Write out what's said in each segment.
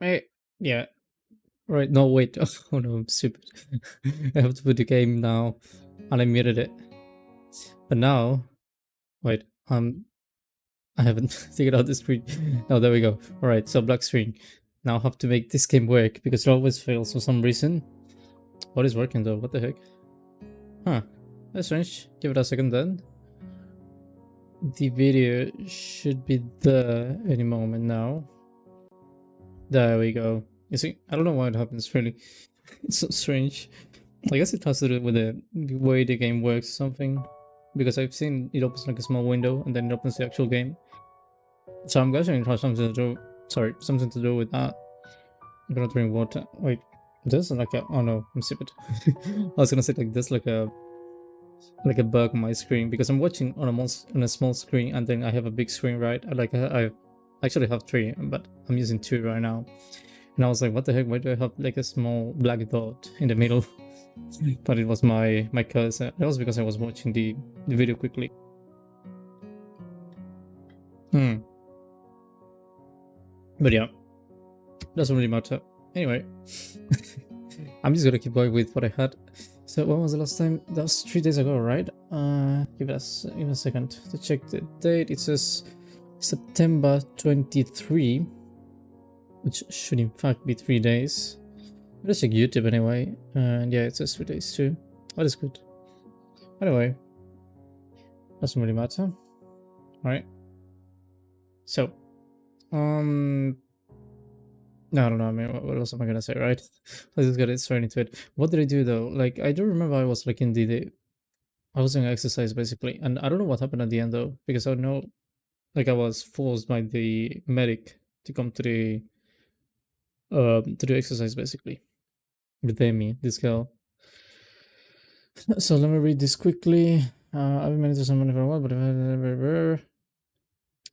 Eh, yeah. Right. No, wait. Oh no, I'm stupid. I have to put the game now, and I muted it. But now, wait. I haven't figured out the screen. Oh, there we go. All right. So black screen. Now I have to make this game work because it always fails for some reason. What is working though? What the heck? Huh. That's strange. Give it a second then. The video should be there any moment now. There we go. You see, I don't know why it happens really. It's so strange. I guess it has to do with the way the game works or something. Because I've seen it opens like a small window and then it opens the actual game. So I'm guessing it has something to do, sorry, something to do with that. I'm gonna drink water. Wait, there's like a, oh no, I'm stupid. I was gonna say like there's like a bug on my screen because I'm watching on a small screen and then I have a big screen, right? I actually have three, but I'm using two right now. And I was like, what the heck? Why do I have like a small black dot in the middle? But it was my cursor. It was because I was watching the video quickly. But yeah, doesn't really matter. Anyway, I'm just gonna keep going with what I had. So when was the last time? That was 3 days ago, right? Give us a second to check the date. It says September 23, which should in fact be 3 days. Let's check YouTube anyway. And yeah, it says 3 days too. That is good. Anyway, doesn't really matter. Alright. So, no, I don't know. I mean, what else am I gonna say, right? Let's just get straight into it. What did I do though? Like, I do remember I was like in I was doing exercise basically, and I don't know what happened at the end though, because I know, like, I was forced by the medic to come to do exercise basically with Amy, this girl. So let me read this quickly. I've been managing someone for a while, but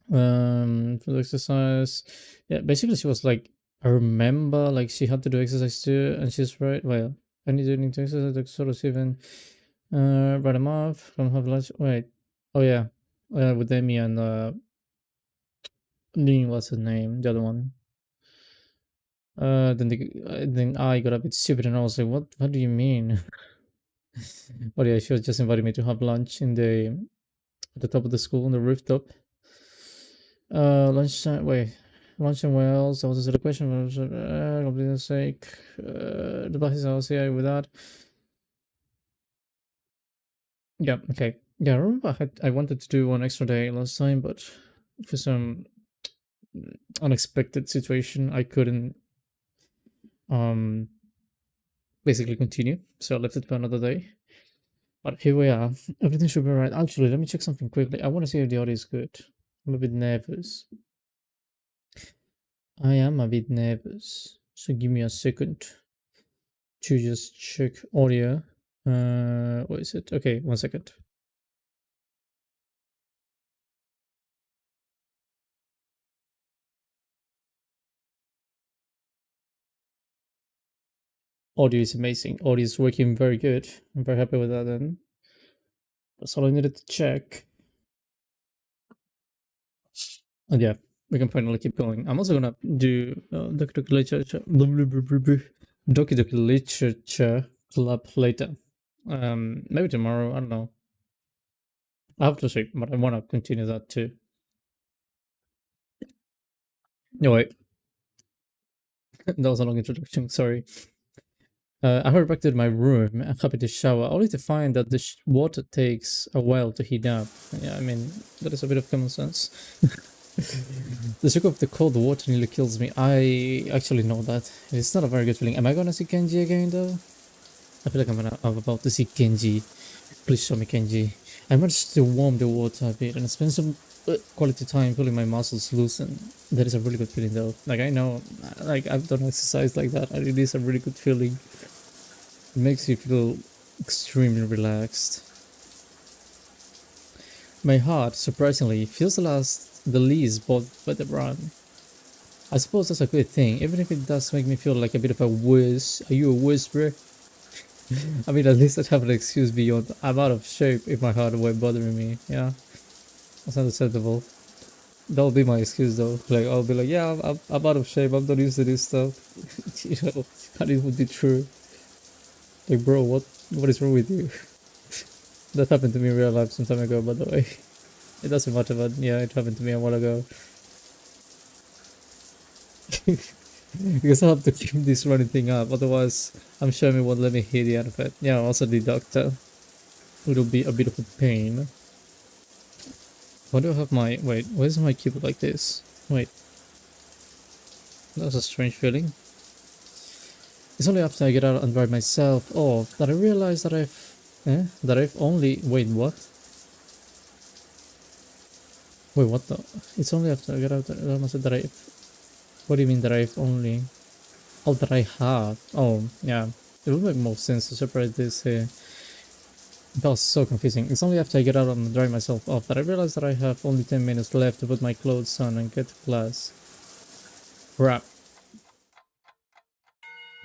for the exercise, yeah, basically she was like, I remember like she had to do exercise too, and she's right. Well, I need to exercise like sort of even right them off, don't have lunch. Wait, oh yeah, with Amy and Ning, what's her name? The other one. Then I got a bit stupid and I was like, what do you mean? But yeah, she was just inviting me to have lunch in the at the top of the school on the rooftop. Lunchtime. Wait, lunch and Wales. That was a question. Completeness sake. The back is also yeah with that. Yeah. Okay. Yeah, I remember I wanted to do one extra day last time, but for some unexpected situation, I couldn't um basically continue. So I left it for another day. But here we are. Everything should be right. Actually, let me check something quickly. I want to see if the audio is good. I'm a bit nervous. I am a bit nervous. So give me a second to just check audio. What is it? Okay, 1 second. Audio is amazing. Audio is working very good. I'm very happy with that then. That's all I needed to check. And yeah, we can finally keep going. I'm also gonna do Doki Doki Literature Doki Doki Literature Club later. Maybe tomorrow, I don't know. I have to see, but I wanna continue that too. Anyway, that was a long introduction, sorry. I hurried back to my room, happy to shower, only to find that the water takes a while to heat up. Yeah, I mean, that is a bit of common sense. The shock of the cold water nearly kills me. I actually know that. It's not a very good feeling. Am I gonna see Kenji again though? I feel like I'm about to see Kenji. Please show me Kenji. I managed to warm the water a bit and spend some quality time pulling my muscles loose, and that is a really good feeling though. Like I know, like I've done exercise like that, and it is a really good feeling. It makes you feel extremely relaxed. My heart, surprisingly, feels the least bothered by the run. I suppose that's a good thing, even if it does make me feel like a bit of a wuss. Are you a wuss, bro? I mean, at least I'd have an excuse beyond I'm out of shape if my heart were bothering me, yeah? That's understandable. That'll be my excuse though. Like I'll be like, yeah, I'm out of shape. I'm not used to this stuff. You know, and it would be true. Like, bro, what is wrong with you? That happened to me in real life some time ago, by the way. It doesn't matter, but yeah, it happened to me a while ago. Because I have to keep this running thing up, otherwise I'm sure it won't let me hit the end of it. Yeah, also the doctor. It'll be a bit of a pain. Why do I have my... Wait, why is my keyboard like this? Wait. That's a strange feeling. It's only after I get out and drive myself off that I realize that I've only... Wait, what? Wait, what the... It's only after I get out that I've... What do you mean that I've only... Oh, that I have. Oh, yeah. It would make more sense to separate this here. That was so confusing. It's only after I get out and drive myself off that I realize that I have only 10 minutes left to put my clothes on and get to class. Crap.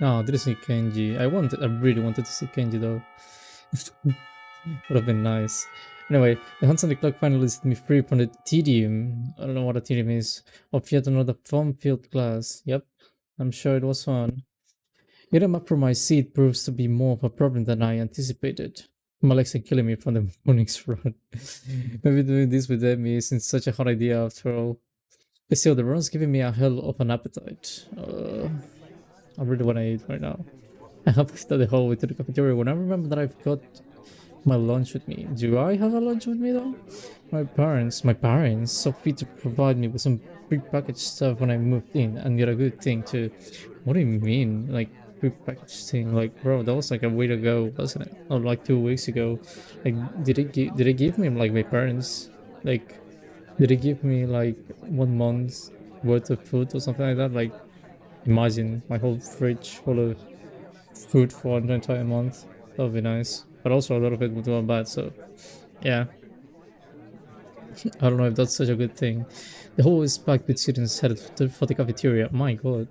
No, I didn't see Kenji. I really wanted to see Kenji though. Would have been nice. Anyway, the hands on the clock finally set me free from the tedium. I don't know what a tedium is. Of yet another fun-filled class. Yep, I'm sure it was fun. Getting up from my seat proves to be more of a problem than I anticipated. My legs are killing me from the morning's run. Maybe doing this with Emmy isn't such a hard idea after all. But still, the run's giving me a hell of an appetite. I really want to eat right now. I have to study the hallway to the cafeteria when I remember that I've got my lunch with me. Do I have a lunch with me though? My parents, so fit to provide me with some prepackaged stuff when I moved in, and you're a good thing too. What do you mean, like prepackaged thing? Like, bro, that was like a week ago, wasn't it? Or like 2 weeks ago. Like, did they give me like my parents? Like, did they give me like 1 month's worth of food or something like that? Like, imagine my whole fridge full of food for an entire month. That would be nice. But also a lot of it would go bad, so yeah. I don't know if that's such a good thing. The hall is packed with students headed for the cafeteria. My god.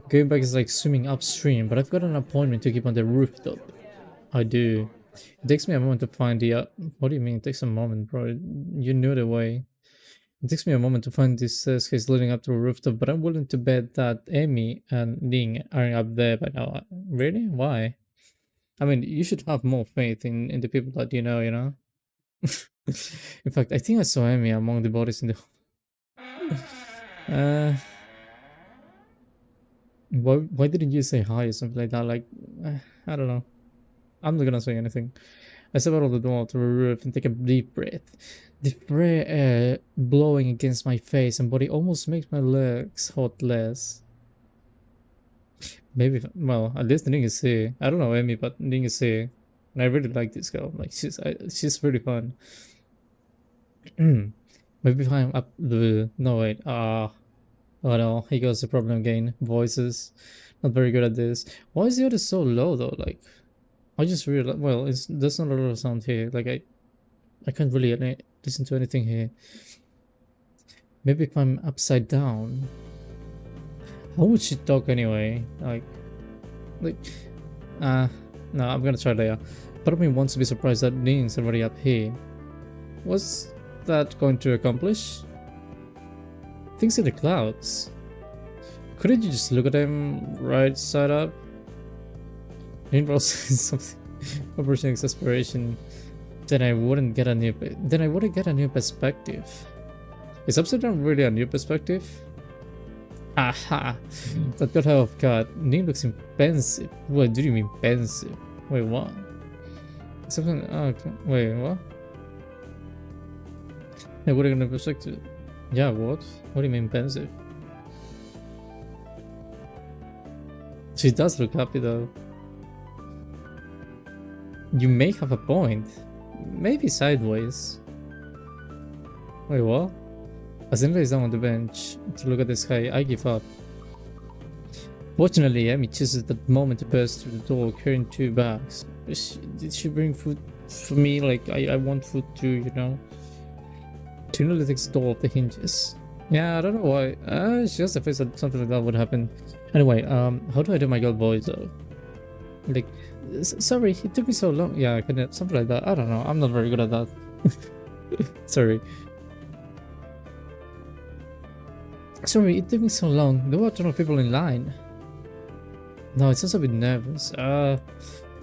Going back is like swimming upstream, but I've got an appointment to keep on the rooftop. I do. It takes me a moment to find the... what do you mean it takes a moment, bro? You knew the way. It takes me a moment to find this staircase leading up to a rooftop, but I'm willing to bet that Amy and Ning are up there by now. Really? Why? I mean, you should have more faith in the people that you know, you know? In fact, I think I saw Amy among the bodies in the... why didn't you say hi or something like that? Like, I don't know. I'm not gonna say anything. I step out of the door to the roof and take a deep breath. The fresh air blowing against my face and body almost makes my legs hot less. Maybe, well, at least Ning is here. I don't know Amy, but Ning is here. And I really like this girl. Like, she's really fun. Maybe if I'm up the... No, wait. Oh no, here goes the problem again. Voices. Not very good at this. Why is the audio so low though? Like, I just realized... Well, there's not a lot of sound here. Like, I can't really listen to anything here. Maybe if I'm upside down. How would she talk anyway? Like, no, I'm gonna try later. Part of me wants to be surprised that Ning's already up here. What's that going to accomplish? Things in the clouds. Couldn't you just look at them right side up? Ning says something approaching exasperation. Then I wouldn't get a new perspective. Is upside down really a new perspective? Aha! That got her off guard. Ning looks pensive. What do you mean pensive? Wait, what? Something. Oh, okay. Wait, what? I wouldn't get a new perspective. Yeah, what? What do you mean pensive? She does look happy though. You may have a point. Maybe sideways. Wait, what? As I lays down on the bench to look at the sky, I give up. Fortunately, Amy chooses that moment to burst through the door carrying 2 bags. Did she bring food for me? Like, I want food too, you know? She nearly takes the door off the hinges. Yeah, I don't know why. She has the face that something like that would happen. Anyway, how do I do my girl voice though? Like, sorry, it took me so long. Yeah, something like that. I don't know. I'm not very good at that. Sorry. Sorry, it took me so long. There were a ton of people in line. No, it's also a bit nervous.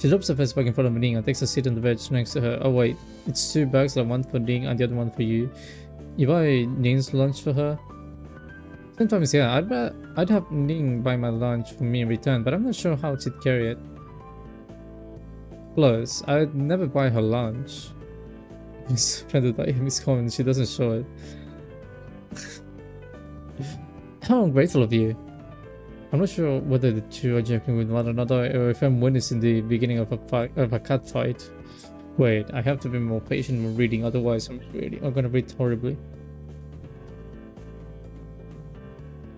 She drops the first bag in front of Ning and takes a seat on the bench next to her. Oh wait, it's 2 bags, like one for Ning and the other one for you. You buy Ning's lunch for her? Sometimes, yeah, I'd have Ning buy my lunch for me in return, but I'm not sure how she'd carry it. Plus, I'd never buy her lunch. She's offended by Miss Cohen, she doesn't show it. How ungrateful of you. I'm not sure whether the two are joking with one another or if I'm witnessing the beginning of a cat fight. Wait, I have to be more patient when reading, otherwise I'm gonna read horribly.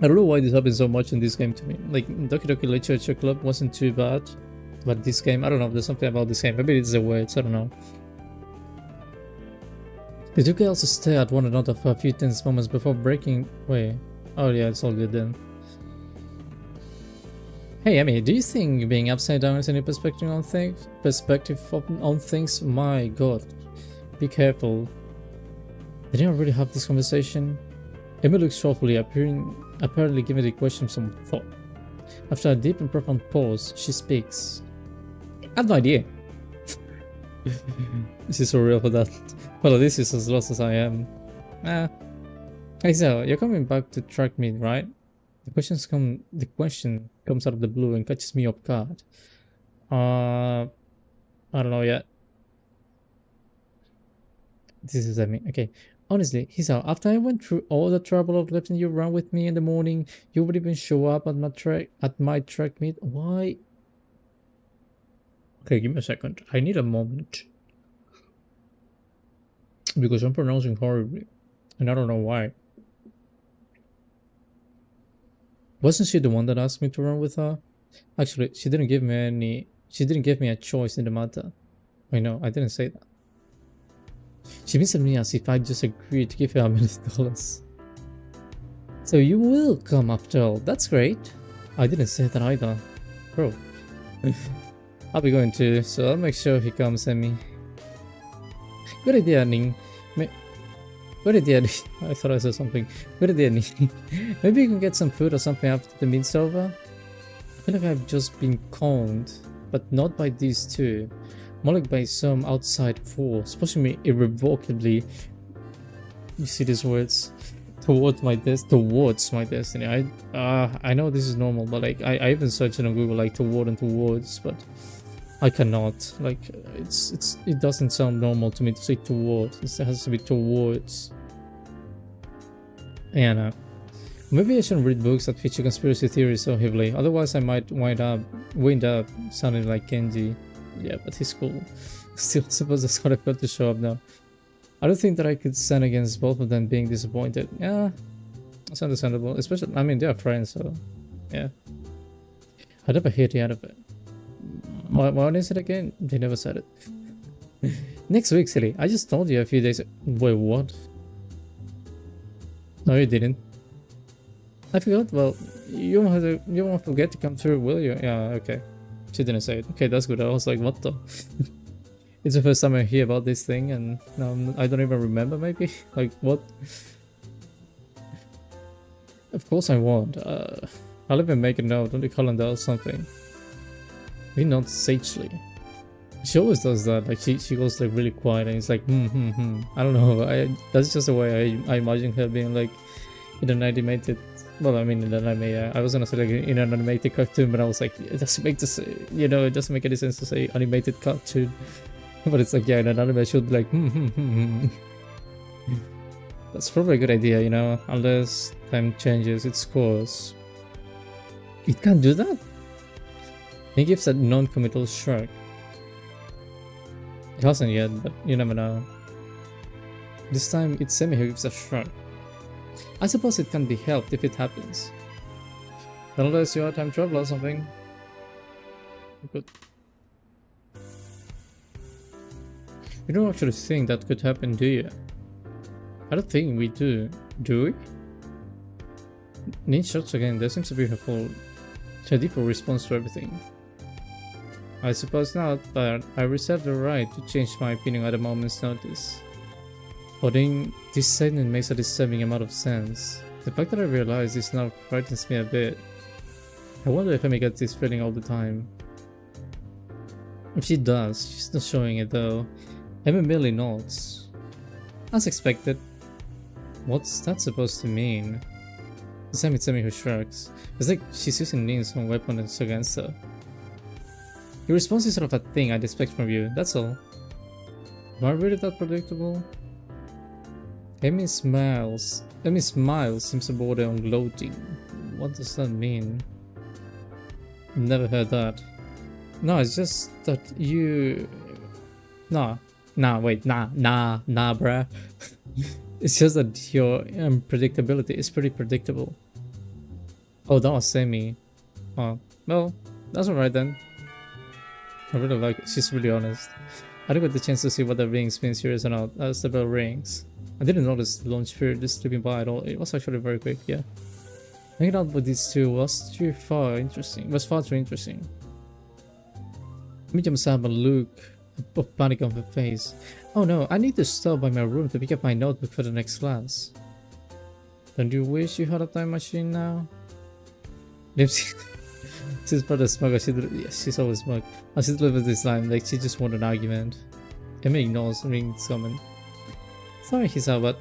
I don't know why this happens so much in this game to me. Like, Doki Doki Literature Club wasn't too bad, but this game, I don't know, there's something about this game. Maybe it's the words, I don't know. The two girls stare at one another for a few tense moments before breaking. Wait, oh yeah, it's all good then. Hey Emmy, do you think being upside down is any perspective on things? My god. Be careful. Did anyone really have this conversation? Emmy looks thoughtfully, apparently giving the question some thought. After a deep and profound pause, she speaks. I have no idea. This is so real for that. Well, this is as lost as I am. Hey, so you're coming back to track me, right? The question comes out of the blue and catches me off guard. I don't know yet. This is me. Okay. Honestly, Hisa, after I went through all the trouble of letting you run with me in the morning, you would even show up at my track meet. Why? Okay, give me a second. I need a moment. Because I'm pronouncing horribly. And I don't know why. Wasn't she the one that asked me to run with her? Actually, she didn't give me a choice in the matter. I know, I didn't say that. She means to me as if I just agreed to give her $1 million. So you will come after all. That's great. I didn't say that either. Bro. I'll be going to, so I'll make sure he comes at me. Good idea, Ning. Good idea. I thought I said something. Good idea, Ning. Maybe you can get some food or something after the meet's over. I feel like I've just been conned, but not by these two. More like by some outside force, pushing me irrevocably. You see these words? Towards my destiny. I know this is normal, but like I even searched it on Google, like toward and towards, but I cannot. Like it doesn't sound normal to me to say towards. It has to be towards. Yeah, no. Maybe I shouldn't read books that feature conspiracy theories so heavily. Otherwise, I might wind up sounding like Kenji. Yeah, but he's cool. Still, suppose that's what I've got to show up now. I don't think that I could stand against both of them being disappointed. Yeah, it's understandable. Especially, I mean, they're friends, so yeah. I never hear the end of it. What is it again? They never said it. Next week, silly. I just told you a few days. Wait, what? No, you didn't. I forgot. Well, you won't forget to come through, will you? Yeah, okay. She didn't say it. Okay, that's good. I was like, what the? It's the first time I hear about this thing, and now I don't even remember. Maybe like what? Of course I won't. I'll even make a note on the calendar or something. Maybe not sagely. She always does that. Like she goes like really quiet and it's like I don't know. That's just the way I imagine her being like in an animated. Well, I mean in an anime. Yeah. I was gonna say like in an animated cartoon, but I was like, it doesn't make this. You know, it doesn't make any sense to say animated cartoon. But it's like, yeah, in an anime should be like That's probably a good idea, you know, unless time changes its course. It can't do that? He gives a non-committal shrug. It hasn't yet, but you never know. This time it's Semi who gives a shrug. I suppose it can be helped if it happens. Unless you're a time traveler or something. Good. You don't actually think that could happen, do you? I don't think we do. Do we? Nin shots again. There seems to be a default response to everything. I suppose not, but I reserve the right to change my opinion at a moment's notice. But then this statement makes a disturbing amount of sense. The fact that I realize this now frightens me a bit. I wonder if Amy gets this feeling all the time. If she does, she's not showing it though. Amy merely nods. As expected. What's that supposed to mean? It's Amy who shrugs. It's like she's using Nin's own weapons against her. Your response is sort of a thing I'd expect from you, that's all. Am I really that predictable? Amy's smile seems to border on gloating. What does that mean? Never heard that. No, it's just that you... Nah, bruh. It's just that your unpredictability is pretty predictable. Oh, that was Amy. Oh, well, that's alright then. I really like it. She's really honest. I didn't get the chance to see whether rings mean serious or not. The bell rings. I didn't notice the launch period just slipping by at all. It was actually very quick, yeah. Hanging out with these two was far too interesting. Mitya must have a look of panic on her face. Oh no, I need to stop by my room to pick up my notebook for the next class. Don't you wish you had a time machine now? She's probably smug. She's always smug. And she delivers this line like she just wanted an argument. Emma ignores Ring's comment. Sorry, Hisa, but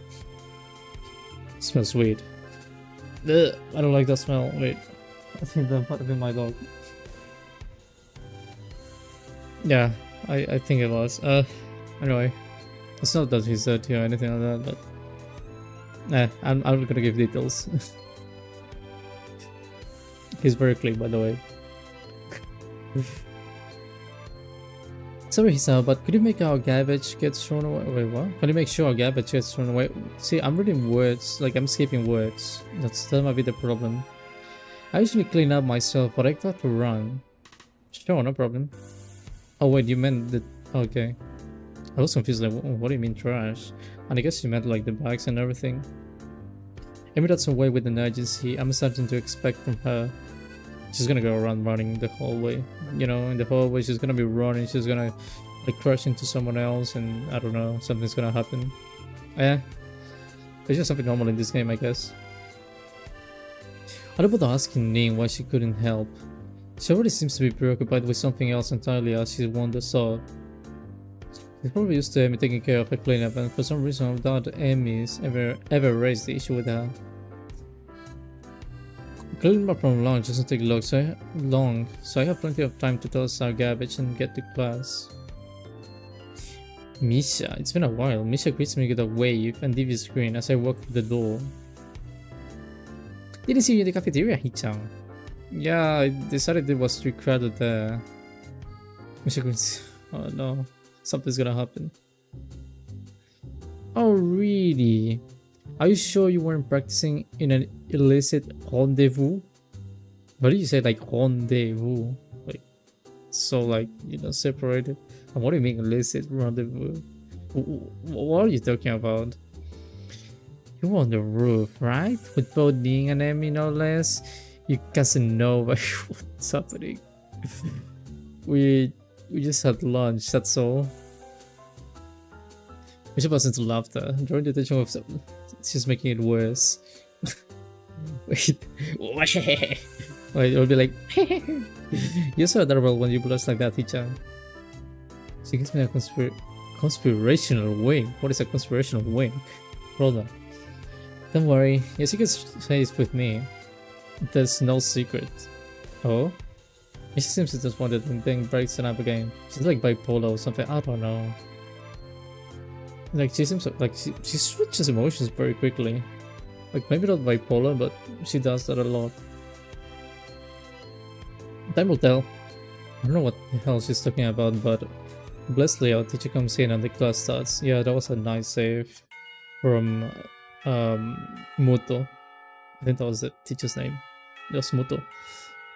it smells weird. Ugh, I don't like that smell. Wait, I think that might have been my dog. Yeah, I think it was. Anyway, it's not that he's dirty or anything like that, but I'm not gonna give details. He's very clean, by the way. Sorry, Hisa, but could you make our garbage get thrown away? Wait, what? Can you make sure our garbage gets thrown away? See, I'm reading words, like I'm skipping words. That might be the problem. I usually clean up myself, but I got to run. Sure, no problem. Oh wait, you meant the... Okay. I was confused, like, what do you mean trash? And I guess you meant like the bags and everything. Amy that's away with an urgency I'm starting to expect from her. She's gonna go around running the hallway. You know, in the hallway she's gonna be running, she's gonna like crash into someone else and I don't know, something's gonna happen. Yeah. It's just something normal in this game, I guess. What about asking Ning why she couldn't help? She already seems to be preoccupied with something else entirely as she wanders off. She's probably used to Amy taking care of her cleanup and for some reason I doubt Amy's ever raised the issue with her. Cleaning up from lunch doesn't take long, so I have plenty of time to toss our garbage and get to class. Misha, it's been a while. Misha greets me with a wave and devious grin as I walk through the door. Didn't see you in the cafeteria, Hichan. Yeah, I decided it was too crowded there. Misha grins. Oh no, something's gonna happen. Oh really? Are you sure you weren't practicing in an illicit rendezvous? What did you say, like rendezvous? Like, so like, you know, separated? And what do you mean illicit rendezvous? What are you talking about? You were on the roof, right? With both Ning and Emmy, no less? You Casanova, what's happening? we just had lunch, that's all. We should burst into laughter, drawing the attention of some. She's making it worse. Wait. Wait, it'll be like, you're so adorable when you blush like that, Hichan. She gives me a conspirational wing. What is a conspirational wing? Hold on. Don't worry, yes, you can say it's with me. There's no secret. Oh? She seems to just wanted and then breaks it up again. She's like bipolar or something, I don't know. Like she seems like she switches emotions very quickly. Like maybe not bipolar, but she does that a lot. Time will tell. I don't know what the hell she's talking about, but blessedly our teacher comes in and the class starts. Yeah, that was a nice save from Muto. I think that was the teacher's name. It was Muto.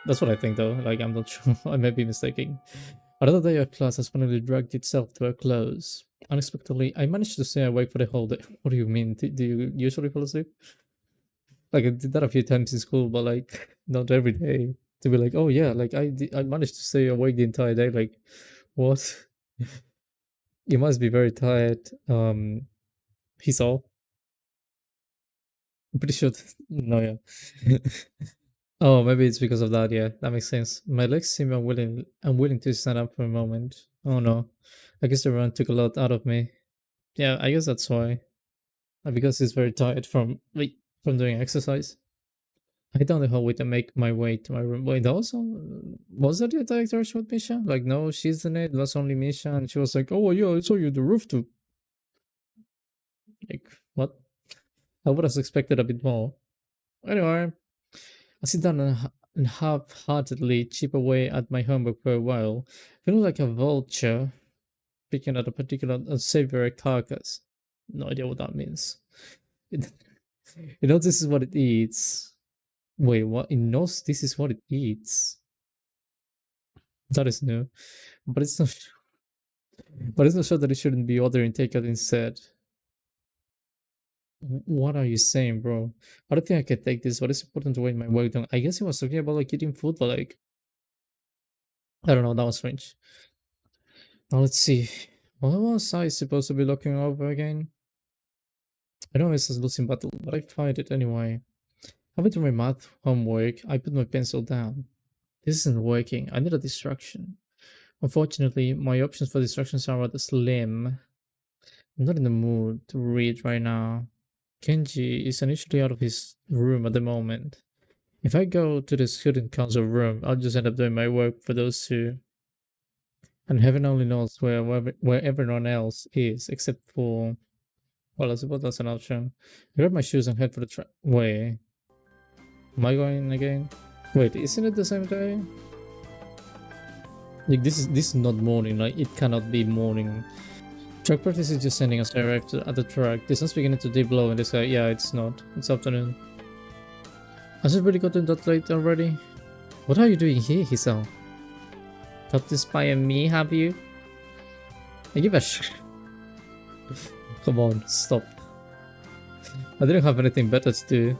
That's what I think though. Like I'm not sure. I may be mistaken. Another day of class has finally dragged itself to a close. Unexpectedly, I managed to stay awake for the whole day. What do you mean? Do you usually fall asleep? Like I did that a few times in school, but like not every day. To be like, oh yeah, like I managed to stay awake the entire day. Like, what? You must be very tired. He's all. I'm pretty sure. No, yeah. Oh, maybe it's because of that. Yeah, that makes sense. My legs seem unwilling to stand up for a moment. Oh no, I guess the run took a lot out of me. Yeah, I guess that's why. Because he's very tired from doing exercise. I down the hallway to make my way to my room. Wait, also was that the director showed Misha? Like, no, she's in it. That's only Misha, and she was like, "Oh yeah, I saw you on the roof too." Like, what? I would have expected a bit more. Anyway, I sit down and half-heartedly chip away at my homework for a while, feeling like a vulture picking at a particular unsavory carcass. No idea what that means. It, this is what it eats. Wait, what? It knows this is what it eats. That is new, but it's not. But it's not sure that it shouldn't be ordering takeout instead. What are you saying, bro? I don't think I can take this, but it's important to wait my work done. I guess he was talking about like eating food, but like I don't know, that was strange. Now let's see. What was I supposed to be looking over again? I know this is losing battle, but I fight it anyway. Having to my math homework, I put my pencil down. This isn't working. I need a distraction. Unfortunately, my options for distractions are rather slim. I'm not in the mood to read right now. Kenji is initially out of his room at the moment. If I go to the student council room, I'll just end up doing my work for those two. And heaven only knows where everyone else is, except for. Well, I suppose that's an option. I grab my shoes and head for the track. Wait. Am I going again? Wait, isn't it the same day? Like, this is not morning. Like, it cannot be morning. Track practice is just sending us direct at the track. The sun's beginning to dip low in the sky. Yeah, it's not. It's afternoon. Has it really gotten that late already? What are you doing here, Hisao? Got to spy on me, have you? I give a Come on, stop. I didn't have anything better to do.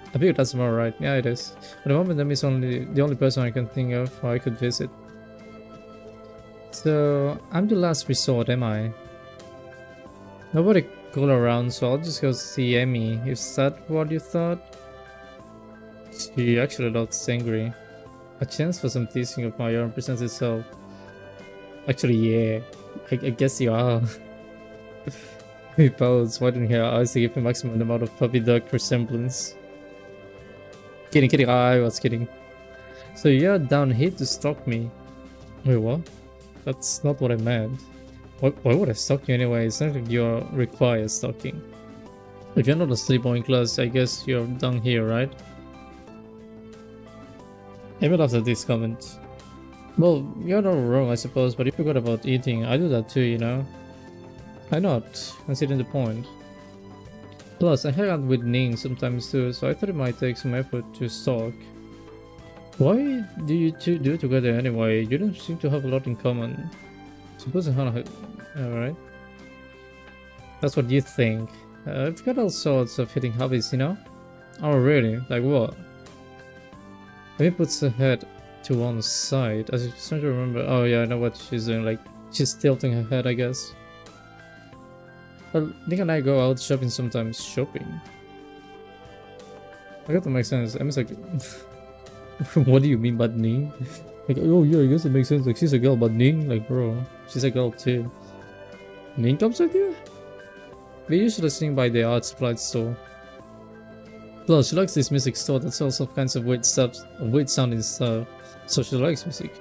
I figured that's more right. Yeah, it is. At the moment, Demi is the only person I can think of who I could visit. So, I'm the last resort, am I? Nobody cool around, so I'll just go see Emmy. Is that what you thought? She actually looks angry. A chance for some teasing of my own presents itself. Actually, yeah. I guess you are. We both widening her eyes to give me maximum amount of puppy dog resemblance. Kidding, I was kidding. So you're down here to stalk me. Wait, what? That's not what I meant. Why would I stalk you anyway? It's not like you're required stalking. If you're not asleep or in class, I guess you're down here, right? Even after this comment. Well, you're not wrong, I suppose, but if you forgot about eating, I do that too, you know? Why not? Considering the point. Plus, I hang out with Ning sometimes too, so I thought it might take some effort to stalk. Why do you two do it together anyway? You don't seem to have a lot in common. Suppose alright. That's what you think. I've got all sorts of hidden hobbies, you know? Oh really? Like what? Amy puts her head to one side. I was trying to remember. Oh yeah, I know what she's doing. Like, she's tilting her head, I guess. Well, Nick and I go out shopping sometimes. Shopping? I got to make sense. Emmy's like, what do you mean by Ning? Like, oh yeah, I guess it makes sense. Like, she's a girl, but Ning, like, bro, she's a girl too. Ning comes with you? We usually swing by the art supply store. Plus, she likes this music store that sells all kinds of weird stuff, weird sounding stuff. So she likes music.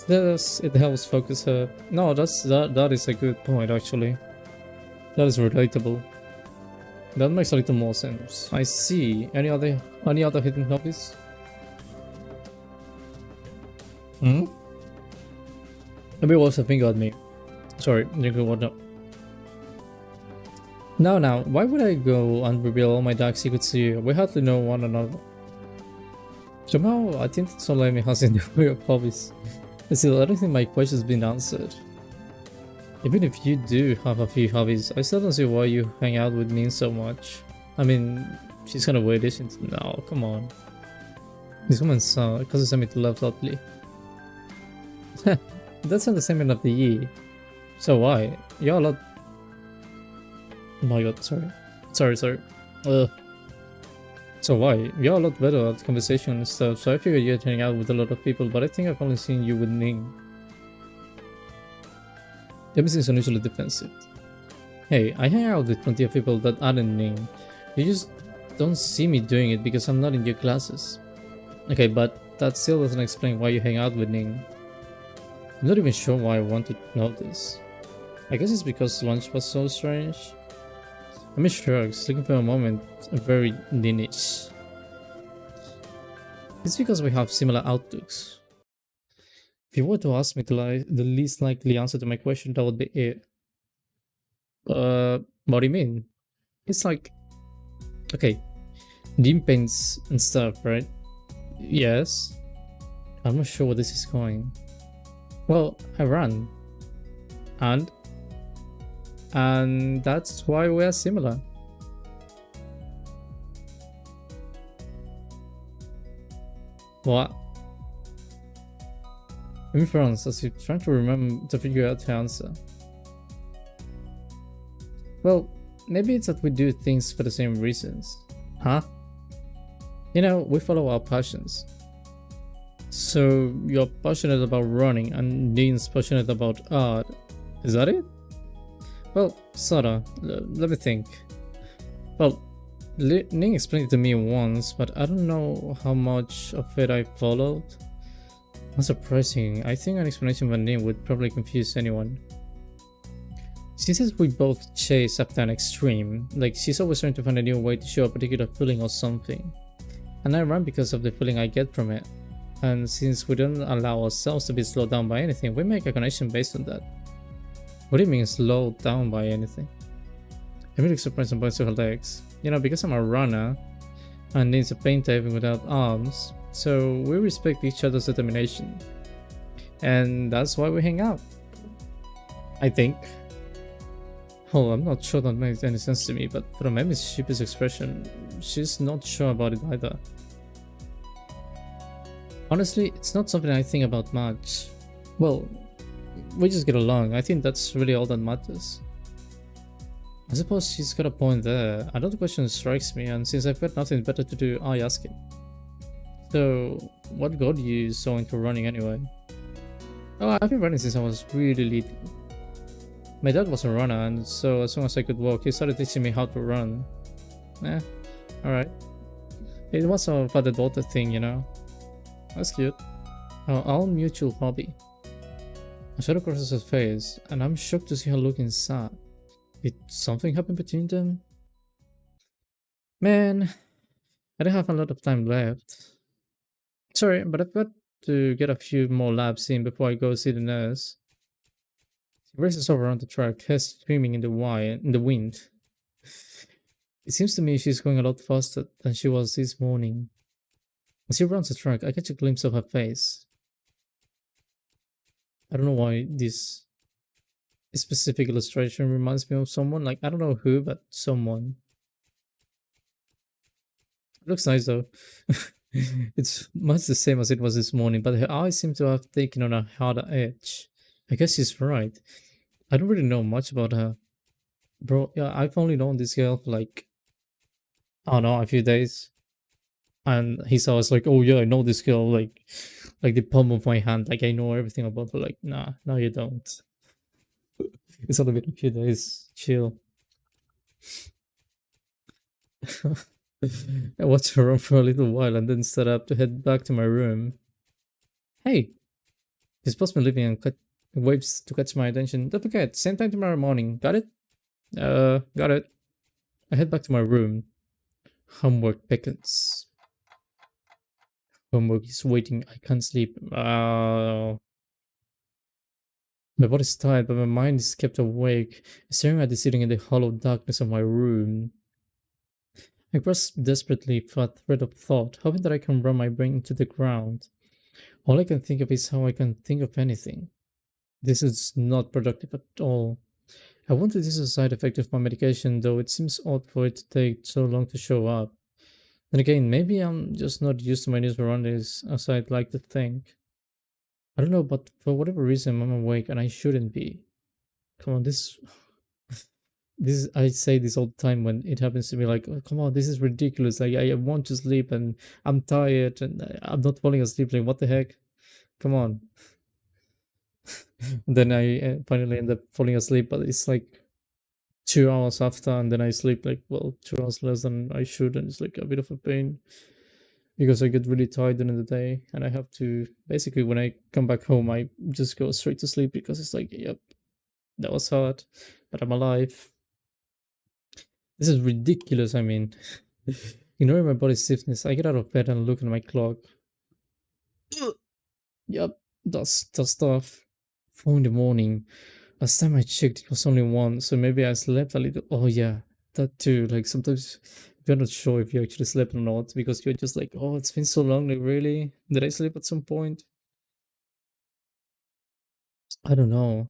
Yes, it helps focus her. No, that is a good point actually. That is relatable. That makes a little more sense. I see. Any other hidden hobbies? Hmm? Maybe it was a finger at me. Sorry, drinking water. Now, why would I go and reveal all my dark secrets to you? We hardly know one another. Somehow, I think that's all Amy has in the way of hobbies. Still, I don't think my question's been answered. Even if you do have a few hobbies, I still don't see why you hang out with me so much. I mean, she's kind of weird, isn't she? No, come on. This woman's causes me to laugh loudly. That's not the same end of the E. So why? You're a lot. Oh my god, sorry. Sorry. Ugh. So why? You're a lot better at conversation and stuff, so I figured you'd hang out with a lot of people, but I think I've only seen you with Ning. Everything is unusually defensive. Hey, I hang out with plenty of people that aren't Ning. You just don't see me doing it because I'm not in your classes. Okay, but that still doesn't explain why you hang out with Ning. I'm not even sure why I want to know this. I guess it's because lunch was so strange. I mean, shrugs, looking for a moment, very Ninish. It's because we have similar outlooks. If you were to ask me the least likely answer to my question, that would be it. What do you mean? It's like, okay, dim paints and stuff, right? Yes. I'm not sure where this is going. Well, I ran. And? And that's why we are similar. What? In France, as you're trying to remember to figure out the answer. Well, maybe it's that we do things for the same reasons. Huh? You know, we follow our passions. So you're passionate about running and Dean's passionate about art. Is that it? Well, sorta. Let me think. Well, Ning explained it to me once, but I don't know how much of it I followed. Not surprising. I think an explanation by Ning would probably confuse anyone. She says we both chase after an extreme, like she's always trying to find a new way to show a particular feeling or something. And I run because of the feeling I get from it. And since we don't allow ourselves to be slowed down by anything, we make a connection based on that. What do you mean slowed down by anything? I'm really surprised and points to her legs. You know, because I'm a runner and needs a painter even without arms, so we respect each other's determination. And that's why we hang out. I think. Oh, I'm not sure that makes any sense to me, but from Emmy's sheepish expression, she's not sure about it either. Honestly, it's not something I think about much. Well, we just get along. I think that's really all that matters. I suppose she's got a point there. Another question strikes me, and since I've got nothing better to do, I ask it. So, what got you so into running anyway? Oh, I've been running since I was really little. My dad was a runner, and so as soon as I could walk, he started teaching me how to run. Alright. It was a father-daughter thing, you know. That's cute. Our mutual hobby. A shadow crosses her face, and I'm shocked to see her looking sad. Did something happen between them? Man, I don't have a lot of time left. Sorry, but I've got to get a few more laps in before I go see the nurse. She races over on the track, hair streaming in the wind. It seems to me she's going a lot faster than she was this morning. As she runs the track, I catch a glimpse of her face. I don't know why this specific illustration reminds me of someone. Like, I don't know who, but someone. It looks nice though. It's much the same as it was this morning, but her eyes seem to have taken on a harder edge. I guess she's right. I don't really know much about her. Bro, yeah, I've only known this girl for like, I don't know, a few days. And he's always like, oh yeah, I know this girl, like the palm of my hand. Like, I know everything about her. Like, nah, no, you don't. It's only been a few days. Chill. I watched her run for a little while and then stood up to head back to my room. Hey, he's supposed to be leaving and waves to catch my attention. Don't forget, same time tomorrow morning. Got it? Got it. I head back to my room. Homework beckons. Homework is waiting. I can't sleep. My body's tired, but my mind is kept awake, staring at the ceiling in the hollow darkness of my room. I grasp desperately for a thread of thought, hoping that I can run my brain into the ground. All I can think of is how I can think of anything. This is not productive at all. I wonder if this is a side effect of my medication, though it seems odd for it to take so long to show up. Then again, maybe I'm just not used to my new surroundings as I'd like to think. I don't know, but for whatever reason, I'm awake and I shouldn't be. Come on, this. I say this all the time when it happens to me. Like, oh, come on, this is ridiculous. Like, I want to sleep and I'm tired and I'm not falling asleep. Like, what the heck? Come on. Then I finally end up falling asleep, but it's like 2 hours after, and then I sleep like, well, 2 hours less than I should, and it's like a bit of a pain because I get really tired during the day, and I have to basically when I come back home, I just go straight to sleep because it's like, yep, that was hard, but I'm alive. This is ridiculous. I mean, ignoring my body's stiffness, I get out of bed and look at my clock. Yep, that's stuff. 4 in the morning. Last time I checked, it was only one, so maybe I slept a little. Oh yeah, that too. Like sometimes you're not sure if you actually slept or not because you're just like, oh, it's been so long. Like really, did I sleep at some point? I don't know.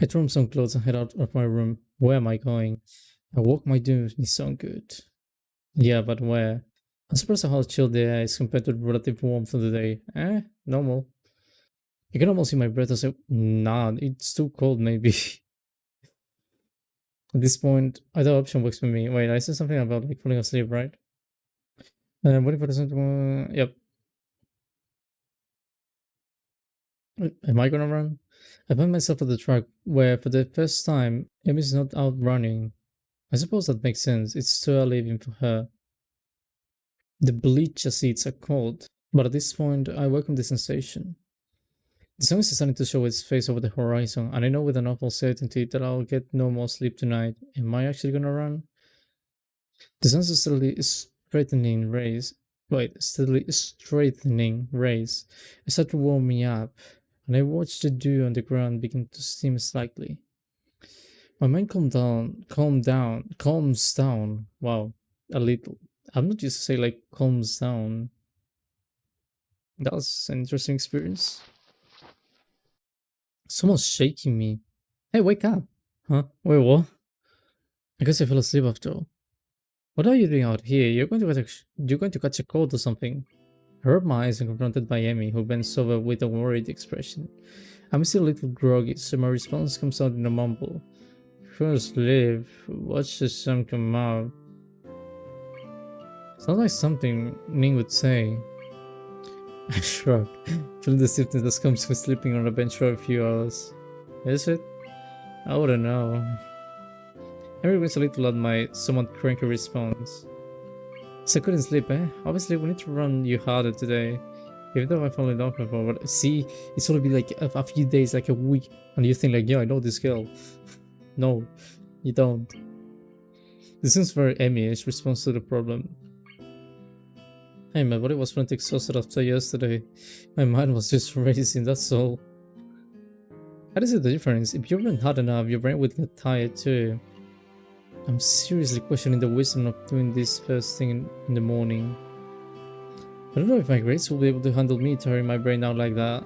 I threw on some clothes and head out of my room. Where am I going? I walk my doom me so good. Yeah, but where? I'm surprised at how chill the air is compared to the relative warmth of the day. Normal. You can almost see my breath. I say, nah, it's too cold. Maybe. At this point, either option works for me. Wait, I said something about like falling asleep, right? Waiting for the second. Yep. Am I gonna run? I find myself at the track where, for the first time, Emmy's not out running. I suppose that makes sense. It's too early even for her. The bleacher seats are cold, but at this point, I welcome the sensation. The sun is starting to show its face over the horizon, and I know with an awful certainty that I'll get no more sleep tonight. Am I actually gonna run? The sun's steadily straightening rays. Wait, steadily straightening rays. It started to warm me up, and I watched the dew on the ground begin to steam slightly. My mind calms down. Wow, a little. I'm not used to say like calms down. That was an interesting experience. Someone's shaking me. Hey, wake up! Huh? Wait, what? I guess I fell asleep after all. What are you doing out here? You're going to catch a cold or something. I rub my eyes and confronted by Emmy, who bends over with a worried expression. I'm still a little groggy, so my response comes out in a mumble. First live, watch the sun come out. Sounds like something Ning would say. I shrug, feeling the stiffness that comes with sleeping on a bench for a few hours. Is it? I wouldn't know. Emmy grins a little at my somewhat cranky response. So I couldn't sleep, eh? Obviously, we need to run you harder today. Even though I finally don't know, but see, it's only been like a few days, like a week, and you think like, yeah, I know this girl. No, you don't. This seems very Emmy-ish response to the problem. Hey, my body was frantic exhausted after yesterday. My mind was just racing, that's all. How is it the difference? If you run hard enough, your brain would get tired too. I'm seriously questioning the wisdom of doing this first thing in the morning. I don't know if my grades will be able to handle me tearing my brain out like that.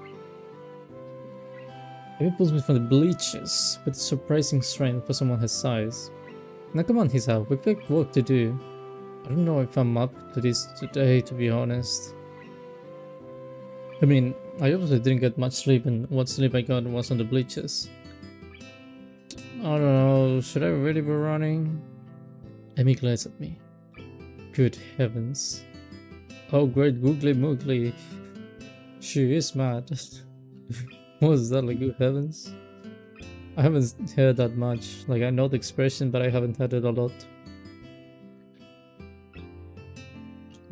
It pulls me from the bleachers with surprising strength for someone his size. Now come on, Hisa, we've got work to do. I don't know if I'm up to this today, to be honest. I mean, I obviously didn't get much sleep, and what sleep I got was on the bleachers. I don't know, should I really be running? Emmy glares at me. Good heavens. Oh great googly moogly. She is mad. What was that, like, good heavens? I haven't heard that much. Like, I know the expression, but I haven't heard it a lot.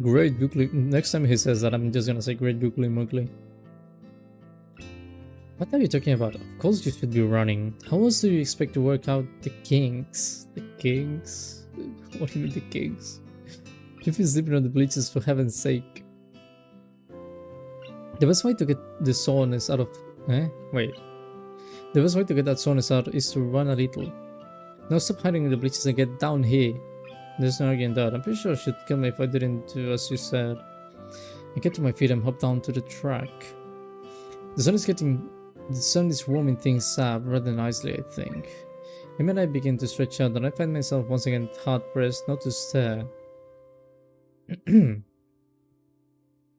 Great googly. Next time he says that, I'm just gonna say great googly moogly. What are you talking about? Of course you should be running. How else do you expect to work out the kinks? The kinks? What do you mean the kinks? You've been sleeping on the bleachers for heaven's sake. The best way to get the soreness out of... Wait. The best way to get that soreness out is to run a little. Now stop hiding in the bleachers and get down here. There's no arguing that. I'm pretty sure it should kill me if I didn't do as you said. I get to my feet and hop down to the track. The sun is warming things up rather nicely, I think. And then I begin to stretch out and I find myself once again hard pressed not to stare. If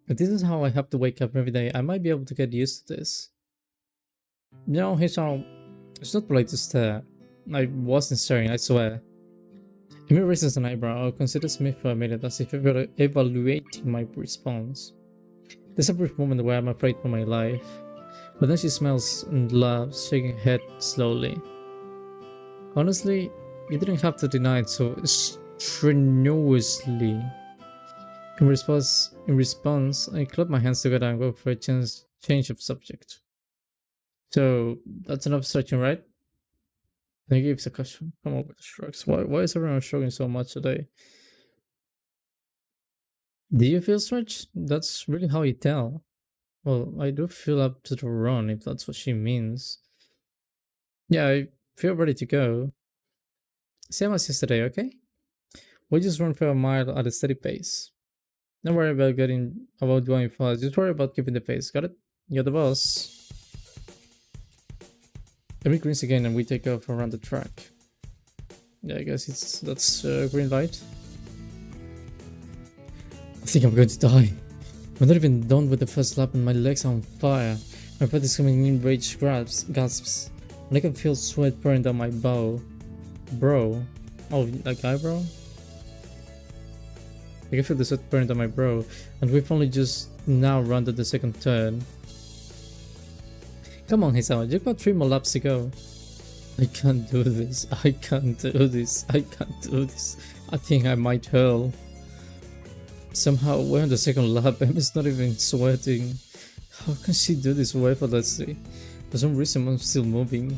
this is how I have to wake up every day, I might be able to get used to this. No, it's not polite to stare. I wasn't staring, I swear. Amy raises an eyebrow, considers me for a minute as if evaluating my response. There's a brief moment where I'm afraid for my life, but then she smiles and laughs, shaking her head slowly. Honestly, you didn't have to deny it so strenuously. In response, I clap my hands together and go for a change of subject. So that's enough stretching, right? Then he gives a question. Come on with the shrugs. Why is everyone shrugging so much today? Do you feel stretched? That's really how you tell. Well, I do feel up to the run if that's what she means. Yeah, I feel ready to go. Same as yesterday, okay? We just run for a mile at a steady pace. Don't worry about going fast. Just worry about keeping the pace. Got it? You're the boss. Then we grins again and we take off around the track. Yeah, I guess that's green light. I think I'm going to die. We're not even done with the first lap and my legs are on fire. My breath is coming in rage gasps. And I can feel sweat pouring down my bow. Bro. Oh, like eyebrow? I can feel the sweat pouring down my brow. And we've only just now rounded the second turn. Come on, Hisawa, you've got 3 more laps to go. I can't do this. I can't do this. I can't do this. I think I might hurl. Somehow we're on the second lap and it's not even sweating. How can she do this so effortlessly? For some reason I'm still moving.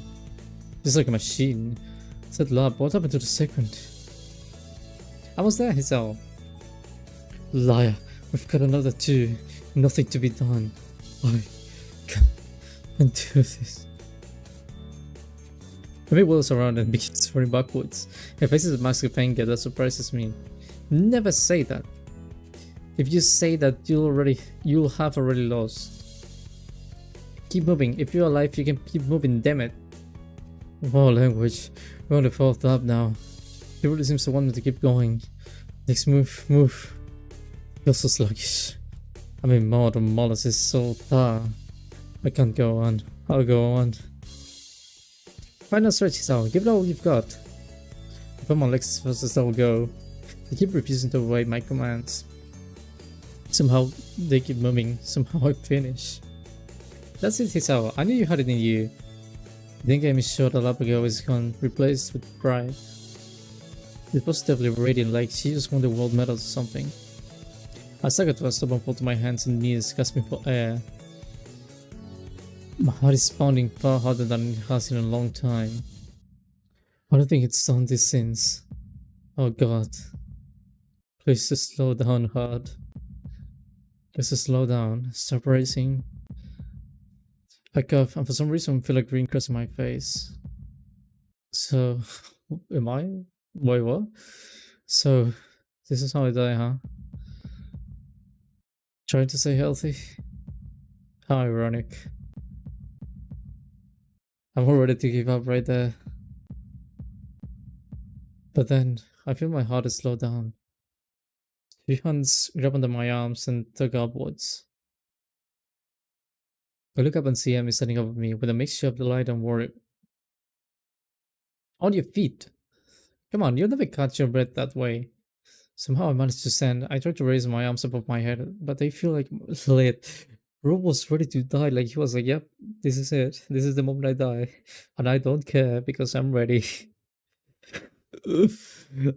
Just like a machine. Third lap, what happened to the second? I was there, Hisawa. Liar, we've got another 2. Nothing to be done. I can't do this. Amy whirls around and begins running backwards. Her face is a mask of anger that surprises me. Never say that. If you say that, you'll have already lost. Keep moving. If you're alive, you can keep moving, damn it. Wow, language. We're on the 4th lap now. He really seems to want me to keep going. Next move. You're so sluggish. I mean, more than molasses so far. I can't go on. I'll go on. Final stretch is out. Give it all you've got. I put my legs as fast as I'll go. They keep refusing to obey my commands. Somehow they keep moving. Somehow I finish. That's it, Hisawa. I knew you had it in you. The thing game is short a lap ago is gone, replaced with pride. It's positively radiant, like she just won the world medal or something. I staggered to a stop and fall to my hands and knees, gasping for air. My heart is pounding far harder than it has in a long time. I don't think it's done this since. Oh god. Please just slow down, heart. Just slow down. Stop racing. I cough, and for some reason I feel like green crossing my face. So, am I? Wait, what? So, this is how I die, huh? Trying to stay healthy? How ironic. I'm all ready to give up right there. But then, I feel my heart is slowed down. 2 hands grab under my arms and tug upwards. I look up and see Amy standing over me with a mixture of delight and worry. On your feet! Come on, you'll never catch your breath that way. Somehow I managed to stand. I tried to raise my arms above my head, but they feel like lead. Rob was ready to die, like he was like, yep, this is it. This is the moment I die. And I don't care because I'm ready.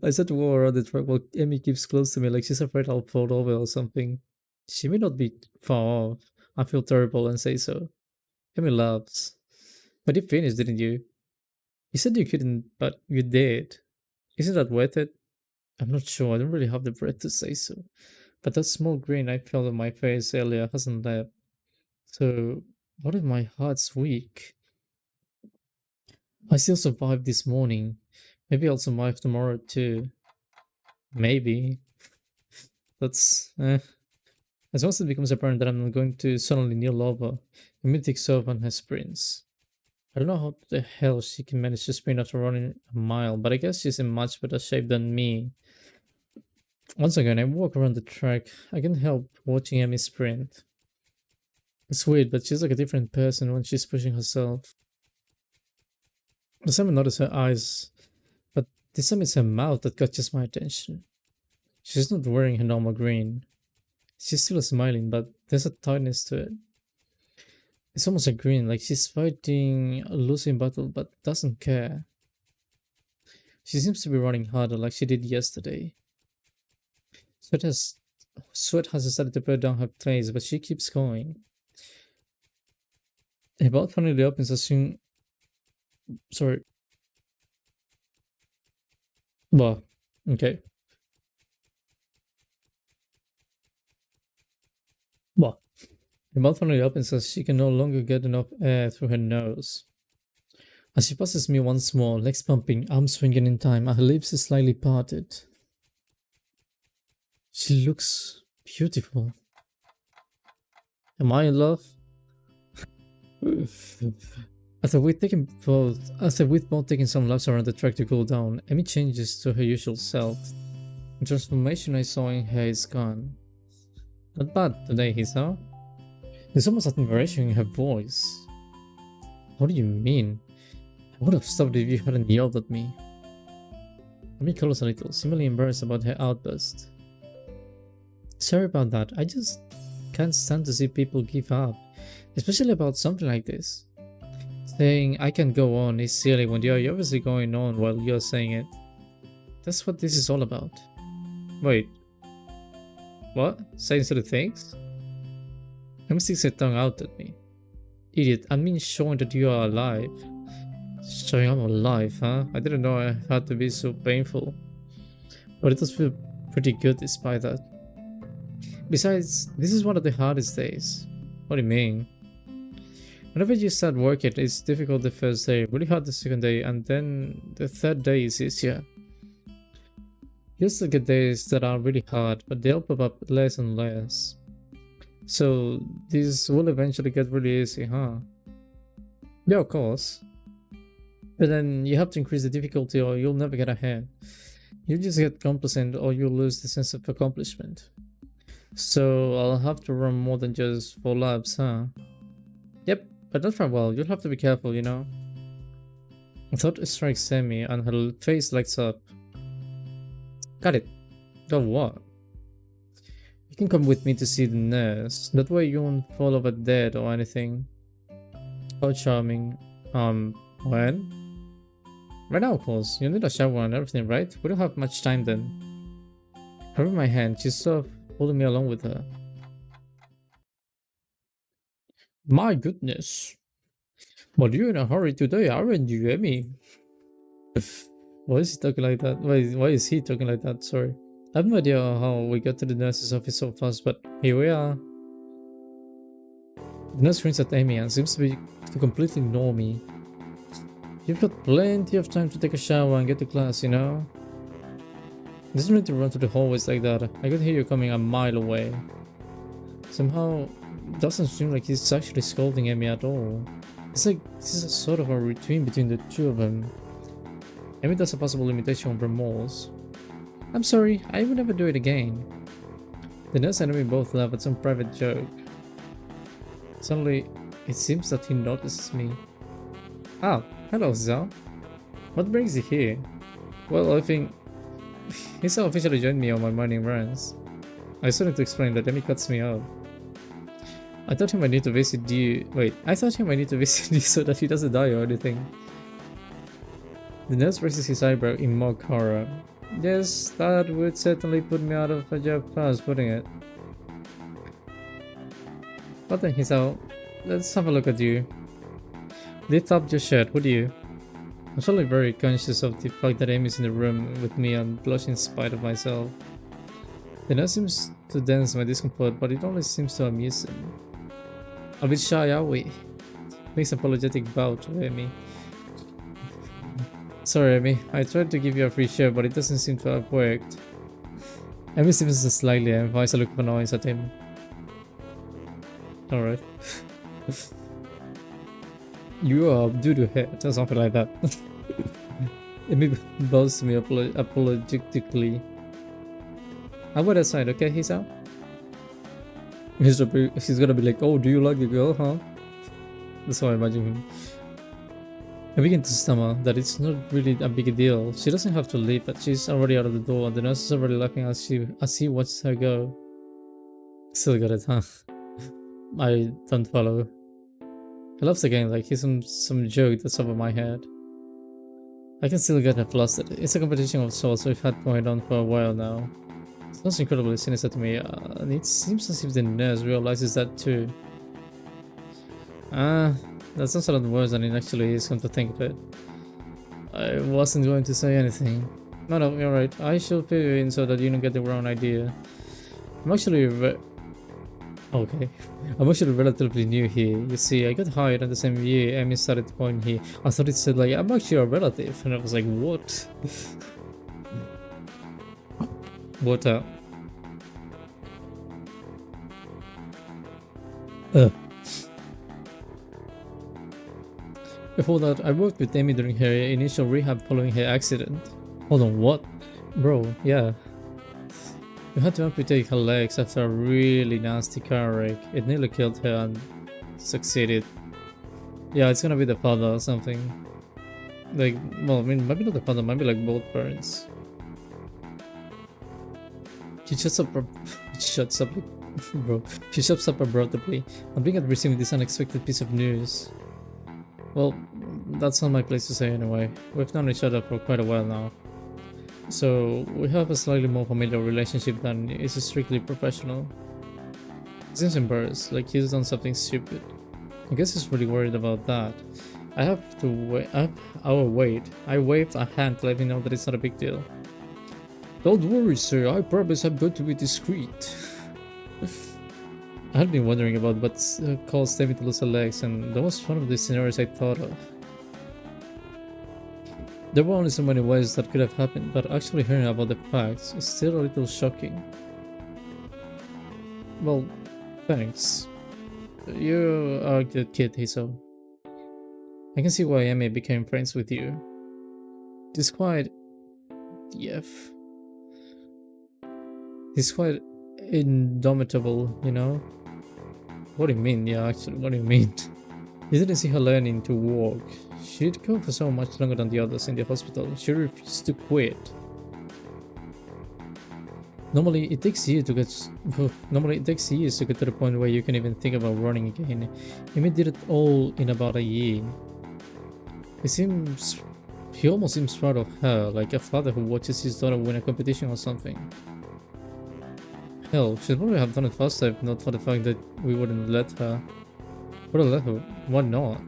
I said to walk around the truck while Emmy keeps close to me like she's afraid I'll fall over or something. She may not be far off. I feel terrible and say so. Emmy laughs. But you finished, didn't you? You said you couldn't, but you did. Isn't that worth it? I'm not sure. I don't really have the breath to say so. But that small grin I felt on my face earlier hasn't left. So, what if my heart's weak? I still survived this morning. Maybe I'll survive tomorrow too. Maybe. That's as once it becomes apparent that I'm not going to suddenly kneel over, Amy takes off on her sprints. I don't know how the hell she can manage to sprint after running a mile, but I guess she's in much better shape than me. Once again, I walk around the track. I can't help watching Amy sprint. It's weird, but she's like a different person when she's pushing herself. The time I noticed her eyes, but this time it's her mouth that catches my attention. She's not wearing her normal green. She's still smiling, but there's a tightness to it. It's almost a grin, like she's fighting a losing battle but doesn't care. She seems to be running harder like she did yesterday. Sweat has Sweat has started to burn down her face, but she keeps going. Her mouth finally opens as soon. Sorry. Well, okay. Well, her mouth finally opens as she can no longer get enough air through her nose. As she passes me once more, legs pumping, arms swinging in time, her lips are slightly parted. She looks beautiful. Am I in love? After we've both taken some laps around the track to cool down, Amy changes to her usual self. The transformation I saw in her is gone. Not bad today, Hisa. There's almost admiration in her voice. What do you mean? I would have stopped if you hadn't yelled at me. Amy colors a little, seemingly embarrassed about her outburst. Sorry about that, I just can't stand to see people give up, especially about something like this. Saying I can go on is silly when you're obviously going on while you're saying it. That's what this is all about. Wait. What? Saying silly things? Amy sticks her tongue out at me. Idiot, I mean showing that you are alive. Showing I'm alive, huh? I didn't know I had to be so painful. But it does feel pretty good despite that. Besides, this is one of the hardest days. What do you mean? Whenever you start working, it's difficult the first day, really hard the second day, and then the third day is easier. You still get days that are really hard, but they'll pop up less and less. So this will eventually get really easy, huh? Yeah, of course. But then you have to increase the difficulty or you'll never get ahead. You'll just get complacent or you'll lose the sense of accomplishment. So I'll have to run more than just 4 laps, huh? Yep, but not for a while. You'll have to be careful, you know? A thought strikes Sammy and her face lights up. Got it. Got what? You can come with me to see the nurse. That way you won't fall over dead or anything. How charming. When? Right now, of course. You need a shower and everything, right? We don't have much time then. Having my hand, she's sort of holding me along with her. My goodness. But you're in a hurry today, aren't you, Emmy? Why is he talking like that? Why is he talking like that? Sorry. I have no idea how we got to the nurse's office so fast, but here we are. The nurse grins at Amy and seems to completely ignore me. You've got plenty of time to take a shower and get to class, you know? Doesn't need to run through the hallways like that. I could hear you coming a mile away. Somehow, it doesn't seem like he's actually scolding Amy at all. It's like this is a sort of a routine between the two of them. Amy does a possible imitation of remorse. I'm sorry, I would never do it again. The nurse and Amy both laugh at some private joke. Suddenly, it seems that he notices me. Ah, hello Zhao. What brings you here? Well, I think he's officially joined me on my morning runs. I started to explain that Amy cuts me off. I thought he might need to visit you. Wait, I thought he might need to visit you so that he doesn't die or anything. The nurse raises his eyebrow in mock horror. Yes, that would certainly put me out of a job fast, putting it. But then he's out. Let's have a look at you. Lift up your shirt, would you? I'm suddenly very conscious of the fact that Amy's in the room with me and blush in spite of myself. The nurse seems to dance my discomfort, but it only seems to amuse him. A bit shy, are we? Makes an apologetic bow to Amy. Sorry, Amy. I tried to give you a free shirt, but it doesn't seem to have worked. Amy seems to slightly emphasize a look of annoyance at him. Alright. You are doo-doo head or something like that. Amy bows to me apologetically. I'll wait outside, okay, Hisa? He's gonna be like, oh, do you like the girl, huh? That's how I imagine him. I begin to stammer that it's not really a big deal. She doesn't have to leave, but she's already out of the door. The nurse is already laughing as he watches her go. Still got it, huh? I don't follow. He laughs again like he's some joke that's over my head. I can still get her flustered. It's a competition of sorts we've had going on for a while now. It sounds incredibly sinister to me, and it seems as if the nurse realizes that too. That sounds a lot worse than it actually is, come to think of it. I wasn't going to say anything. No, you're right. I should fill you in so that you don't get the wrong idea. I'm actually okay. I'm actually relatively new here. You see, I got hired in the same year Amy started going here. I thought it said like, I'm actually a relative. And I was like, what? What Before that, I worked with Amy during her initial rehab following her accident. Hold on, what? Bro, yeah. We had to amputate her legs after a really nasty car wreck. It nearly killed her and succeeded. Yeah, it's gonna be the father or something. Like, well, I mean, maybe not the father, maybe like both parents. She shuts up, bro. She shuts up abruptly. I'm being at receiving this unexpected piece of news. Well, that's not my place to say anyway. We've known each other for quite a while now. So, we have a slightly more familiar relationship than is strictly professional. He seems embarrassed, like he's done something stupid. I guess he's really worried about that. I have to wait. I waved a hand to let him know that it's not a big deal. Don't worry, sir. I promise I'm going to be discreet. I had been wondering about what caused David to lose her legs, and that was one of the scenarios I thought of. There were only so many ways that could have happened, but actually hearing about the facts is still a little shocking. Well, thanks. You are a good kid, Hiso. I can see why Amy became friends with you. He's quite... He's quite indomitable, you know? What do you mean? Yeah, actually, what do you mean? You didn't see her learning to walk. She'd go for so much longer than the others in the hospital. She refused to quit. Normally, it takes years to get to the point where you can even think about running again. Amy did it all in about a year. He almost seems proud of her, like a father who watches his daughter win a competition or something. Hell, she'd probably have done it faster if not for the fact that we wouldn't let her. Wouldn't let her? Why not?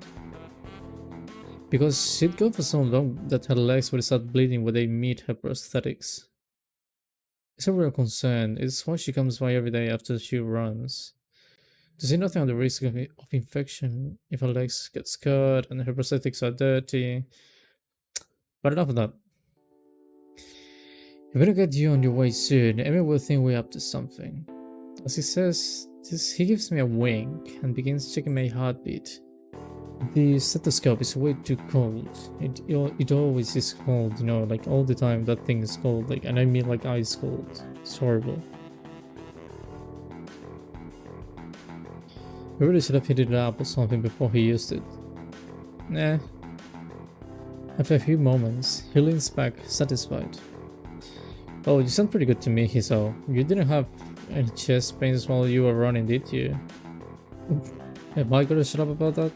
Because she'd go for so long that her legs would start bleeding when they meet her prosthetics. It's a real concern. It's why she comes by every day after she runs. To see nothing on the risk of infection if her legs get scarred and her prosthetics are dirty. But enough of that. I better get you on your way soon. Amy will think we're up to something. As he says this, he gives me a wink and begins checking my heartbeat. The stethoscope is way too cold. It always is cold, you know, like all the time that thing is cold, like, and I mean like ice cold. It's horrible. I really should have heated it up or something before he used it. Nah. After a few moments, he leans back, satisfied. Oh, you sound pretty good to me, Hiso. You didn't have any chest pains while you were running, did you? Am I gonna shut up about that?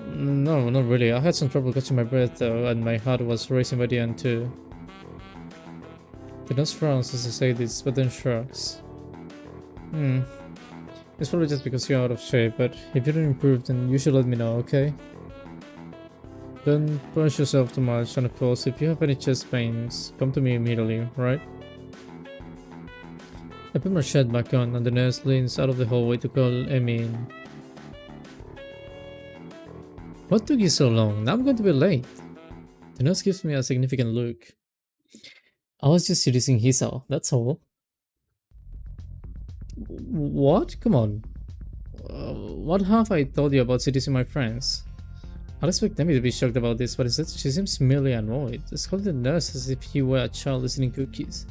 No, not really. I had some trouble catching my breath though, and my heart was racing by the end too. The nurse frowns as I say this, but then shrugs. It's probably just because you're out of shape, but if you don't improve, then you should let me know, okay? Don't push yourself too much, and of course, if you have any chest pains, come to me immediately, right? I put my shirt back on, and the nurse leans out of the hallway to call Amy in. What took you so long? Now I'm going to be late. The nurse gives me a significant look. I was just seducing Hiso, that's all. What? Come on. What have I told you about seducing my friends? I'd expect Amy to be shocked about this, but instead she seems merely annoyed, scolding the nurse as if he were a child listening cookies.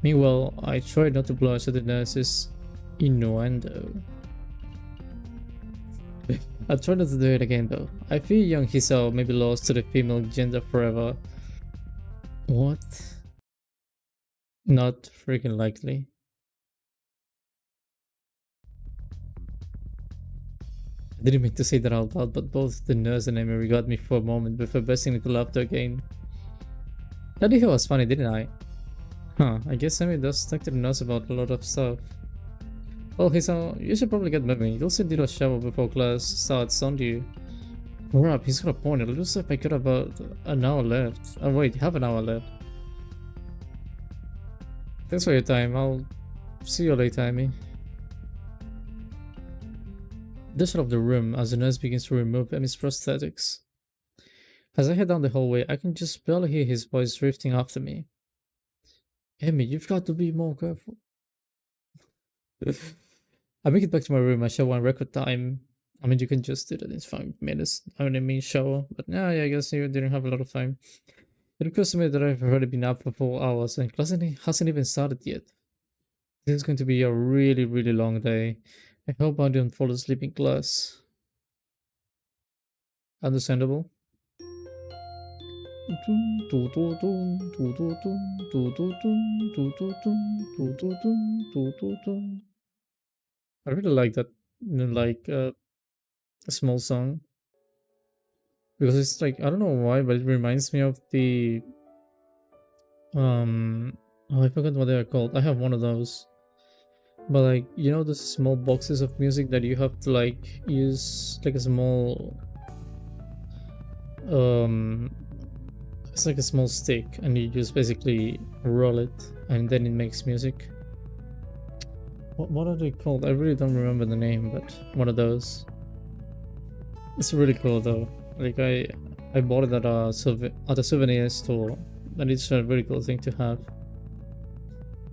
Meanwhile, I tried not to blush at the nurse's innuendo. I try not to do it again though. I feel young Hisao may be lost to the female gender forever. What? Not freaking likely. I didn't mean to say that out loud, but both the nurse and Amy got me for a moment before bursting into laughter again. That it was funny, didn't I? Huh, I guess Amy does talk to the nurse about a lot of stuff. Well, Hisao, you should probably get moving. You'll still need a shower before class starts, don't you? Crap, he's got a point. It looks like I got about an hour left. Oh wait, half an hour left. Thanks for your time. I'll see you later, Amy. Dash out of the room as the nurse begins to remove Amy's prosthetics. As I head down the hallway, I can just barely hear his voice drifting after me. Amy, you've got to be more careful. I make it back to my room. I shower in record time. I mean, you can just do that in 5 minutes. I mean, shower. But yeah, I guess you didn't have a lot of time. It occurs to me that I've already been up for 4 hours and class hasn't even started yet. This is going to be a really, really long day. I hope I don't fall asleep in class. Understandable. I really like that, like a small song, because it's like, I don't know why, but it reminds me of the oh, I forgot what they are called. I have one of those, but like, you know, those small boxes of music that you have to like use like a small it's like a small stick and you just basically roll it and then it makes music. What are they called? I really don't remember the name, but one of those. It's really cool though. Like I bought it at a souvenir store, and it's a really cool thing to have.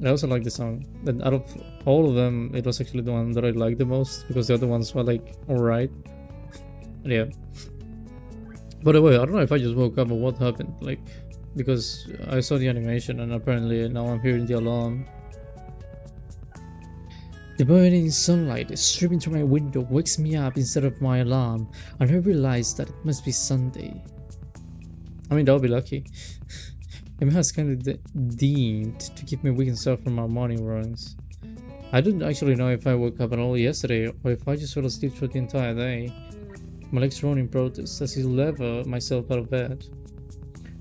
I also like the song. And out of all of them, it was actually the one that I liked the most, because the other ones were like alright. Yeah. By the way, I don't know if I just woke up or what happened. Like, because I saw the animation and apparently now I'm hearing the alarm. The burning sunlight streaming through my window wakes me up instead of my alarm, and I realize that it must be Sunday. I mean, I'll be lucky. Emma has kind of deemed to keep me awake and stuff from our morning runs. I don't actually know if I woke up at all yesterday or if I just fell asleep through the entire day. My legs run in protest as I lever myself out of bed.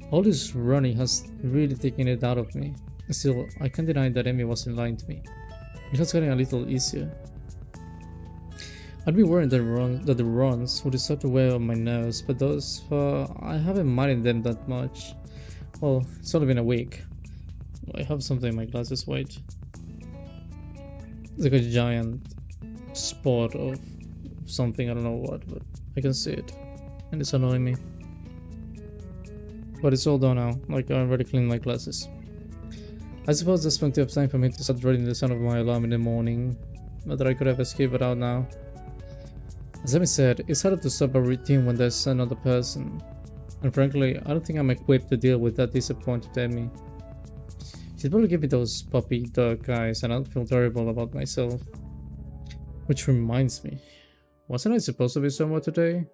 All this running has really taken it out of me. Still, I can't deny that Emmy wasn't lying to me. It has gotten a little easier. I'd be worried that the runs would start to wear on my nerves, but thus far I haven't minded them that much. Well, it's only been a week. I have something in my glasses, wait. It's like a giant spot of something, I don't know what, but I can see it. And it's annoying me. But it's all done now, like I already cleaned my glasses. I suppose there's plenty of time for me to start dreading the sound of my alarm in the morning. Not that I could have escaped without now. As Emi said, it's harder to stop a routine when there's another person. And frankly, I don't think I'm equipped to deal with that disappointed Emi. She'd probably give me those puppy dog eyes and I'll feel terrible about myself. Which reminds me, wasn't I supposed to be somewhere today?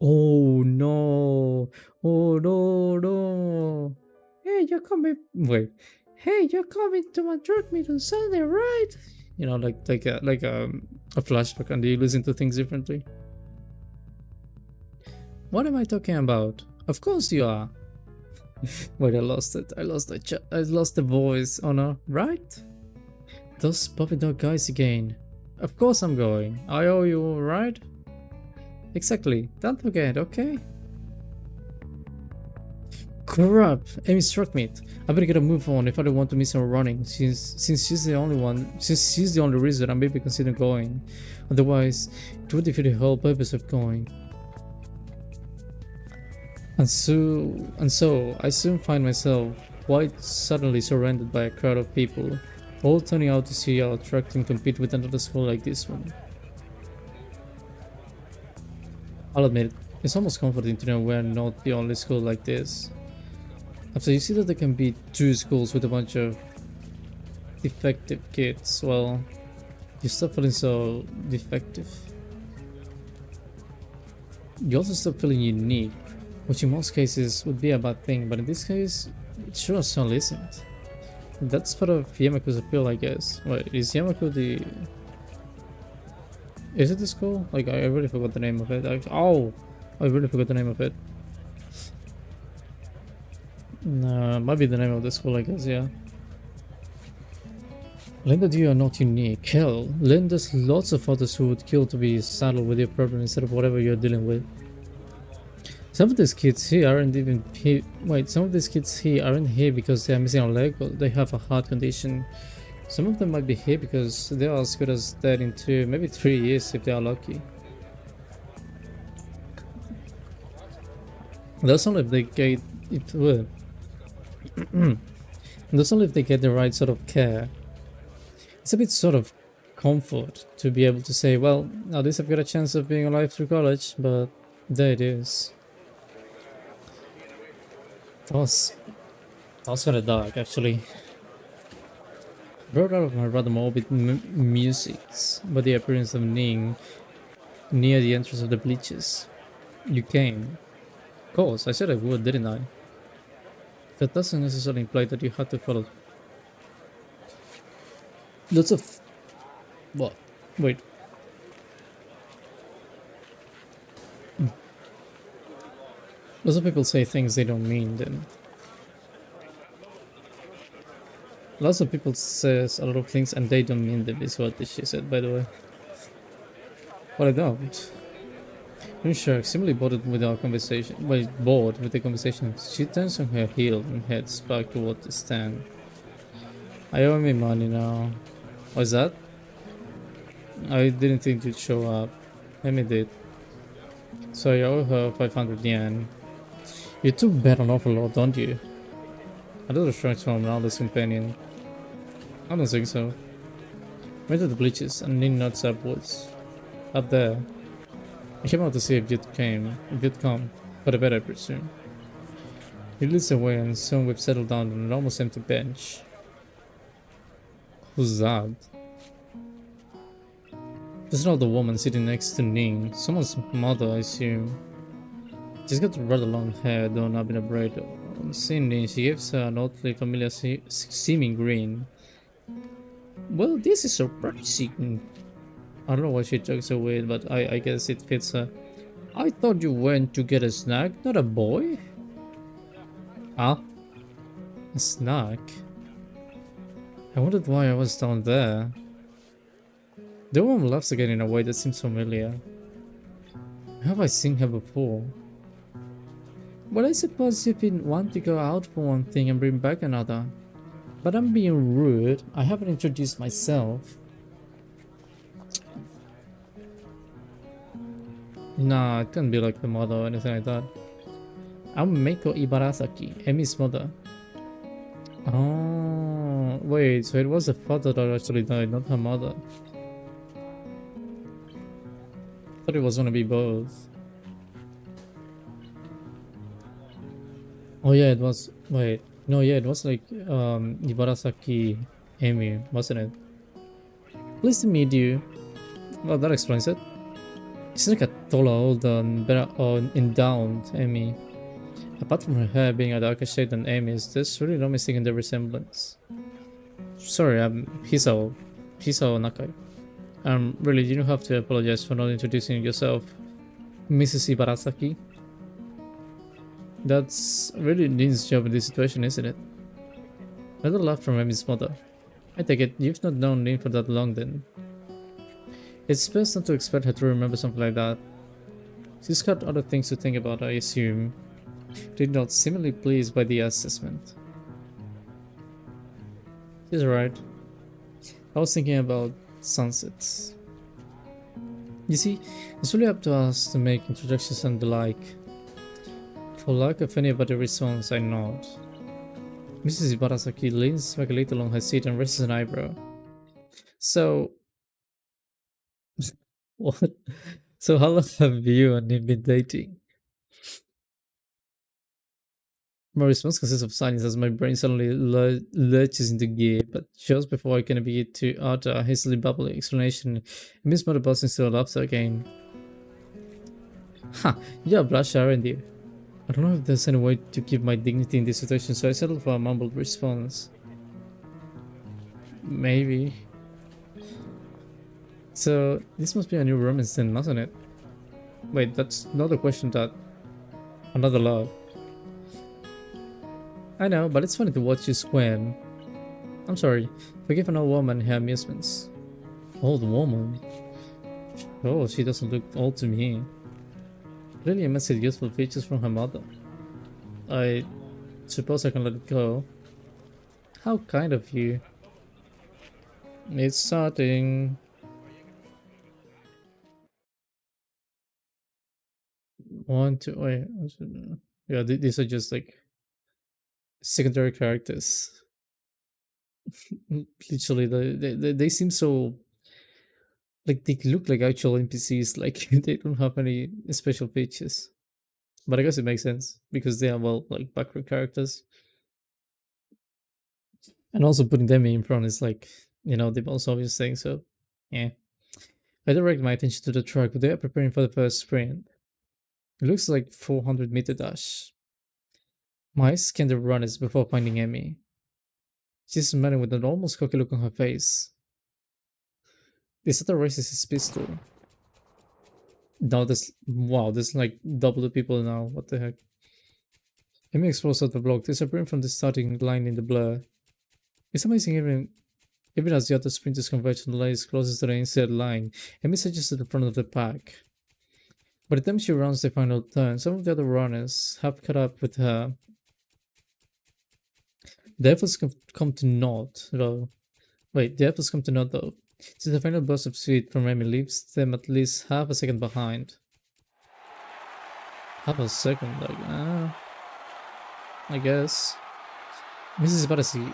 Oh no! Oh no! Hey, you're coming. Wait. Hey, you're coming to my drug meet on Sunday, right? You know, like a flashback, and you listen to things differently. What am I talking about? Of course you are. Wait, I lost it. I lost the voice. Oh no, right? Those puppy dog guys again. Of course I'm going. I owe you, right? Exactly. Don't forget, okay? Crap! Amy struck me. I better get a move on if I don't want to miss her running, since she's the only reason I may be considering going. Otherwise, it would defeat the whole purpose of going. And so I soon find myself quite suddenly surrounded by a crowd of people, all turning out to see how attractive and compete with another school like this one. I'll admit, it's almost comforting to know we're not the only school like this. After you see that there can be 2 schools with a bunch of defective kids, well, You stop feeling so defective. You also stop feeling unique, which in most cases would be a bad thing, but in this case, it sure as hell isn't. That's part of Yamaku's appeal, I guess. Wait, is Yamaku the... Is it the school? Like, I really forgot the name of it. Oh! I really forgot the name of it. No, might be the name of the school, I guess, yeah. Learn that you are not unique. Hell, learn there's lots of others who would kill to be saddled with your problem instead of whatever you're dealing with. Some of these kids here aren't even here. Wait, some of these kids here aren't here because they are missing a leg or they have a heart condition. Some of them might be here because they are as good as dead in 2, maybe 3 years if they are lucky. That's only if they get it. Well, that's only if they get the right sort of care. It's a bit sort of comfort to be able to say, well, at least I've got a chance of being alive through college, but there it is. That was kind of dark, actually. Brought out of my rather morbid musics by the appearance of Ning near the entrance of the bleachers. You came. Of course, I said I would, didn't I? That doesn't necessarily imply that you had to follow. Lots of... What? Wait. Lots of people say things they don't mean, then. Lots of people says a lot of things and they don't mean them, is what she said, by the way. But I don't. Unsure, extremely bored with our conversation. Well, bored with the conversation. She turns on her heel and heads back toward the stand. I owe me money now. What's that? I didn't think you'd show up. Amy did. So I owe her 500 yen. You took bet an awful lot, don't you? A little shrinks from Ronaldo's companion. I don't think so. Went to the bleachers and leaned nuts upwards. Up there. I came out to see if you'd come. For the bet, I presume. He leads the way and soon we've settled down on an almost empty bench. Who's that? There's another woman sitting next to Ning. Someone's mother, I assume. She's got rather long hair done up in a braid. On seeing Ning, she gives her an oddly familiar seeming grin. Well, this is surprising. I don't know why she talks so weird, but I guess it fits her. I thought you went to get a snack, not a boy? Huh? A snack? I wondered why I was down there. The woman laughs again in a way that seems familiar. Have I seen her before? Well, I suppose you've been wanting to go out for one thing and bring back another. But I'm being rude. I haven't introduced myself. Nah, it can't be like the mother or anything like that. I'm Meiko Ibarasaki, Emi's mother. Oh, wait, so it was the father that actually died, not her mother. Thought it was gonna be both. Oh yeah, it was. Wait, no, yeah, it was like Ibarasaki Emi, wasn't it? Pleased to meet you. Well, that explains it. She's like a taller, older, and better endowed Emi. Apart from her hair being a darker shade than Amy's, there's really no mistaking the resemblance. Sorry, I'm Hisao Nakai. Really, you don't have to apologize for not introducing yourself, Mrs. Ibarasaki. That's really Nin's job in this situation, isn't it? A little laugh from Amy's mother. I take it you've not known Nin for that long then. It's best not to expect her to remember something like that. She's got other things to think about, I assume. Did not seemingly pleased by the assessment. She's right. I was thinking about sunsets. You see, it's really up to us to make introductions and the like. For lack of anybody response, I nod. Mrs. Ibarasaki leans back a little on her seat and raises an eyebrow. So, what? So how long have you and him been dating? My response consists of silence as my brain suddenly lurches into gear, but just before I can begin to utter a hastily bubbly explanation, Miss Mother bursts into laughter again. Ha! You're a blush, aren't you? I don't know if there's any way to keep my dignity in this situation, so I settled for a mumbled response. Maybe. So, this must be a new romance then, mustn't it? Wait, that's not a question that... Another love. I know, but it's funny to watch you squirm. I'm sorry, forgive an old woman her amusements. Old woman? Oh, she doesn't look old to me. Really immensely useful features from her mother. I suppose I can let it go. How kind of you. It's starting. One, two, wait. Yeah, these are just like secondary characters. Literally, they seem so like they look like actual NPCs. Like they don't have any special features. But I guess it makes sense because they are well like background characters. And also putting them in front is like, the most obvious thing. So, yeah. I direct my attention to the truck, but they are preparing for the first sprint. It looks like 400-meter dash. My eyes scan the runners before finding Emmy. She's smiling with an almost cocky look on her face. The setter raises his pistol. Now there's like double the people now. What the heck? Emmy explores out the block, disappearing from the starting line in the blur. It's amazing even as the other sprinters converge on the lines closest to the inside line, Emmy surges to the front of the pack. By the time she runs the final turn, some of the other runners have caught up with her. The efforts come to naught, though. The efforts come to naught, though, since the final burst of speed from Emmy leaves them at least half a second behind. Half a second, I guess. Mrs.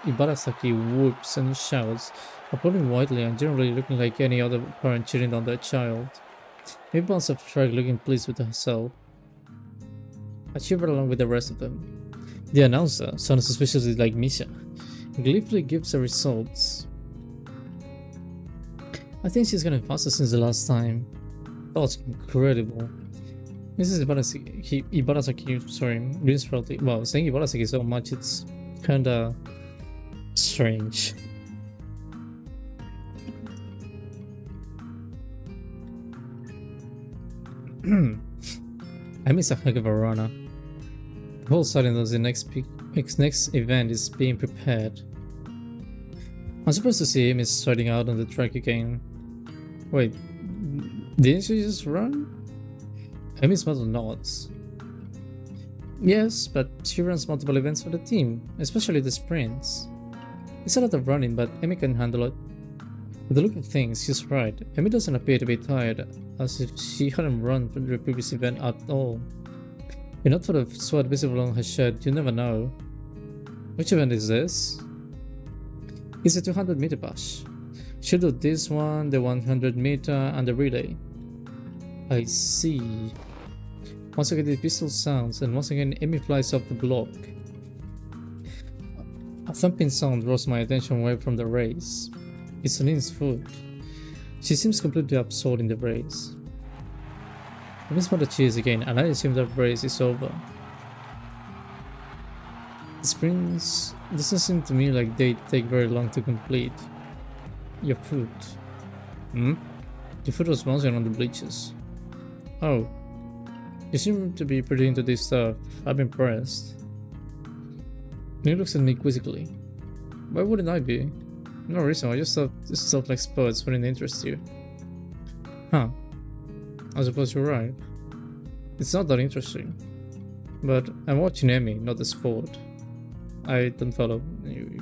Ibarasaki whoops and shouts, applauding widely and generally looking like any other parent cheering on their child. Maybe bounces off the track looking pleased with herself. I shivered along with the rest of them. The announcer, sounding suspiciously like Misha, gleefully gives the results. I think she's gotten faster since the last time. That was incredible. Mrs. Ibarasaki, sorry, grins proudly. Wow, saying Ibarasaki so much, it's kinda strange. I miss a heck of a runner. The whole sudden as the next event is being prepared. I'm surprised to see him starting out on the track again. Wait, didn't she just run? Emmy's mother nods. Yes, but she runs multiple events for the team, especially the sprints. It's a lot of running, but Emmy can handle it. With the look of things, she's right. Emmy doesn't appear to be tired, as if she hadn't run for the previous event at all. If not for the sweat visible on her shirt, you never know. Which event is this? It's a 200-meter bash. She'll do this one, the 100-meter, and the relay. I see. Once again the pistol sounds, and once again Emmy flies off the block. A thumping sound draws my attention away from the race. It's Celine's foot. She seems completely absorbed in the race. I miss mother cheers again, and I assume that race is over. The sprints doesn't seem to me like they take very long to complete. Your foot. Your foot was bouncing on the bleachers. Oh. You seem to be pretty into this stuff. I'm impressed. He looks at me quizzically. Why wouldn't I be? No reason, I just thought this stuff like sports wouldn't interest you. Huh. I suppose you're right. It's not that interesting. But I'm watching Emmy, not the sport. I don't follow you.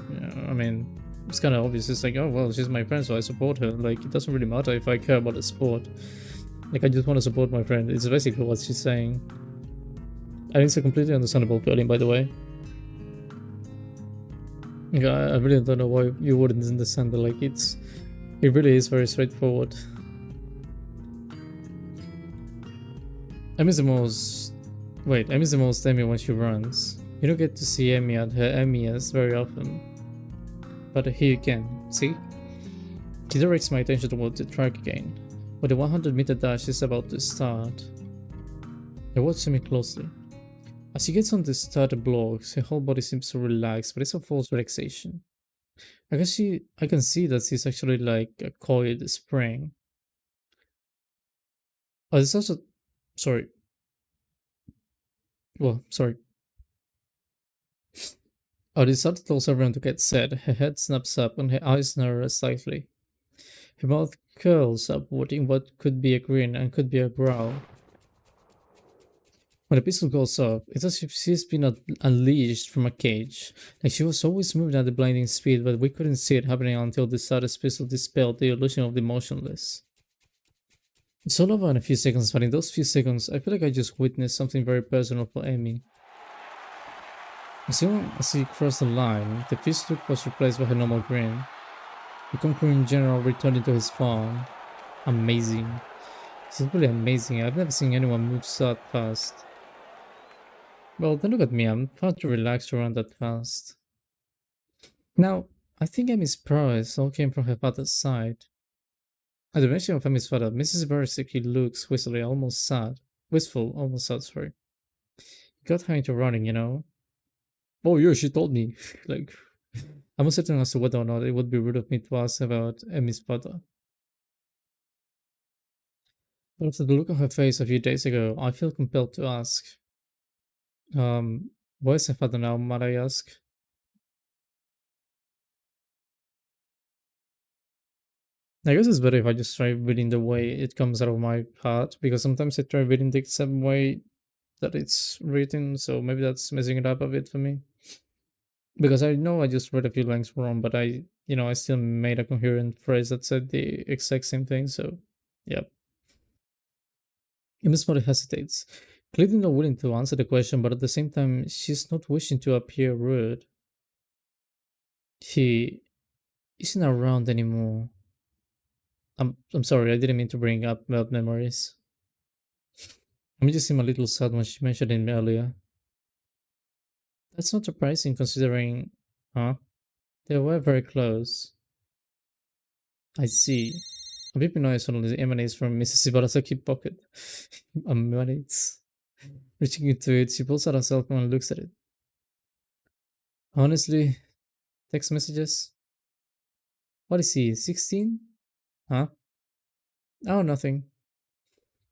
I mean, it's kind of obvious. It's like, oh well, she's my friend, so I support her. Like, it doesn't really matter if I care about the sport. Like, I just want to support my friend. It's basically what she's saying. And it's a completely understandable feeling, by the way. Yeah, I really don't know why you wouldn't understand that. Like, it really is very straightforward. I miss the most Emmy when she runs. You don't get to see Amy at her Emmys very often. But here you can, see? He directs my attention toward the track again, where the 100-meter dash is about to start. I watch me closely. As he gets on the starter blocks, her whole body seems to relax, but it's a false relaxation. I can see that she's actually like a coiled spring. Oh, it's also sorry. Well, sorry. Oh, this starter tells everyone to get set. Her head snaps up and her eyes narrow slightly. Her mouth curls upward in what could be a grin and could be a growl. When the pistol goes off, it's as if she's been unleashed from a cage. Like she was always moving at a blinding speed, but we couldn't see it happening until the starter's pistol dispelled the illusion of the motionless. It's all over in a few seconds, but in those few seconds, I feel like I just witnessed something very personal for Amy. As soon as he crossed the line, the fierce look was replaced by her normal grin. The conquering general returned into his farm. Amazing. This is really amazing. I've never seen anyone move so fast. Well, don't look at me. I'm far too relaxed to run that fast. Now, I think Amy's prowess all came from her father's side. At the mention of Amy's father, Mrs. Beresicki looks wistful, almost sad, sorry. Got her into running, you know. Oh yeah, she told me. Like, I'm uncertain as to whether or not it would be rude of me to ask about Amy's father. But after the look on her face a few days ago, I feel compelled to ask. Where's her father now, might I ask? I guess it's better if I just try reading the way it comes out of my heart, because sometimes I try reading the same way that it's written, so maybe that's messing it up a bit for me. Because I know I just read a few lines wrong, but I still made a coherent phrase that said the exact same thing, so yeah. Miss Molly hesitates, clearly not willing to answer the question, but at the same time, she's not wishing to appear rude. He isn't around anymore. I'm sorry, I didn't mean to bring up bad memories. I just seem a little sad when she mentioned him earlier. That's not surprising considering, huh? They were very close. I see. A beeping noise suddenly emanates from Mrs. Ibarasaki pocket. Emanates. Reaching into it, she pulls out her cell phone and looks at it. Honestly, text messages? What is he, 16? Huh? Oh, nothing.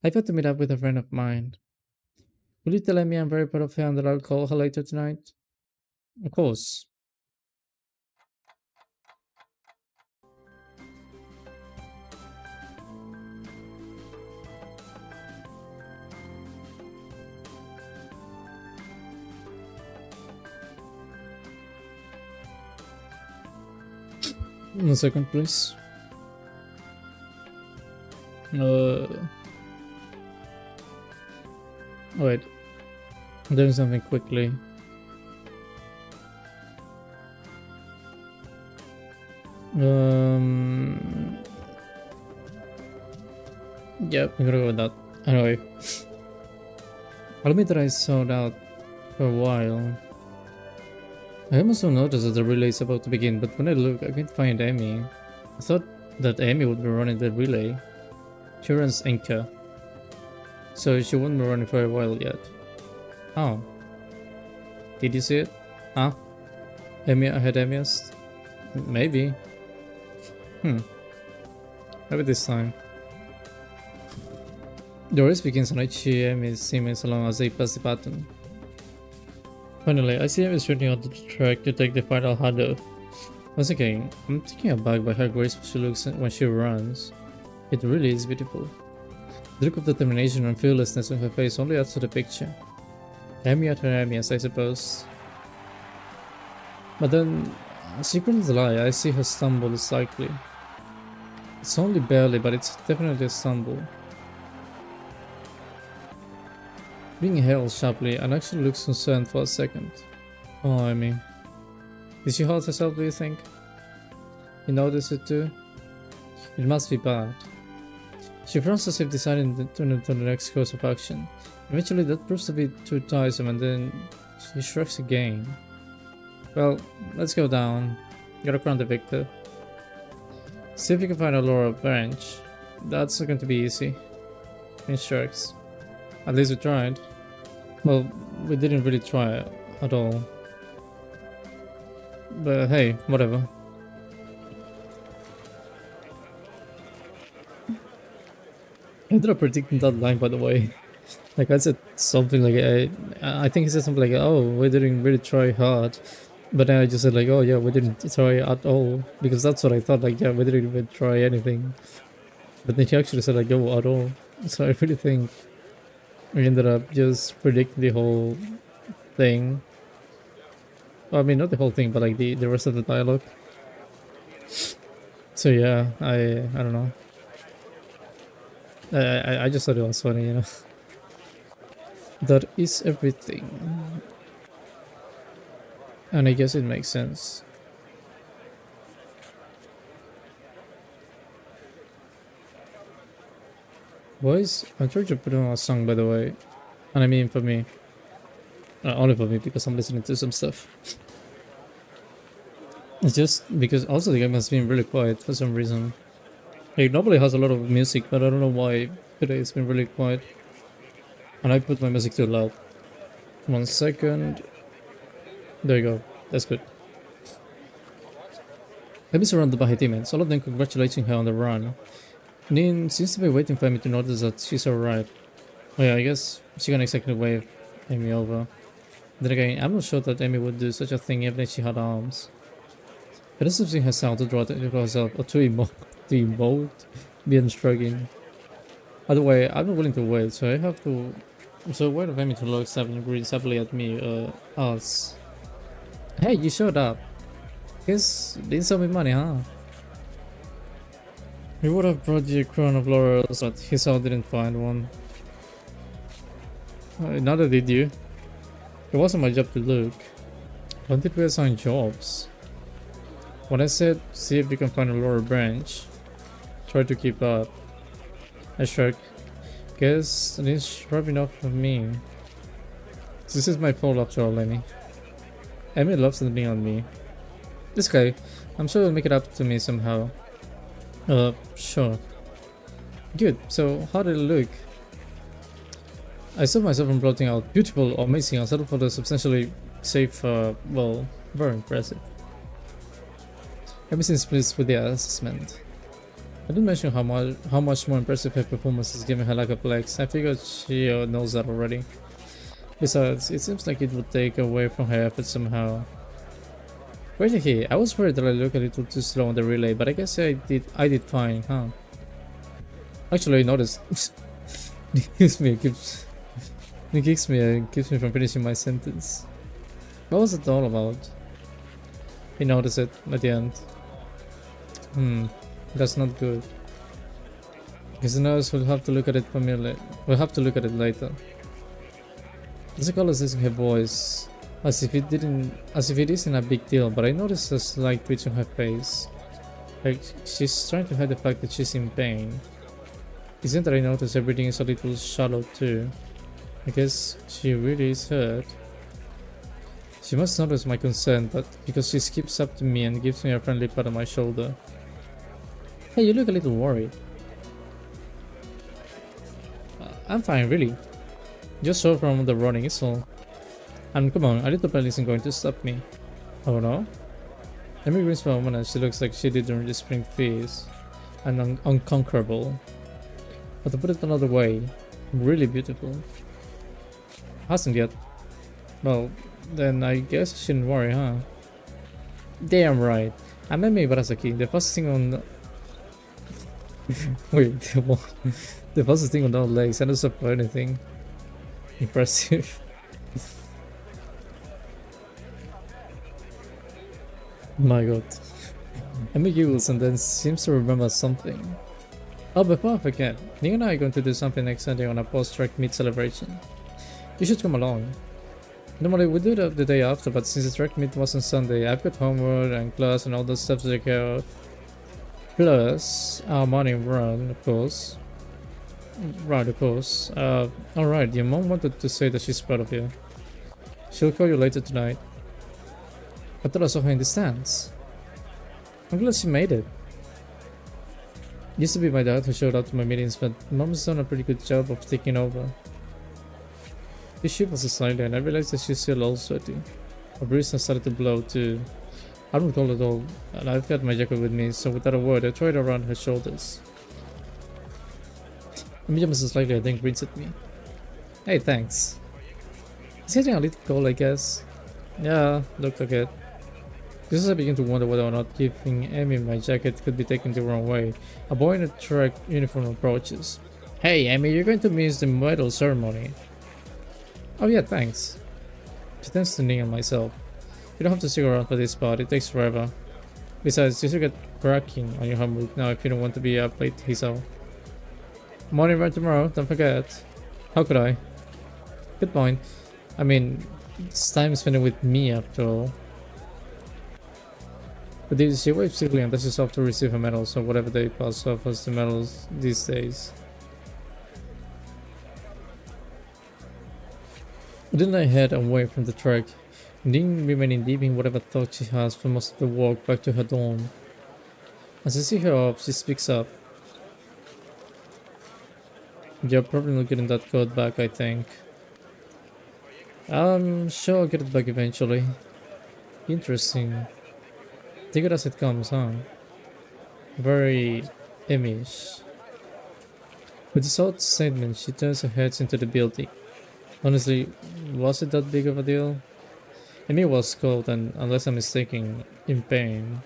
I've got to meet up with a friend of mine. Will you tell Amy I'm very proud of her and that I'll call her later tonight? Of course. One second, please. Wait. I'm doing something quickly. Yep, I'm gonna go with that. Anyway. I'll admit that I zoned out for a while. I almost don't notice that the relay is about to begin, but when I look, I can't find Amy. I thought that Amy would be running the relay. She runs Inca, so she wouldn't be running for a while yet. Oh. Did you see it? Huh? Amy ahead Amiest? Maybe. Maybe this time. The race begins and I see Amy's teammates along as they pass the baton. Finally, I see Amy shooting onto the track to take the final handoff. Once again, I'm taken aback by how graceful she looks when she runs. It really is beautiful. The look of determination and fearlessness on her face only adds to the picture. Amy at her Amyest, I suppose. But then, she couldn't lie, I see her stumble slightly. It's only barely, but it's definitely a stumble. Being hailed sharply, and actually looks concerned for a second. Oh, Amy. Did she hurt herself, do you think? You notice it too? It must be bad. She frowns as if deciding to the next course of action. Eventually that proves to be too tiresome and then She shrugs again. Well, let's go down. Gotta crown the victor. See if you can find a lower branch. That's not going to be easy. He shrugs. At least we tried. Well, we didn't really try at all. But hey, whatever. I ended up predicting that line, by the way. Like I said something like I think he said something like, "Oh, we didn't really try hard," but then I just said like, "Oh yeah, we didn't try at all," because that's what I thought. Like yeah, we didn't even try anything. But then he actually said like, "Oh, at all." So I really think we ended up just predicting the whole thing. Well, I mean, not the whole thing, but like the rest of the dialogue. So yeah, I don't know. I just thought it was funny, you know. That is everything. And I guess it makes sense. Boys, I'm trying to put on a song, by the way. And I mean for me. Only for me, because I'm listening to some stuff. It's just because also the game has been really quiet for some reason. It normally has a lot of music, but I don't know why today it's been really quiet. And I put my music too loud. 1 second. There you go. That's good. Emi is surrounded by her teammates, all of them congratulating her on the run. Nin seems to be waiting for Emi to notice that she's alright. Oh yeah, I guess she can exactly wave Emi over. Then again, I'm not sure that Emi would do such a thing even if she had arms. It doesn't seem herself to draw attention to herself or to emote, beyond shrugging. Either way, I'm not willing to wait, so I have to. So wait for Emi to look 7 degrees happily at me, us. Hey, you showed up. Guess didn't sell me money, huh? He would have brought you a crown of laurels, but he saw didn't find one. Neither did you. It wasn't my job to look. When did we assign jobs? When I said, see if you can find a lower branch, try to keep up. I shrugged. Guess it is rubbing off of me. This is my fault after all, Emi. Emi loves being on me. This guy, I'm sure he'll make it up to me somehow. Sure. Good, so how did it look? I stopped myself from blotting out beautiful or amazing and settled for the substantially safe, well, very impressive. Emi seems pleased with the assessment. I didn't mention how much more impressive her performance is given her lack of legs. I figured she knows that already. Besides, it seems like it would take away from her efforts somehow. Wait here, I was worried that I looked a little too slow on the relay, but I guess I did fine, huh? Actually, I noticed. It kicks me and keeps me from finishing my sentence. What was it all about? He noticed it at the end. That's not good. Because the nurse will have to look at it We'll have to look at it later. Jessica is using her voice as if it isn't a big deal, but I noticed a slight twitch on her face. Like she's trying to hide the fact that she's in pain. Isn't that I notice everything is a little shallow too? I guess she really is hurt. She must notice my concern, but because she skips up to me and gives me a friendly pat on my shoulder. Hey, you look a little worried. I'm fine, really. Just sore from the running is all. And come on, a little pain isn't going to stop me. Oh no? Emi grins for a moment and she looks like she did during the spring feast. And unconquerable. But to put it another way, really beautiful. Hasn't yet. Well, then I guess I shouldn't worry, huh? Damn right. I'm Emi Barasaki, the fastest thing on... Wait, the fastest thing on all legs. I don't stop for anything. Impressive. My god. Emi giggles and then seems to remember something. Oh, before I forget, Ning and I are going to do something next Sunday on a post-track meet celebration. You should come along. Normally we do that the day after, but since the track meet was on Sunday, I've got homework and class and all those stuff to take care of. Plus, our morning run, of course. Right, of course. Alright, your mom wanted to say that she's proud of you. She'll call you later tonight. I thought I saw her in the stands. I'm glad she made it. Used to be my dad who showed up to my meetings, but mom's done a pretty good job of taking over. This ship was slightly, and I realized that she's still all sweaty. Her breeze has started to blow too. I don't cold at all, and I've got my jacket with me, so without a word, I tried around her shoulders. Medium is slightly, I think, grins at me. Hey, thanks. It's getting a little cold, I guess. Yeah, look like it. Just as I begin to wonder whether or not giving Amy my jacket could be taken the wrong way, a boy in a track uniform approaches. Hey Amy, you're going to miss the medal ceremony. Oh yeah, thanks. She tends to Ning and myself. You don't have to stick around for this part, it takes forever. Besides, you should get cracking on your homework now if you don't want to be up late, he's out. Morning run tomorrow, don't forget. How could I? Good point. I mean, it's time spending with me after all. But she waves simply and dashes off to receive her medals, or whatever they pass off as the medals these days. Then I head away from the track, Ning remaining deep in whatever thought she has for most of the walk back to her dorm. As I see her off, she speaks up. You're probably not getting that code back, I think. I'm sure I'll get it back eventually. Interesting. Take it as it comes, huh? Very Amish. With this odd statement, she turns her head into the building. Honestly, was it that big of a deal? Amy was cold and, unless I'm mistaken, in pain.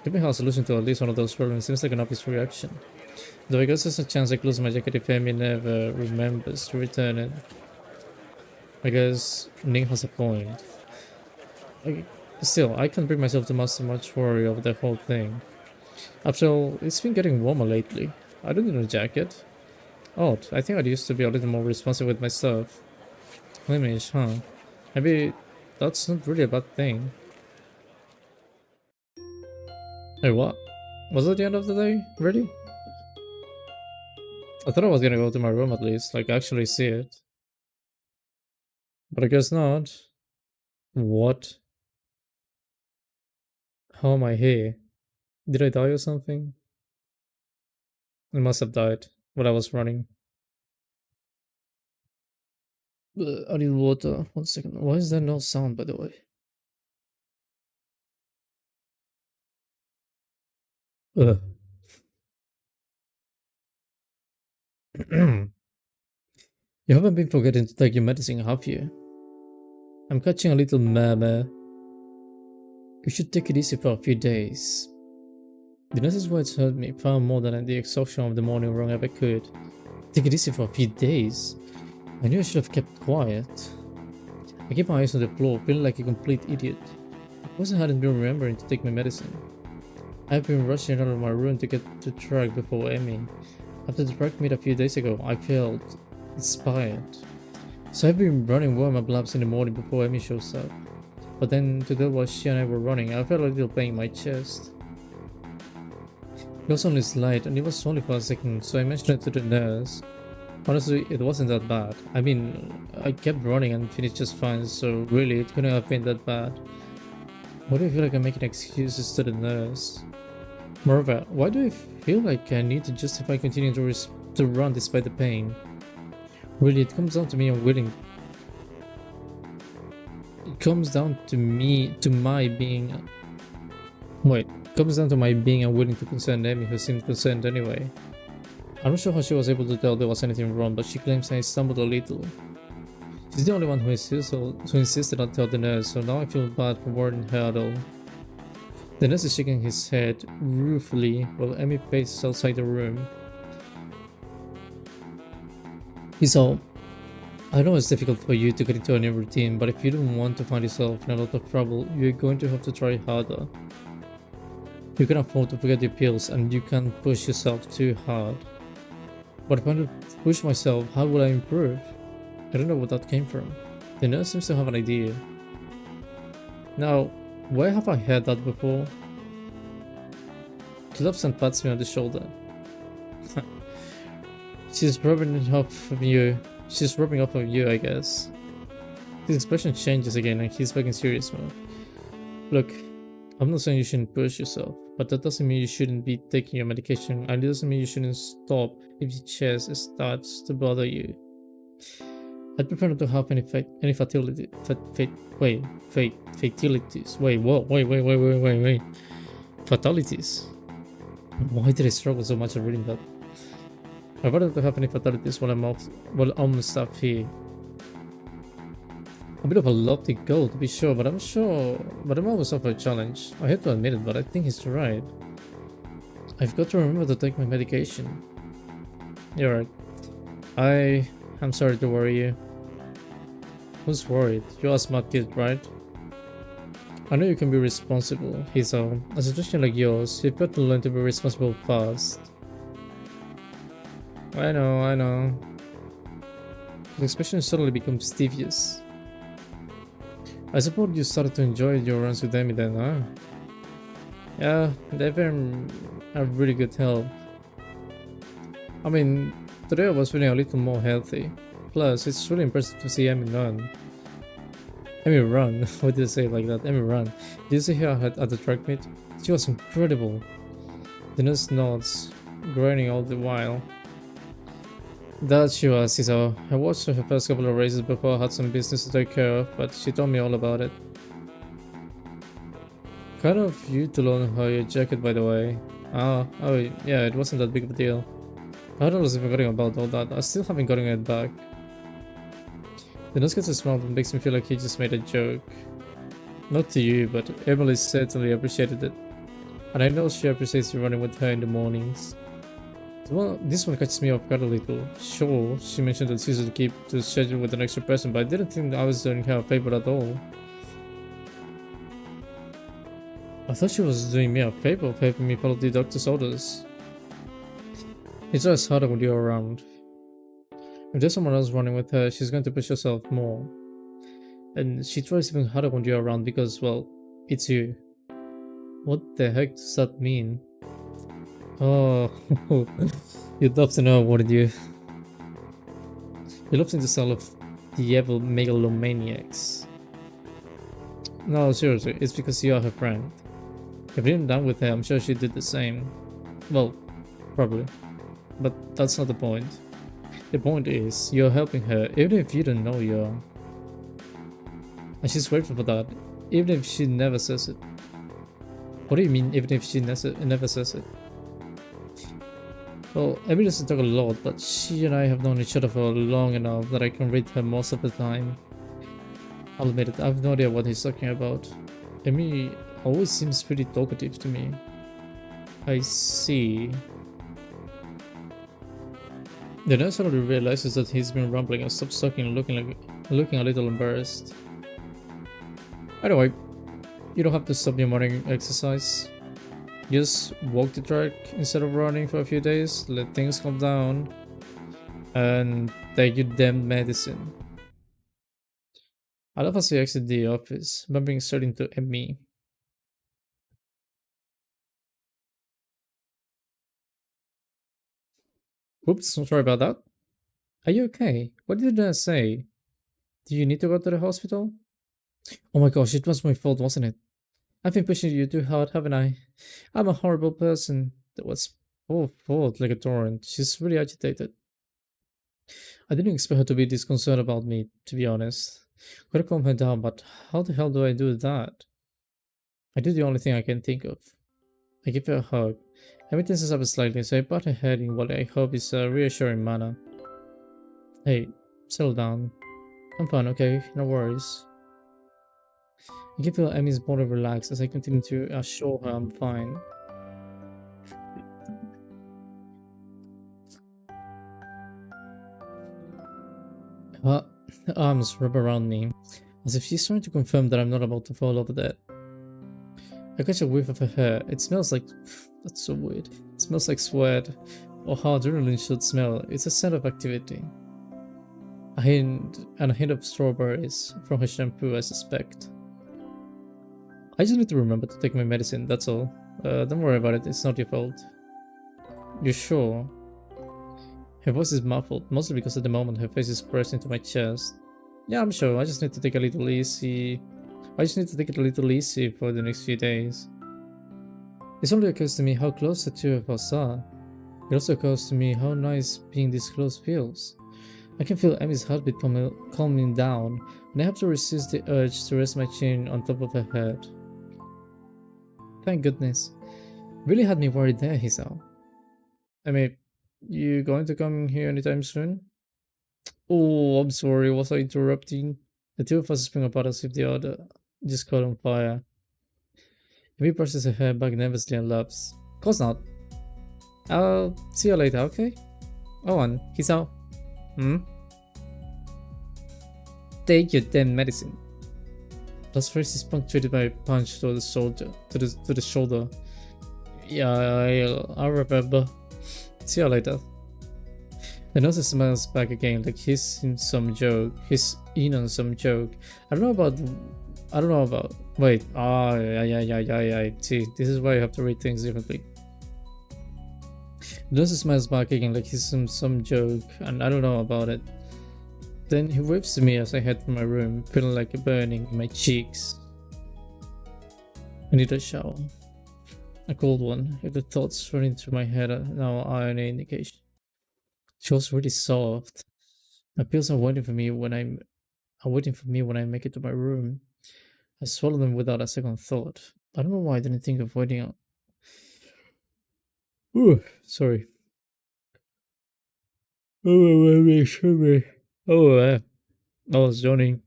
Giving her a solution to at least one of those problems seems like an obvious reaction. Though I guess there's a chance I close my jacket if Amy never remembers to return it. I guess Ning has a point. Still, I can't bring myself to much worry over the whole thing. After all, it's been getting warmer lately. I don't need a jacket. Odd, I think I used to be a little more responsive with my stuff. Limmish, huh? Maybe that's not really a bad thing. Hey, what? Was that the end of the day? Really? I thought I was gonna go to my room at least, like actually see it. But I guess not. What? How am I here? Did I die or something? I must have died while I was running. I need water. 1 second. Why is there no sound, by the way? Ugh. You haven't been forgetting to take your medicine, have you? I'm catching a little murmur. You should take it easy for a few days. The nurse's words hurt me far more than the exhaustion of the morning run ever could. Take it easy for a few days? I knew I should have kept quiet. I kept my eyes on the floor, feeling like a complete idiot. Because I hadn't been remembering to take my medicine. I've been rushing out of my room to get to track before Amy. After the track meet a few days ago, I felt inspired. So I've been running warm-up laps in the morning before Amy shows up. But then, today while she and I were running, I felt a little pain in my chest. It was only slight, and it was only for a second, so I mentioned it to the nurse. Honestly, it wasn't that bad. I mean, I kept running and finished just fine, so really, it couldn't have been that bad. Why do I feel like I'm making excuses to the nurse? Moreover, why do I feel like I need to justify continuing to run despite the pain? Really, it comes down to me unwilling. It comes down to my being unwilling to concern Amy, who seemed concerned anyway. I'm not sure how she was able to tell there was anything wrong, but she claims I stumbled a little. She's the only one who insisted on tell the nurse, so now I feel bad for worrying her at all. The nurse is shaking his head ruefully while Amy paces outside the room. So, I know it's difficult for you to get into a new routine, but if you don't want to find yourself in a lot of trouble, you're going to have to try harder. You can afford to forget your pills and you can't push yourself too hard. But if I don't push myself, how will I improve? I don't know where that came from. The nurse seems to have an idea. Now, where have I heard that before? She laughs and pats me on the shoulder. She's rubbing off of you, I guess. His expression changes again and he's back in serious mode. Look, I'm not saying you shouldn't push yourself, but that doesn't mean you shouldn't be taking your medication, and it doesn't mean you shouldn't stop if your chest starts to bother you. I'd prefer not to have any fatality, fatalities. Wait. Fatalities. Why did I struggle so much of reading that? I'd rather not to have any fatalities while I'm on stuff here. A bit of a lofty goal to be sure, but I'm always up for a challenge. I hate to admit it, but I think he's right. I've got to remember to take my medication. You're right. I'm sorry to worry you. Who's worried? You're a smart kid, right? I know you can be responsible, Hizo. A situation like yours, you've got to learn to be responsible fast. I know. The expression suddenly becomes devious. I suppose you started to enjoy your runs with Amy then, huh? Yeah, they've been a really good help. I mean, today I was feeling a little more healthy. Plus, it's really impressive to see Amy run. Amy run? Why did I say it like that? Amy run. Did you see her at the track meet? She was incredible. The nurse nods, grinding all the while. That she was, so I watched her first couple of races before I had some business to take care of, but she told me all about it. Kind of you to loan her your jacket, by the way. Oh yeah, it wasn't that big of a deal. I don't know if I'm forgetting about all that. I still haven't gotten it back. The nurse gets a smile that makes me feel like he just made a joke. Not to you, but Emily certainly appreciated it. And I know she appreciates you running with her in the mornings. Well, this one catches me off guard a little. Sure, she mentioned that she used to keep the schedule with an extra person, but I didn't think I was doing her a favor at all. I thought she was doing me a favor, helping me follow the doctor's orders. It's always harder when you're around. If there's someone else running with her, she's going to push herself more. And she tries even harder when you're around because, well, it's you. What the heck does that mean? Oh, you'd love to know, wouldn't you? He loves in the style of the evil megalomaniacs. No, seriously, it's because you are her friend. If you didn't down with her, I'm sure she did the same. Well, probably. But that's not the point. The point is, you're helping her, even if you don't know you are. And she's grateful for that, even if she never says it. What do you mean, even if she never says it? Well, Emily doesn't talk a lot, but she and I have known each other for long enough that I can read her most of the time. I'll admit it, I have no idea what he's talking about. Emily always seems pretty talkative to me. I see. The nurse suddenly realizes that he's been rambling and stops talking, looking a little embarrassed. Anyway, you don't have to stop your morning exercise. Just walk the track instead of running for a few days, let things calm down, and take your damn medicine. I love as you exit the office, bumping straight into me. Oops, sorry about that. Are you okay? What did I say? Do you need to go to the hospital? Oh my gosh, it was my fault, wasn't it? I've been pushing you too hard, haven't I? I'm a horrible person. That was all fault like a torrent. She's really agitated. I didn't expect her to be this concerned about me, to be honest. Could have calmed her down, but how the hell do I do that? I do the only thing I can think of. I give her a hug. Emily tenses up slightly, so I pat her head in what I hope is a reassuring manner. Hey, settle down. I'm fine, okay? No worries. I can feel Emmy's body relax as I continue to assure her I'm fine. Her arms wrap around me, as if she's trying to confirm that I'm not about to fall over dead. I catch a whiff of her hair. It smells like... That's so weird. It smells like sweat, or how adrenaline should smell. It's a scent of activity. A hint of strawberries from her shampoo, I suspect. I just need to remember to take my medicine, that's all. Don't worry about it, it's not your fault. You sure? Her voice is muffled, mostly because at the moment her face is pressed into my chest. Yeah, I'm sure. I just need to take a little easy. I just need to take it a little easy for the next few days. It only occurs to me how close the two of us are. It also occurs to me how nice being this close feels. I can feel Emmy's heartbeat calming down, and I have to resist the urge to rest my chin on top of her head. Thank goodness. Really had me worried there, Hisao. I mean, you going to come here anytime soon? Oh, I'm sorry, was I interrupting? The two of us spring apart as if the other just caught on fire. Amy brushes her hair back nervously and laughs. Of course not. I'll see you later, okay? Oh, and Hisao. Hmm? Take your damn medicine. Plus first is punctuated by a punch to the shoulder. To the shoulder. Yeah, I'll remember. See you later. The nurse smiles back again, like he's in some joke. He's in on some joke. I don't know about. Wait. Ah, yeah. See, this is why you have to read things differently. The nurse smiles back again, like he's in some joke, and I don't know about it. Then he waves to me as I head for my room, feeling like a burning in my cheeks. I need a shower. A cold one, if the thoughts run into my head now are any indication. She was really soft. My pills are waiting for me when I make it to my room. I swallow them without a second thought. I don't know why I didn't think of waiting out. Ooh, sorry. I was yawning.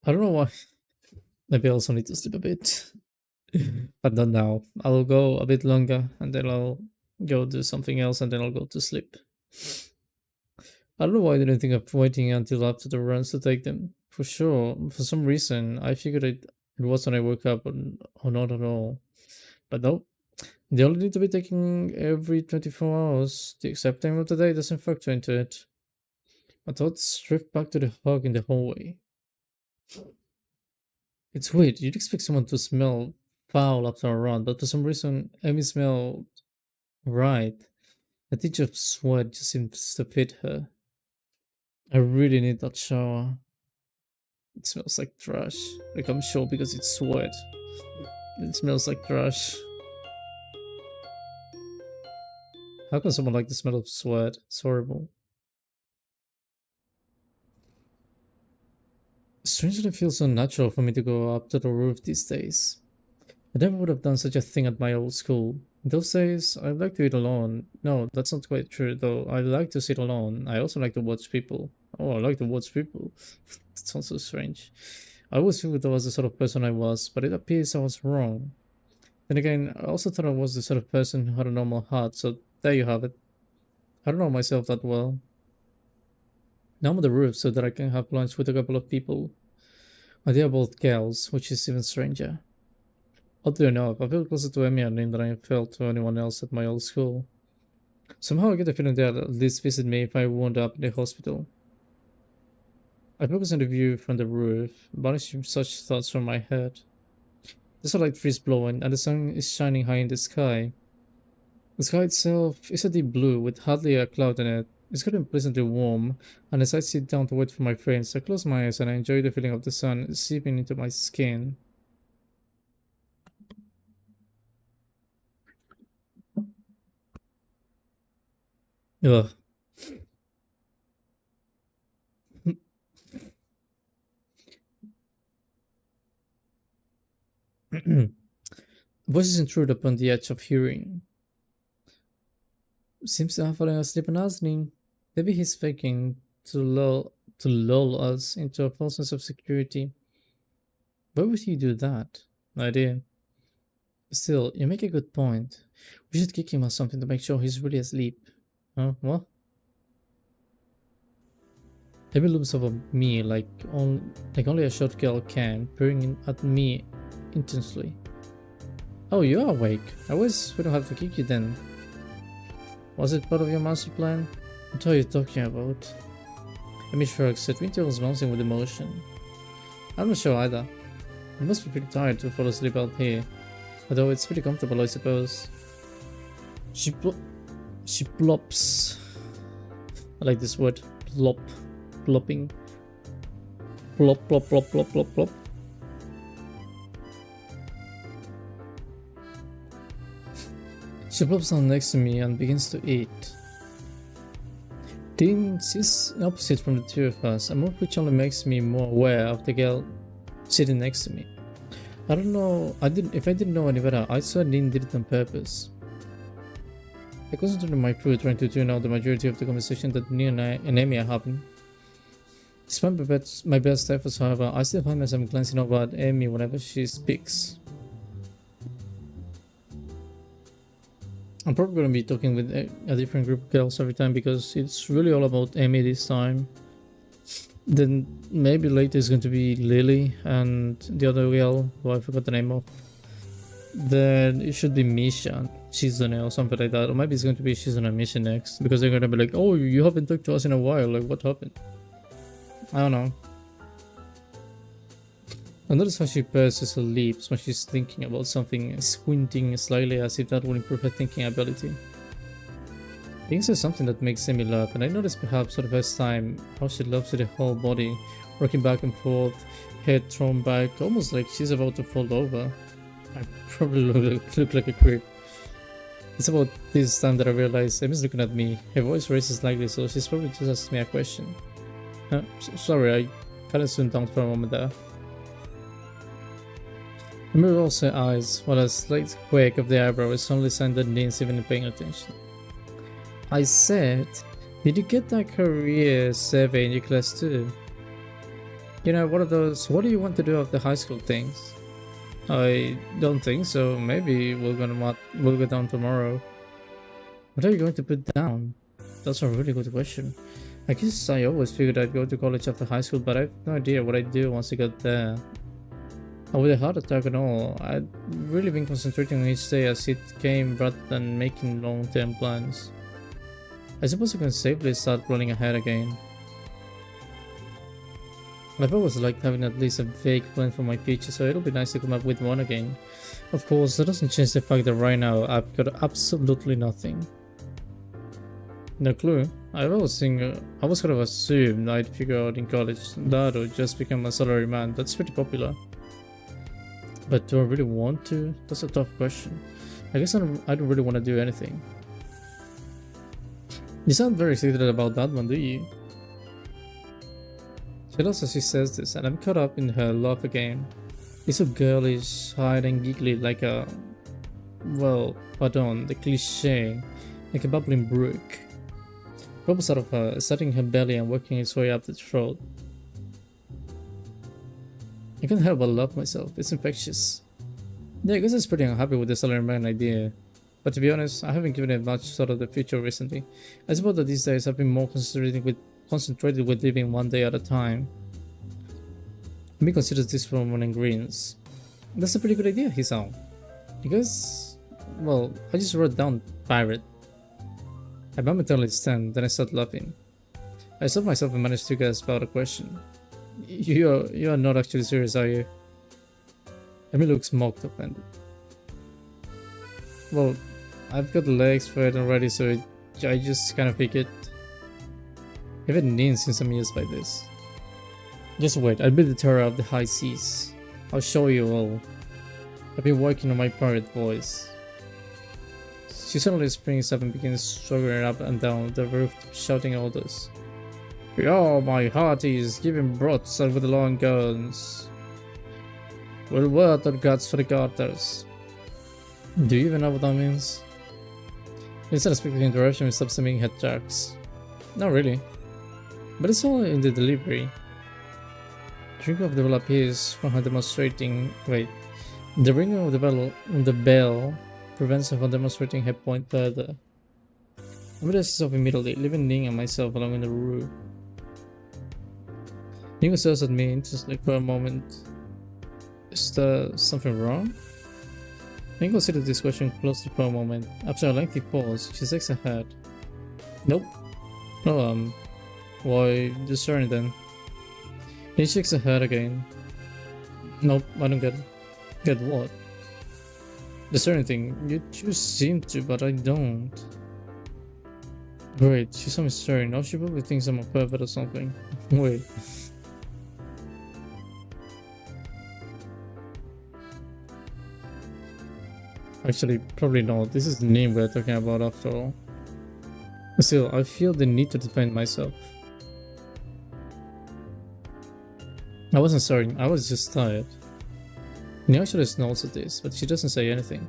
I don't know why. Maybe I also need to sleep a bit. But not now. I'll go a bit longer and then I'll go do something else and then I'll go to sleep. I don't know why I didn't think of waiting until after the runs to take them. For sure, for some reason, I figured it was when I woke up or not at all. But no, they only need to be taken every 24 hours. The exact time of the day doesn't factor into it. My thoughts drift back to the hug in the hallway. It's weird, you'd expect someone to smell foul after a run, but for some reason, Amy smelled right. A tinge of sweat just seems to fit her. I really need that shower. It smells like trash. Like I'm sure because it's sweat. It smells like trash. How can someone like the smell of sweat? It's horrible. Strangely, it feels so natural for me to go up to the roof these days. I never would have done such a thing at my old school. In those days, I like to eat alone. No, that's not quite true though. I like to sit alone. I also like to watch people. Oh, I like to watch people. That sounds so strange. I always figured that was the sort of person I was, but it appears I was wrong. Then again, I also thought I was the sort of person who had a normal heart, so there you have it. I don't know myself that well. Now I'm on the roof so that I can have lunch with a couple of people. And they are both girls, which is even stranger. Oddly enough, I feel closer to Emmy and Lynn than I felt to anyone else at my old school. Somehow I get the feeling they'll at least visit me if I wound up in the hospital. I focus on the view from the roof, banishing such thoughts from my head. There's a light breeze blowing, and the sun is shining high in the sky. The sky itself is a deep blue with hardly a cloud in it. It's getting pleasantly warm, and as I sit down to wait for my friends, I close my eyes and I enjoy the feeling of the sun seeping into my skin. Ugh. Voices intrude upon the edge of hearing. Seems to have fallen asleep and listening. Maybe he's faking to lull us into a false sense of security. Why would he do that? No idea. Still, you make a good point. We should kick him or something to make sure he's really asleep. Huh? What? Maybe looms over me like only a short girl can, peering at me intensely. Oh, you're awake. I wish we don't have to kick you then. Was it part of your master plan? What are you talking about? Amy shrugs, her twin tails bouncing with emotion. I'm not sure either. You must be pretty tired to fall asleep out here. Although it's pretty comfortable, I suppose. She plops. I like this word. plop, plopping, plop, plop, plop, plop, plop, plop. She plops down next to me and begins to eat. This is opposite from the two of us, a move which only makes me more aware of the girl sitting next to me. I don't know, if I didn't know any better, I'd swear Dean did it on purpose. I concentrated on my food, trying to tune out the majority of the conversation that Nia and Amy are having. Despite my best efforts, however, I still find myself glancing over at Amy whenever she speaks. I'm probably going to be talking with a different group of girls every time because it's really all about Amy this time. Then maybe later it's going to be Lily and the other girl who I forgot the name of. Then it should be Misha, Shizune or something like that. Or maybe it's going to be Shizune and Misha next because they're going to be like, oh, you haven't talked to us in a while, like what happened? I don't know. I notice how she purses her lips when she's thinking about something, squinting slightly as if that would improve her thinking ability. Being says something that makes Amy laugh, and I notice perhaps for the first time how she loves her whole body, rocking back and forth, head thrown back, almost like she's about to fall over. I probably look like a creep. It's about this time that I realize Amy's looking at me. Her voice raises slightly, so she's probably just asked me a question. Sorry, I kinda zoomed down for a moment there. Amy rolls her eyes, while a slight quake of the eyebrow is only sign that Dean's even paying attention. I said, did you get that career survey in your class too? You know, one of those, what do you want to do after high school things? I don't think so, maybe we'll go down tomorrow. What are you going to put down? That's a really good question. I guess I always figured I'd go to college after high school, but I have no idea what I'd do once I got there. And with a heart attack and all, I'd really been concentrating on each day as it came rather than making long-term plans. I suppose I can safely start running ahead again. I've always liked having at least a vague plan for my future, so it'll be nice to come up with one again. Of course, that doesn't change the fact that right now I've got absolutely nothing. No clue. I was kind of assumed I'd figure out in college that or just become a salaryman. That's pretty popular. But do I really want to? That's a tough question. I guess I don't really want to do anything. You sound very excited about that one, do you? She does as she says this, and I'm caught up in her laugh again. It's so girlish, hide and giggly like a... well, pardon, the cliche. Like a bubbling brook. Bubbles out of her, starting her belly and working its way up the throat. I can't help but love myself, it's infectious. Yeah, I guess I was pretty unhappy with the salaryman idea. But to be honest, I haven't given it much thought of the future recently. I suppose that these days I've been more concentrated with living one day at a time. Let me consider this for morning greens. That's a pretty good idea, Hisao. Because, well, I just wrote down pirate. I momentarily stand, then I start laughing. I stopped myself and managed to gasp out a question. You are not actually serious, are you? Amy looks mocked offended. Well, I've got legs for it already, so I just kind of figured. I haven't been seen some years by this. Just wait, I'll be the terror of the high seas. I'll show you all. I've been working on my pirate voice. She suddenly springs up and begins struggling up and down the roof, shouting orders. Yo, my hearties, giving broths with the long guns. Well, word of gods for the garters. Do you even know what that means? Instead of speaking interruption, we stop sending head jacks. Not really. But it's all in the delivery. The ring of the bell appears from her demonstrating. Wait. The ringing of the bell prevents her from demonstrating her point further. I this off immediately, leaving Ning and myself alone in the room. Ning stares at me intensely for a moment. Is there something wrong? Ning considered this question closely for a moment. After a lengthy pause, she shakes her head. Nope. Oh, why discern then? He shakes her head again. Nope, I don't get it. Get what? Discern thing. You two seem to, but I don't. Wait, she saw me staring. Now she probably thinks I'm a pervert or something. Wait. Actually, probably not. This is the name we're talking about after all. Still, I feel the need to defend myself. I wasn't sorry, I was just tired. Nia actually knows of this, but she doesn't say anything.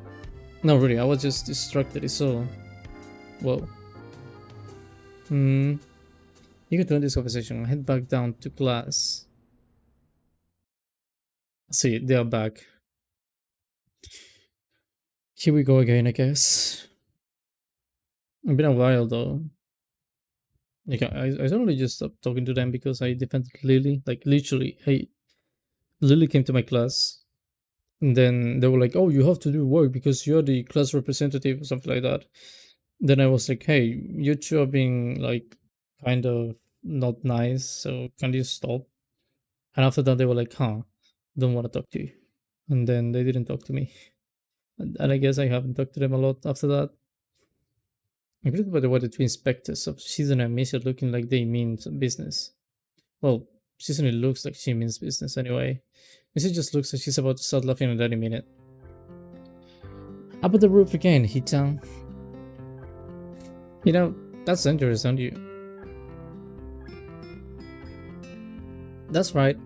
No, really, I was just distracted, so... Whoa. You can end this conversation. Head back down to class. See, they are back. Here we go again, I guess. It's been a while though. Like I totally just stopped talking to them because I defended Lily. Like literally, Lily came to my class, and then they were like, "Oh, you have to do work because you're the class representative or something like that." Then I was like, "Hey, you two are being like kind of not nice, so can you stop?" And after that, they were like, "Huh, don't want to talk to you." And then they didn't talk to me. And I guess I haven't talked to them a lot after that. I believe by the way the two inspectors of season and Misha looking like they mean some business. Well, Season looks like she means business anyway. Misha just looks like she's about to start laughing at any minute. Up at the roof again, Hitan. You know, that's dangerous, don't you? That's right.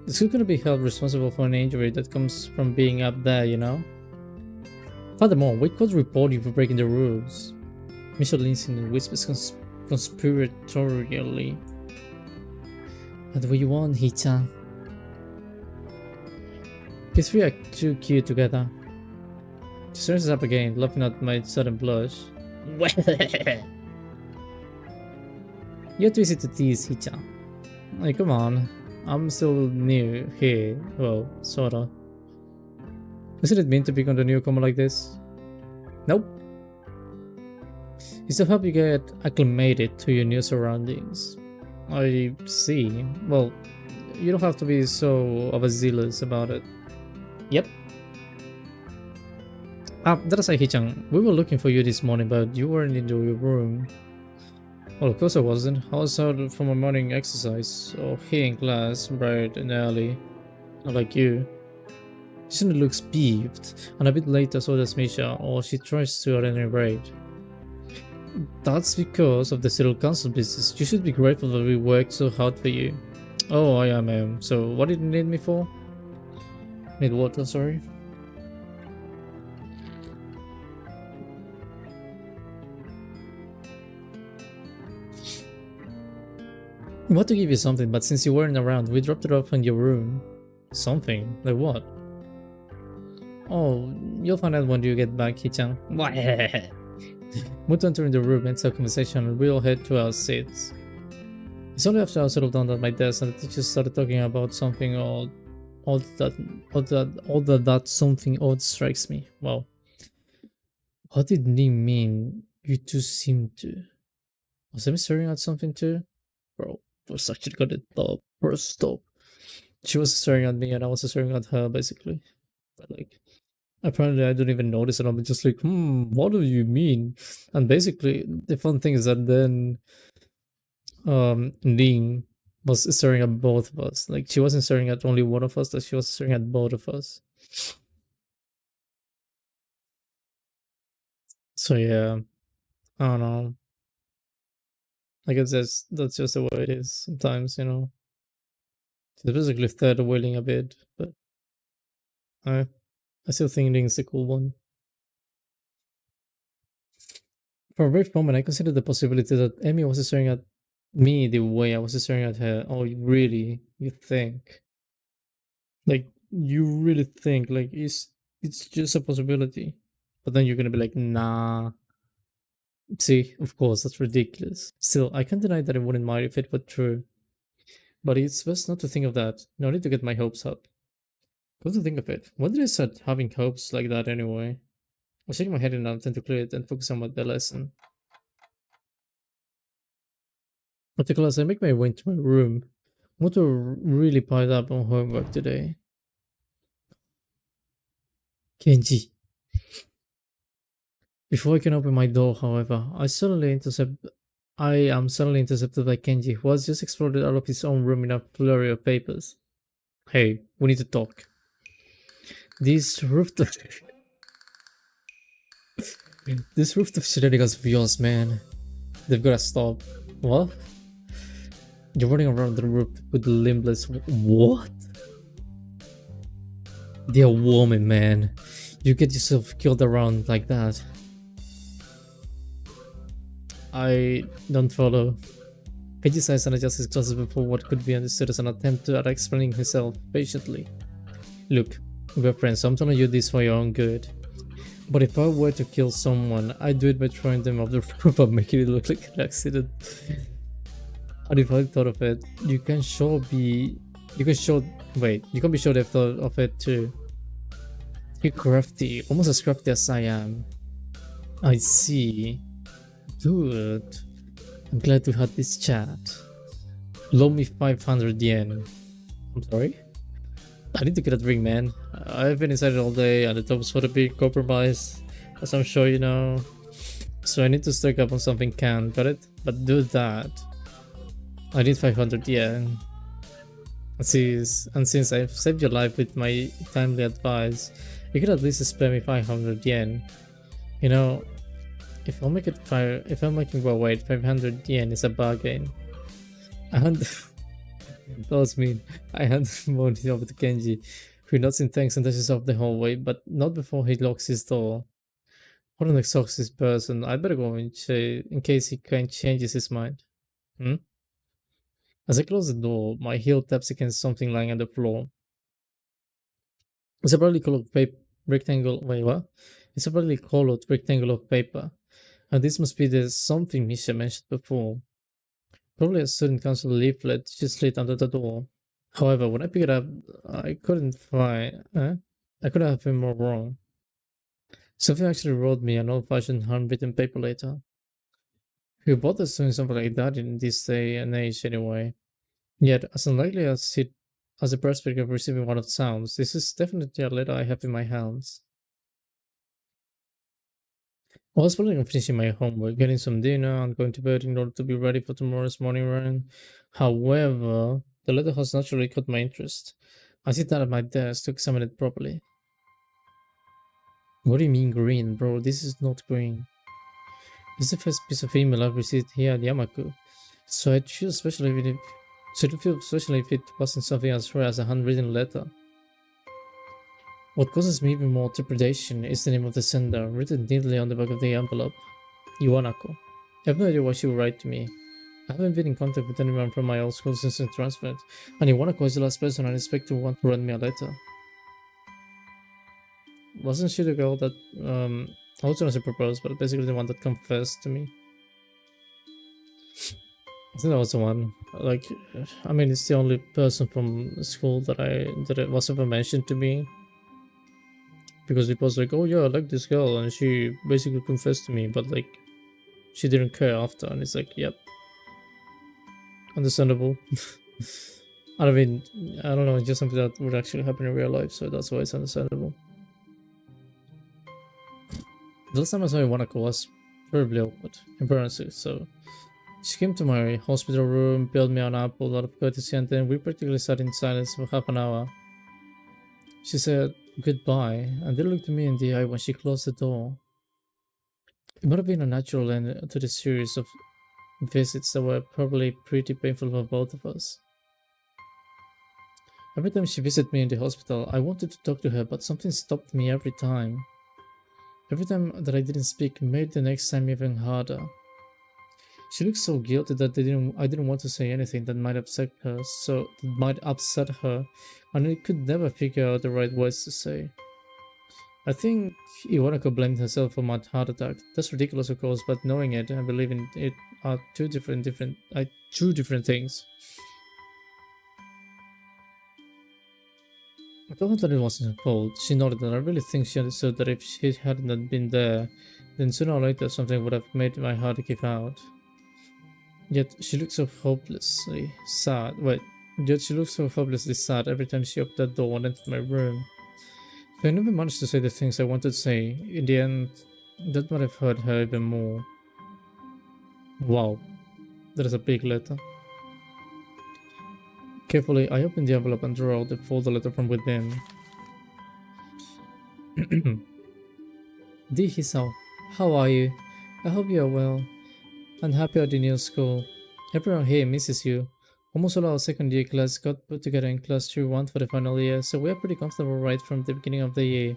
The school gonna be held responsible for an injury that comes from being up there, you know? Furthermore, we could report you for breaking the rules. Misha leans in and whispers conspiratorially. What do you want, Hita? You three are too cute together. She turns up again, laughing at my sudden blush. You're too easy to tease, Hita. Like, come on. I'm still new here. Well, sorta. Isn't it mean to pick on the newcomer like this? Nope. It's to help you get acclimated to your new surroundings. I see. Well, you don't have to be so overzealous about it. Yep. Darasai Hichan, we were looking for you this morning, but you weren't in your room. Well, of course I wasn't. I was out for my morning exercise, or here in class, bright and early. Not like you. She looks peeved, and a bit later so does Misha, or she tries to at any rate. That's because of the Civil Council business. You should be grateful that we worked so hard for you. Oh, I am. So, what did you need me for? Need water, sorry. We want to give you something, but since you weren't around, we dropped it off in your room. Something? Like what? Oh, you'll find out when you get back, Hichan. Move entering the room and start conversation, and we'll head to our seats. It's only after I settled down at my desk and the teacher started talking about something odd. That something odd strikes me. Well, what did he mean? You two seem to. Was I staring at something too? Bro, was actually got it top. First stop. She was staring at me and I was staring at her basically. But like, apparently I don't even notice it. I'm just like, what do you mean? And basically, the fun thing is that then Ning was staring at both of us. Like she wasn't staring at only one of us, that she was staring at both of us. So yeah, I don't know. I guess that's just the way it is sometimes, you know. It's basically third wheeling a bit, but I I still think Ning's the cool one. For a brief moment, I considered the possibility that Amy was staring at me the way I was staring at her. Oh, really? You think? Like, you really think like it's just a possibility? But then you're gonna be like, nah. See, of course, that's ridiculous. Still, I can't deny that I wouldn't mind if it were true. But it's best not to think of that. No need to get my hopes up. Come to think of it, when did I start having hopes like that anyway? I was shaking my head enough to clear it and focus on the lesson. After class, I make my way into my room. I want to really pile up on homework today. Kenji. Before I can open my door, however, I am suddenly intercepted by Kenji, who has just exploded out of his own room in a flurry of papers. Hey, we need to talk. These rooftop These rooftop shenanigans of yours, man. They've gotta stop. What? You're running around the roof with limbless. What? Dear woman, man. You get yourself killed around like that. I don't follow. Kenji sighs and adjusts his glasses before what could be understood as an attempt at explaining himself patiently. Look, we're friends, so I'm telling you this for your own good. But if I were to kill someone, I'd do it by throwing them off the roof and making it look like an accident. And if I thought of it, you can be sure they've thought of it too. You're crafty, almost as crafty as I am. I see. Good. I'm glad we had this chat. Loan me 500 yen. I'm sorry? I need to get a drink, man. I've been inside all day and the top was for a big compromise, as I'm sure you know. So I need to stock up on something canned, got it? But do that. I need 500 yen. And since I've saved your life with my timely advice, you could at least spare me 500 yen. You know, if I'm making 500 yen is a bargain. That was mean. I hand the money over to Kenji, who nods in thanks and dashes off the hallway, but not before he locks his door. What an exhausted person. I better go in case he changes his mind. Hmm? As I close the door, my heel taps against something lying on the floor. It's a brightly colored rectangle. Wait, what? It's a brightly colored rectangle of paper. And this must be the something Misha mentioned before. Probably a student council leaflet she slid under the door. However, when I picked it up, I couldn't I couldn't have been more wrong. Sophie actually wrote me an old-fashioned handwritten paper letter. Who bothers doing something like that in this day and age anyway? Yet, as unlikely as the prospect of receiving one of sounds, this is definitely a letter I have in my hands. I was planning on finishing my homework, getting some dinner, and going to bed in order to be ready for tomorrow's morning run. However, the letter has naturally caught my interest. I sit down at my desk to examine it properly. What do you mean green, bro? This is not green. This is the first piece of email I've received here at Yamaku, so I'd feel especially if it wasn't something as rare as a handwritten letter. What causes me even more trepidation is the name of the sender, written neatly on the back of the envelope. Iwanako. I have no idea why she would write to me. I haven't been in contact with anyone from my old school since I transferred, and Iwanako is the last person I expect to want to write me a letter. Wasn't she the girl that, I was gonna say proposed, but basically the one that confessed to me? I think that was the one. Like, I mean, it's the only person from school that it was ever mentioned to me. Because it was like, oh yeah, I like this girl, and she basically confessed to me, but like, she didn't care after, and it's like, yep. Understandable. I mean, I don't know, it's just something that would actually happen in real life, so that's why it's understandable. The last time I saw Iwanako was terribly awkward, embarrassing, so she came to my hospital room, built me an apple out of courtesy, and then we practically sat in silence for half an hour. She said goodbye, and then looked me in the eye when she closed the door. It might have been a natural end to the series of visits that were probably pretty painful for both of us. Every time she visited me in the hospital, I wanted to talk to her, but something stopped me every time. Every time that I didn't speak made the next time even harder. She looked so guilty that I didn't want to say anything that might upset her, and I could never figure out the right words to say. I think Iwanako blamed herself for my heart attack. That's ridiculous, of course, but knowing it and believing it are two different things. I told her that it wasn't her fault. She nodded, and I really think she understood that if she hadn't been there, then sooner or later something would have made my heart give out. Yet she looked so hopelessly sad. Every time she opened that door and entered my room. So I never managed to say the things I wanted to say. In the end, That might have hurt her even more. Wow, that is a big letter. Carefully, I opened the envelope and drew out the folded letter from within. Dear Hisao, how are you? I hope you are well and happy at the new school. Everyone here misses you. Almost all our second year class got put together in class 3-1 for the final year, so we are pretty comfortable right from the beginning of the year.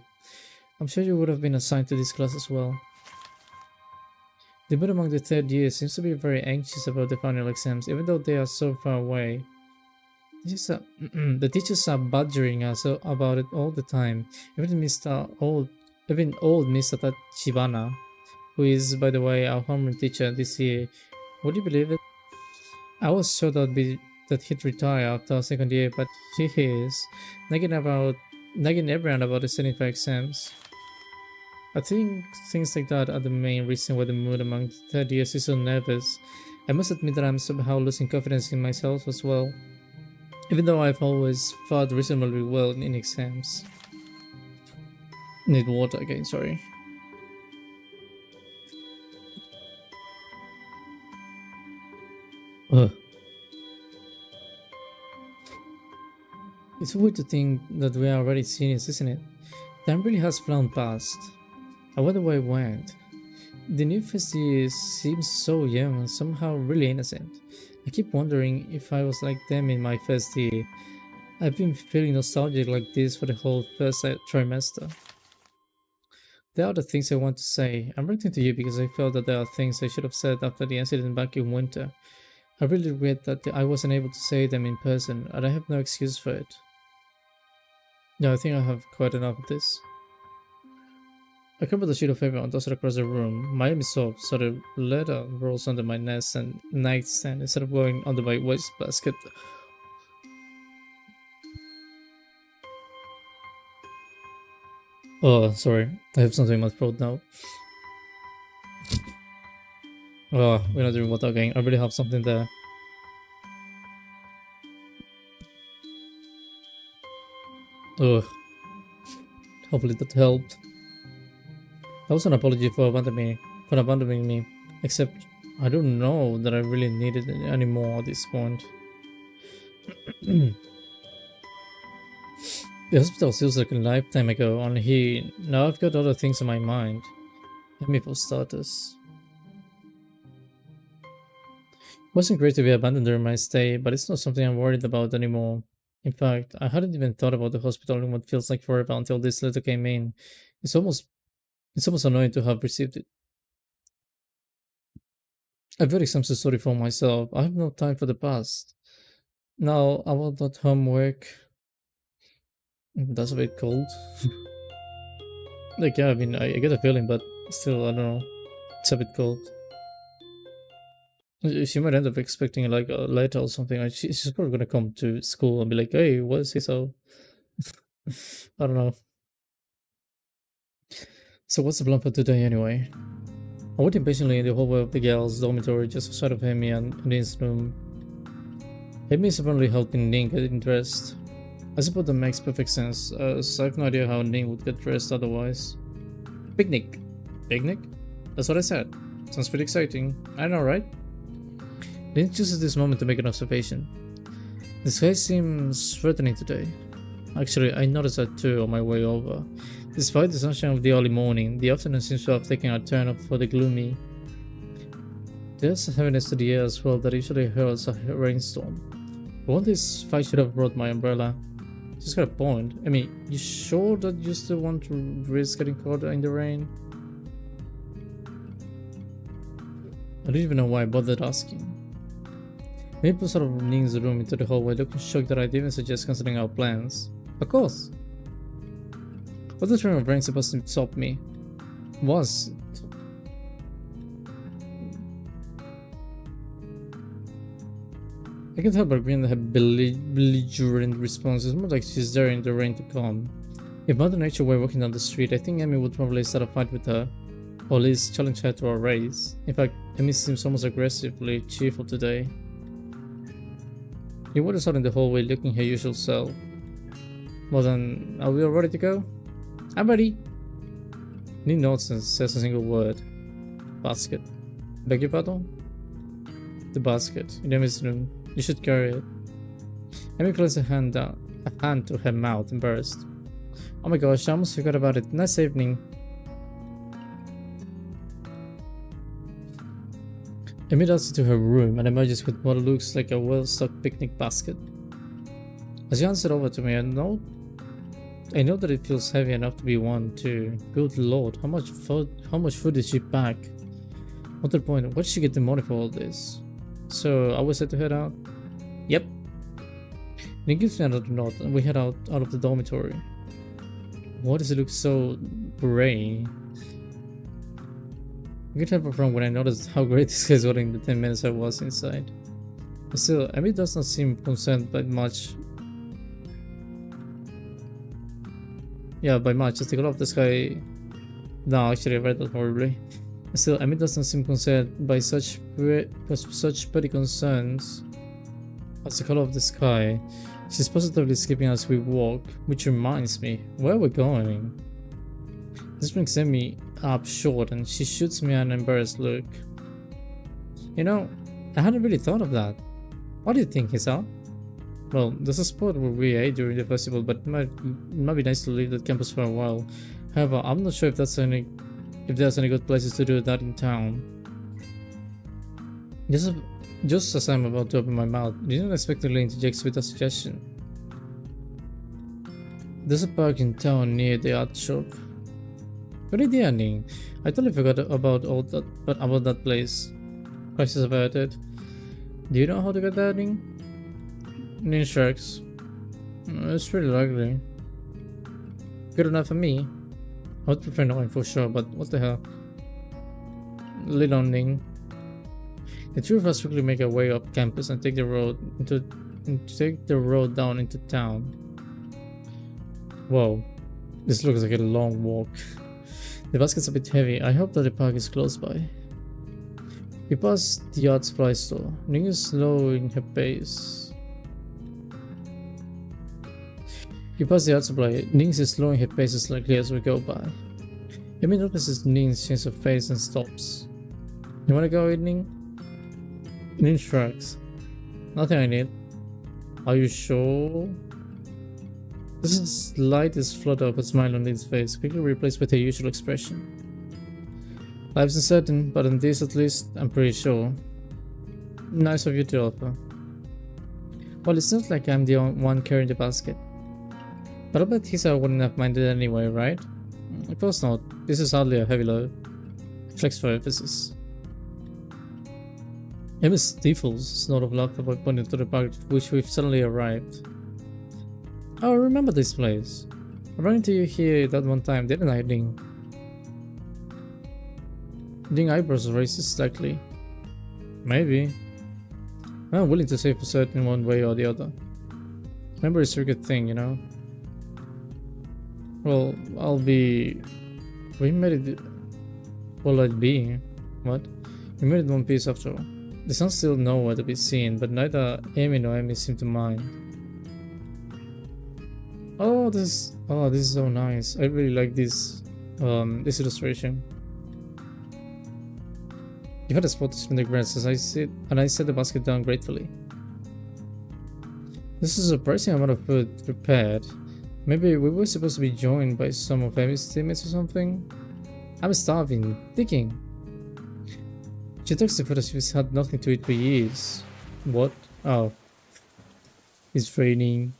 I'm sure you would have been assigned to this class as well. The mood among the third year seems to be very anxious about the final exams, even though they are so far away. The teachers are badgering us about it all the time. Even old Mr. Tachibana, who is, by the way, our homeroom teacher this year. Would you believe it? I was sure that he'd retire after our second year, but he is nagging everyone about the studying for exams. I think things like that are the main reason why the mood among the third years is so nervous. I must admit that I'm somehow losing confidence in myself as well, even though I've always fared reasonably well in exams. Need water again, sorry. Ugh. It's weird to think that we are already seniors, isn't it? Time really has flown past. I wonder where it went. The new first year seems so young and somehow really innocent. I keep wondering if I was like them in my first year. I've been feeling nostalgic like this for the whole first trimester. There are the things I want to say. I'm writing to you because I felt that there are things I should have said after the incident back in winter. I really regret that I wasn't able to say them in person, and I have no excuse for it. Yeah, I think I have quite enough of this. I covered the sheet of paper and tossed it across the room. My arm is soft, so the letter rolls under my nightstand instead of going under my wastebasket. Oh, sorry. I have something in my throat now. Oh, we're not doing water again. I really have something there. Ugh. Hopefully that helped. That was an apology for abandoning me. Except, I don't know that I really needed it anymore at this point. The hospital feels like a lifetime ago, and now I've got other things on my mind. Let me for starters. It wasn't great to be abandoned during my stay, but it's not something I'm worried about anymore. In fact, I hadn't even thought about the hospital in what feels like forever until this letter came in. It's almost it's almost annoying to have received it. I've got exams to study for myself. I have no time for the past. Now, about that homework, that's a bit cold. Like, yeah, I mean, I get a feeling, but still, I don't know. It's a bit cold. She might end up expecting like a letter or something. Like, she's probably gonna come to school and be like, "Hey, what is he so?" I don't know. So, what's the plan for today anyway? I wait impatiently in the hallway of the girls' dormitory just outside of Amy and Nin's room. Amy is apparently helping Nin get dressed. I suppose that makes perfect sense, as I have no idea how Ning would get dressed otherwise. Picnic. Picnic? That's what I said. Sounds pretty exciting. I know, right? Nin chooses this moment to make an observation. The sky seems threatening today. Actually, I noticed that too on my way over. Despite the sunshine of the early morning, the afternoon seems to have taken a turn for the gloomy. There's a heaviness to the air as well that usually heralds a rainstorm. I wonder if I should have brought my umbrella. She's got a point. I mean, you sure that you still want to risk getting caught in the rain? I don't even know why I bothered asking. Maybe pulls out of Ning's room into the hallway, looking shocked that I'd even suggest cancelling our plans. Of course! What's the train of rain supposed to stop me? Was it? I can't help but grin at her belligerent response. It's more like she's daring the rain to come. If Mother Nature were walking down the street, I think Amy would probably start a fight with her, or at least challenge her to a race. In fact, Amy seems almost aggressively cheerful today. He wanders out in the hallway looking her usual self. Well then, are we all ready to go? I'm ready! Need notes and says a single word. Basket. Beg your pardon? The basket. In Emmy's room. You should carry it. Emmy placed a hand to her mouth and burst. Oh my gosh, I almost forgot about it. Nice evening. Emmy darts into her room and emerges with what looks like a well-stocked picnic basket. As she hands it over to me, I know that it feels heavy enough to be one too. Good lord, how much food did she pack? What the point? Where did she get the money for all this? So I was set to head out? Yep. And he gives me another nod and we head out of the dormitory. Why does it look so grey? I get help from when I noticed how great this guy's was in the 10 minutes I was inside. But still, Emmy does not seem concerned by much. Yeah, by much. Just take a look at this guy. No, actually I read that horribly. But still, Emmy doesn't seem concerned by such petty concerns as the color of the sky. She's positively skipping as we walk, which reminds me, where are we going? This brings Emmy up short and she shoots me an embarrassed look. You know, I hadn't really thought of that. What do you think, Hisa? Well, there's a spot where we ate during the festival, but it might be nice to leave that campus for a while. However, I'm not sure if there's any good places to do that in town. Just as I'm about to open my mouth, didn't unexpectedly interjects with a suggestion. There's a park in town near the art shop. Good idea, Ning. I totally forgot about that place. Questions about it. Do you know how to get there, Ning? Ning shrugs. It's pretty likely. Good enough for me. I would prefer knowing for sure, but what the hell? Lead on, Ning. The two of us quickly make our way up campus and take the road down into town. Whoa, this looks like a long walk. The basket's a bit heavy. I hope that the park is close by. We pass the art supply store. Ning is slowing her pace. Ning is slowing her pace slightly as we go by. Emmy notices Ning's change of face and stops. You wanna go with Ning? Ning shrugs. Nothing I need. Are you sure? This is the slightest flutter of a smile on Ning's face, quickly replaced with her usual expression. Life's uncertain, but on this at least, I'm pretty sure. Nice of you to offer. Well, it's not like I'm the only one carrying the basket. But I bet Hisa wouldn't have minded anyway, right? Of course not. This is hardly a heavy load. Flex for emphasis. Emma stifles a snort of laughter by pointing to the park at which we've suddenly arrived. Oh, I remember this place. I ran into you here that one time, didn't I, Ding? Ding eyebrows raised slightly. Maybe. I'm willing to say for certain one way or the other. Remember is a good thing, you know? Well, we made it... Well, I'd be... What? We made it one piece after all. The sun's still nowhere to be seen, but neither Amy nor Amy seem to mind. Oh, this is so nice. I really like this illustration. You had a spot to spin the grass as I sit, and I set the basket down gratefully. This is a surprising amount of food prepared. Maybe we were supposed to be joined by some of Amy's teammates or something? I'm starving, thinking. She talks to food as she's had nothing to eat for years. What? Oh. It's raining.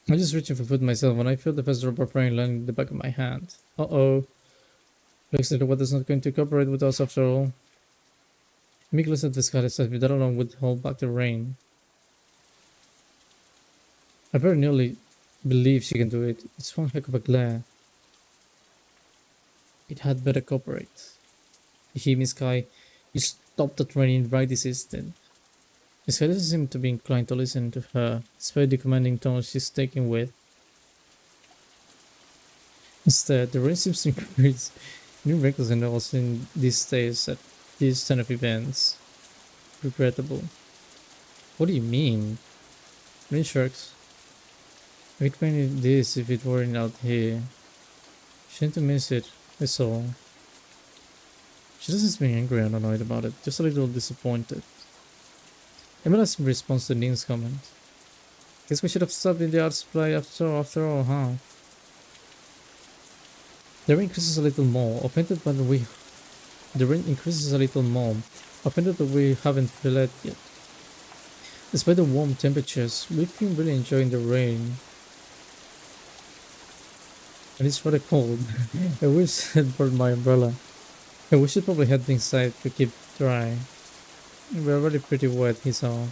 I'm just reaching for food myself when I feel the first drop of rain landing in the back of my hand. Uh-oh. Looks like the weather's not going to cooperate with us after all. Meek looks at the sky and says that alone would hold back the rain. I very nearly believe she can do it. It's one heck of a glare. It had better cooperate. You hear me, Sky? You stopped that raining right this instant. Miss Sky doesn't seem to be inclined to listen to her, despite the commanding tone she's taking with. Instead, the rain seems to increase. New wrinkles and also in these days at these kind of events. Regrettable. What do you mean? Rain shrugs. We'd painted this if it weren't out here. Shouldn't miss it, that's all. She doesn't seem angry or annoyed about it, just a little disappointed. Emula's response to Ning's comment. Guess we should have stopped in the art supply after all, huh? The rain increases a little more, offended by the rain increases a little more, offended that we haven't felt it yet. Despite the warm temperatures, we've been really enjoying the rain. And it's rather cold. I wish I'd brought my umbrella. Yeah, we should probably head inside to keep dry. We're already pretty wet, he saw.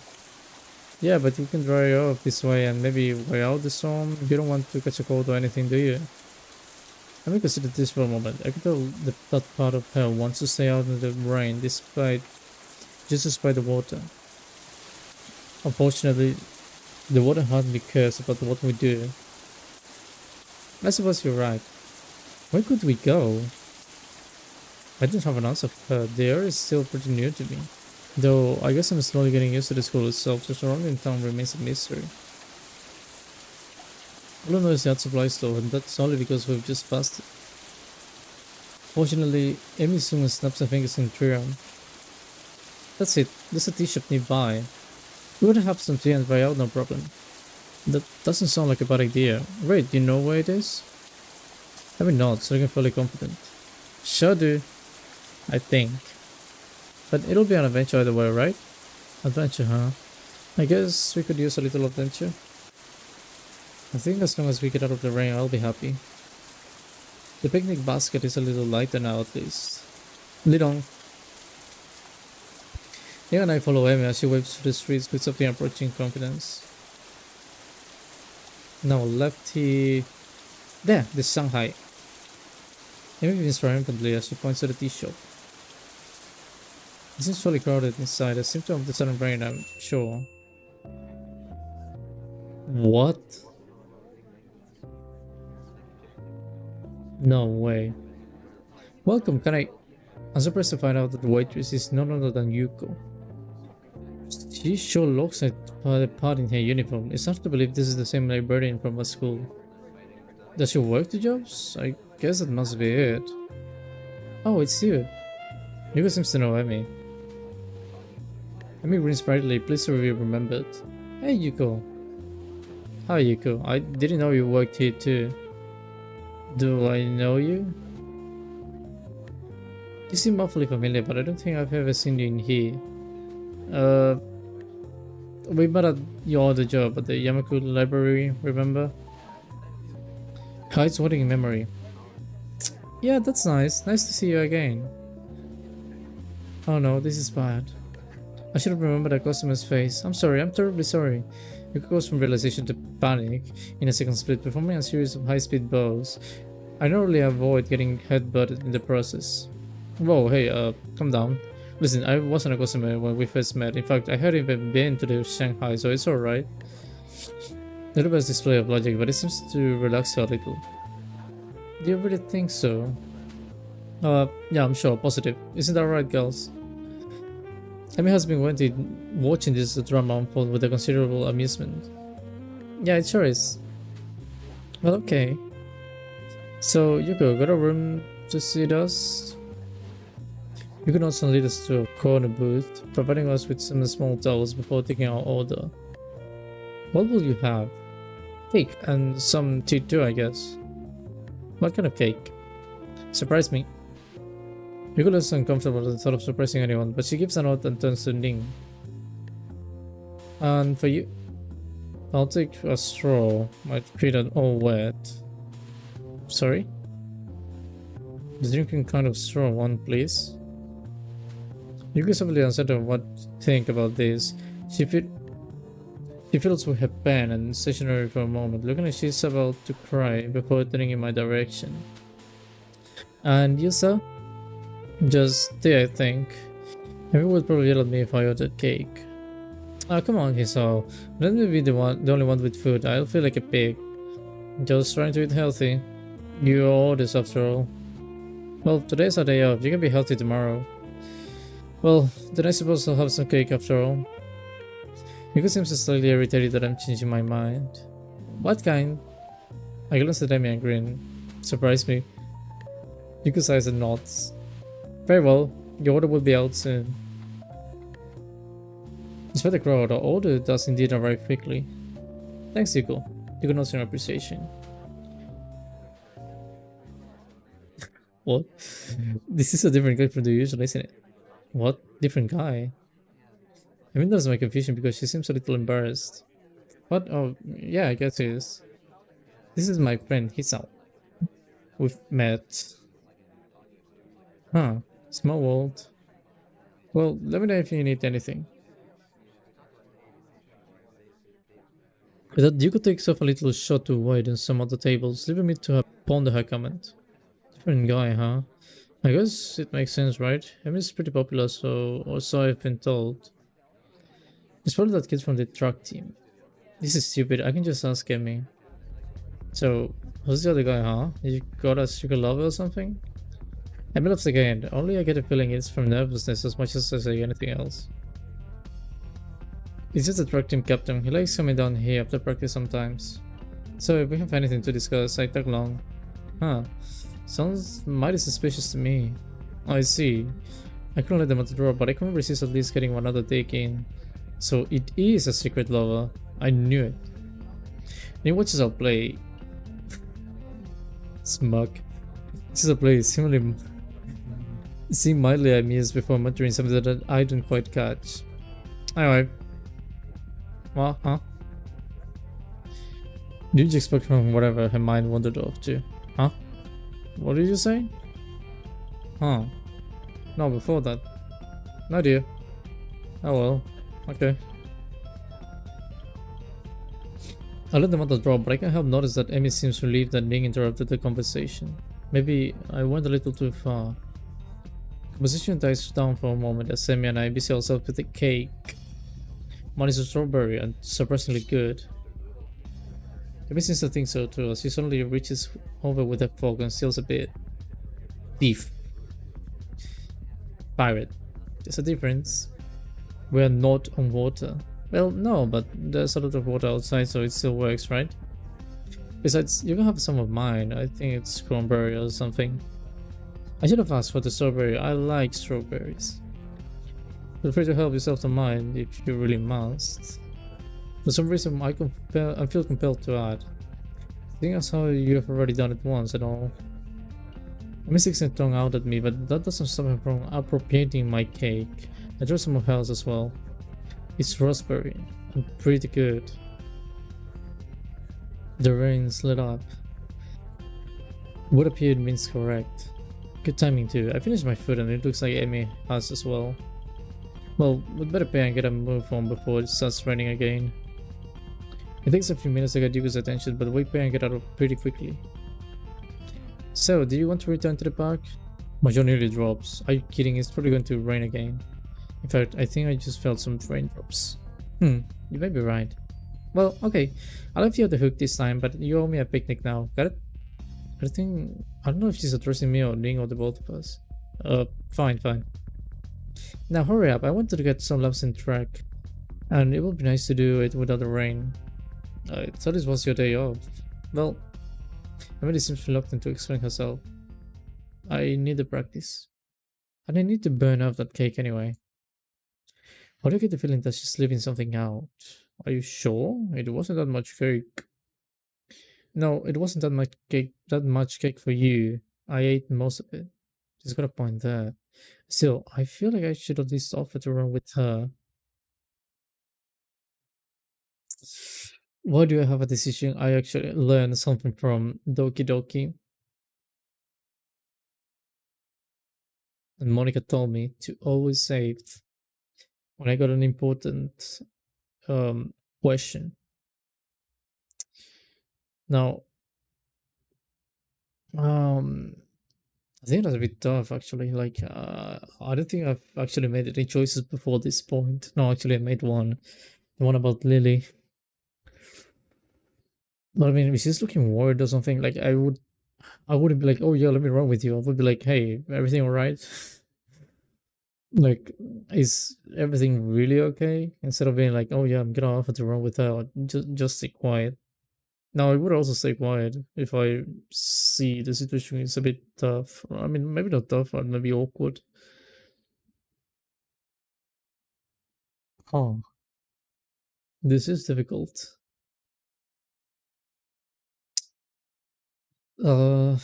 Yeah, but you can dry off this way and maybe wear out the storm. You don't want to catch a cold or anything, do you? Let me consider this for a moment. I can tell that part of her wants to stay out in the rain just despite the water. Unfortunately, the water hardly cares about what we do. I suppose you're right. Where could we go? I don't have an answer for her. The area is still pretty new to me. Though, I guess I'm slowly getting used to the school itself, so surrounding town remains a mystery. All I know is the art supply store, and that's only because we've just passed it. Fortunately, Amy soon snaps her fingers in triumph. That's it, there's a tea shop nearby. We would have some tea and buy out, no problem. That doesn't sound like a bad idea. Wait, do you know where it is? I mean not, so I'm fairly confident. Sure do. I think. But it'll be an adventure either way, right? Adventure, huh? I guess we could use a little adventure. I think as long as we get out of the rain, I'll be happy. The picnic basket is a little lighter now at least. Lead on. Nia and I follow Amy as she waves through the streets with something approaching confidence. Now lefty. There, this Shanghai. Amy begins triumphantly as she points to the tea shop. It seems fully crowded inside, a symptom of the sudden rain, I'm sure. What? No way. Welcome, I'm surprised to find out that the waitress is none other than Yuko. She sure looks like the part in her uniform. It's hard to believe this is the same librarian from our school. Does she work the jobs? I guess that must be it. Oh, it's you. Yuko seems to know Amy. Amy grins brightly, pleased to be remembered. Hey Yuko. Hi Yuko, I didn't know you worked here too. Do I know you? You seem awfully familiar, but I don't think I've ever seen you in here. We met at your other job at the Yamaku library, remember? Hides wanting memory. Yeah, that's nice. Nice to see you again. Oh no, this is bad. I should have remembered that customer's face. I'm sorry, I'm terribly sorry. Yuko goes from realization to panic in a second split, performing a series of high-speed bows. I normally avoid getting headbutted in the process. Whoa, hey, calm down. Listen, I wasn't a customer when we first met. In fact, I hadn't even been to the Shanghai, so it's alright. Not the best display of logic, but it seems to relax her a little. Do you really think so? Yeah, I'm sure, positive. Isn't that right, girls? Amy has been watching this drama unfold with a considerable amusement. Yeah, it sure is. Well, okay. So, Yuko, got a room to see us? You can also lead us to a corner booth, providing us with some small towels before taking our order. What will you have? Cake and some tea too, I guess. What kind of cake? Surprise me. Yuko looks uncomfortable at the thought of surprising anyone, but she gives a nod and turns to Ning. And for you, I'll take a straw. My feet are all wet. Sorry? The drinking kind of straw one, please. Yuko simply uncertain of what to think about this. She fiddles with her pen and stationary for a moment, looking like she's about to cry before turning in my direction. And you, sir? Just tea, I think. Amy would probably yell at me if I ordered cake. Ah, come on, Hiso. Let me be the only one with food. I'll feel like a pig. Just trying to eat healthy. You orders after all. Well, today's our day off. You can be healthy tomorrow. Well, then I suppose I'll have some cake after all. Yuko seems slightly irritated that I'm changing my mind. What kind? I glanced at Amy and grinned. Surprised me. Yuko's eyes and nods. Very well, your order will be out soon. Despite the crowd, our order does indeed arrive quickly. Thanks, Yuko. You can also appreciation. What? This is a different guy from the usual, isn't it? What? Different guy? I mean, that's my confusion because she seems a little embarrassed. What? Oh, yeah, I guess it is. This is my friend Hisao. We've met. Huh. Small world. Well, let me know if you need anything. That Yuko takes off a little shot to widen some other tables, leaving me to ponder her comment. Different guy, huh? I guess it makes sense, right? Emmy's pretty popular, or so I've been told. It's probably that kid from the track team. This is stupid, I can just ask Emmy. So, who's the other guy, huh? You got a sugar lover or something? Emmy loves again, only I get a feeling it's from nervousness as much as I say anything else. He's just a track team captain, he likes coming down here after practice sometimes. So if we have anything to discuss, I tag along. Huh. Sounds mighty suspicious to me. I see. I couldn't let them at the door, but I couldn't resist at least getting one other take in. So it is a secret lover. I knew it. And he watches our play. Smug. Watches our play seem mildly amused before muttering something that I didn't quite catch. Anyway. What? Huh? Did you expect from whatever her mind wandered off to? Huh? What did you say? Huh. No, before that. No idea. Oh well. Okay. I let the mother drop, but I can't help notice that Amy seems relieved that Ning interrupted the conversation. Maybe I went a little too far. Conversation dies down for a moment as Amy and I busy ourselves with the cake. Mine is a strawberry and surprisingly good. Amy seems to think so too, as she suddenly reaches over with a fork and steals a bit. Thief. Pirate. There's a difference. We are not on water. Well, no, but there's a lot of water outside, so it still works, right? Besides, you can have some of mine. I think it's cranberry or something. I should have asked for the strawberry. I like strawberries. Feel free to help yourself to mine if you really must. For some reason, I feel compelled to add. Seeing as how you have already done it once and all. Amy sticks her tongue out at me, but that doesn't stop her from appropriating my cake. I draw some of hers as well. It's raspberry and pretty good. The rains lit up. What appeared means correct. Good timing too. I finished my food and it looks like Amy has as well. Well, we'd better pay and get a move on before it starts raining again. It takes a few minutes to get Yuko's attention, but we pay and get out pretty quickly. So, do you want to return to the park? My jaw nearly drops. Are you kidding? It's probably going to rain again. In fact, I think I just felt some raindrops. You may be right. Well, okay. I'll have you at the hook this time, but you owe me a picnic now. Got it? I don't know if she's addressing me or Ning or the both of us. Fine. Now hurry up, I want to get some laps in track. And it would be nice to do it without the rain. I thought this was your day off. Well, Emily seems reluctant to explain herself. I need the practice. And I need to burn off that cake anyway. Why do I get the feeling that she's leaving something out? Are you sure? It wasn't that much cake. No, it wasn't that much cake for you. I ate most of it. She's got a point there. Still, I feel like I should at least offer to run with her. Why do I have a decision? I actually learned something from Doki Doki. And Monica told me to always save when I got an important question. Now, I think that's a bit tough actually. Like, I don't think I've actually made any choices before this point. No, actually, I made one. The one about Lily. But I mean, if she's looking worried or something, like I wouldn't be like, oh yeah, let me run with you. I would be like, hey, everything alright? Like, is everything really okay? Instead of being like, oh yeah, I'm gonna offer to run with her, or just stay quiet. Now, I would also stay quiet if I see the situation is a bit tough. I mean, maybe not tough, but maybe awkward. Oh, this is difficult. Uh,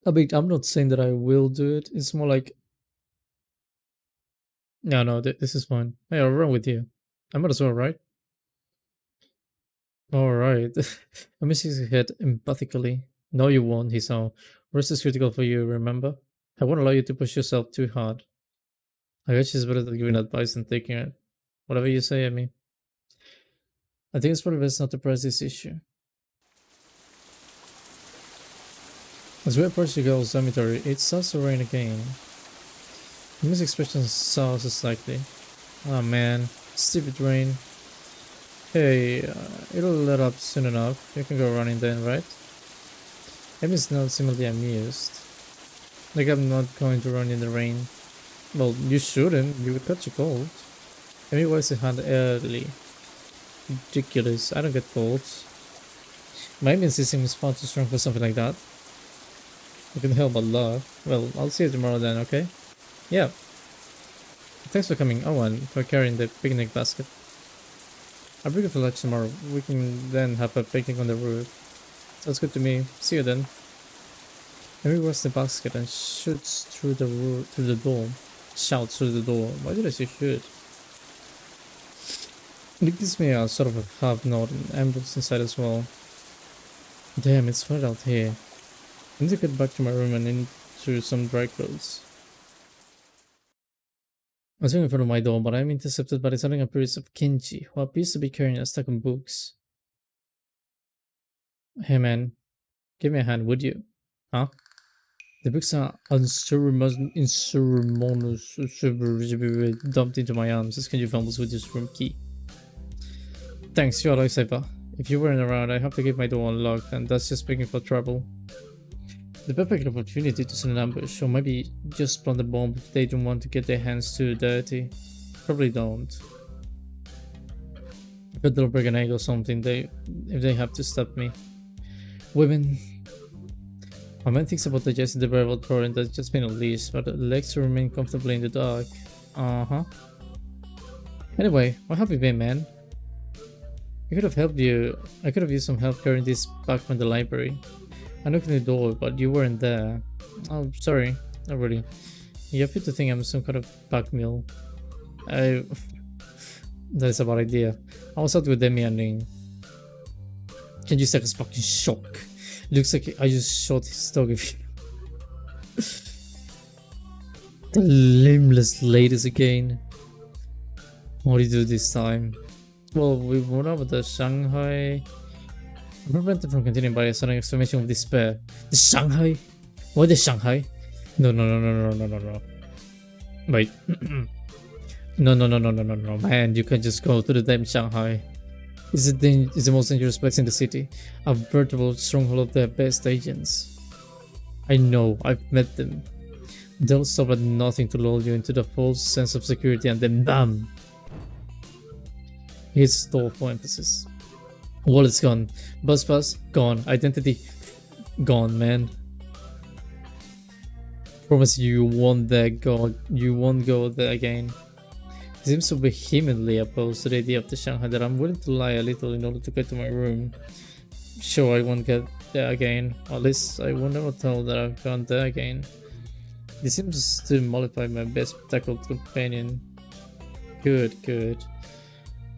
I mean, I'm not saying that I will do it. It's more like, no, no, this is fine. Hey, I'll run with you. I might as well, right? All right. I'm missing his head empathically. No, you won't, he saw. Rest is critical for you, remember? I won't allow you to push yourself too hard. I guess it's better than giving advice than taking it. Whatever you say, Amy. I think it's probably best not to press this issue. As we approach the girls' dormitory, it starts to rain again. Amy's expression sours slightly. Oh man, stupid rain. Hey, it'll let up soon enough. You can go running then, right? Amy's not seemingly amused. Like I'm not going to run in the rain. Well, you shouldn't. You would catch a cold. Amy wipes her hand early. Ridiculous. I don't get colds. My immune system is far too strong for something like that. I can help but laugh. Well, I'll see you tomorrow then, okay? Yeah. Thanks for coming. Oh, and for carrying the picnic basket. I'll bring it for lunch tomorrow. We can then have a picnic on the roof. Sounds good to me. See you then. Amy grabs the basket and shoots through the through the door. Shouts through the door. Why did I say shoot? It gives me a sort of a half nod and ambush inside as well. Damn, it's hot out here. I need to get back to my room and into some dry clothes. I swing in front of my door, but I'm intercepted by the sudden appearance of Kenji, who appears to be carrying a stack of books. Hey man, give me a hand, would you? Huh? The books are unceremoniously dumped into my arms as Kenji fumbles with his room key. Thanks, you're a lifesaver. If you weren't around, I'd have to keep my door unlocked, and that's just begging for trouble. The perfect opportunity to set an ambush, or maybe just plant a bomb if they don't want to get their hands too dirty. Probably don't. But they'll break an egg or something if they have to stop me. Women. My mind thinks about digesting the verbal torrent that's just been unleashed, but elects to remain comfortably in the dark. Uh-huh. Anyway, where have you been, man? I could have helped you. I could have used some help carrying this back from the library. I knocked on the door, but you weren't there. Oh, sorry. Not really. You appear to think I'm some kind of pack mule. That's a bad idea. I was out with Demi and Ning. Can you take a fucking shock? Looks like I just shot his dog if you... The limbless ladies again. What do you do this time? Well, we went over to Shanghai. I'm prevented from continuing by a sudden exclamation of despair. The Shanghai? Why the Shanghai? No. Wait. No, man, you can't just go to the damn Shanghai. It's the most dangerous place in the city. A veritable stronghold of their best agents. I know, I've met them. They'll stop at nothing to lull you into the false sense of security and then BAM! His store for emphasis. Wallet's gone. Bus pass gone. Identity gone, man. Promise you won't go there again. He seems so vehemently opposed to the idea of the Shanghai that I'm willing to lie a little in order to get to my room. Sure, I won't get there again. Or at least I will never tell that I've gone there again. He seems to mollify my best tackled companion. Good.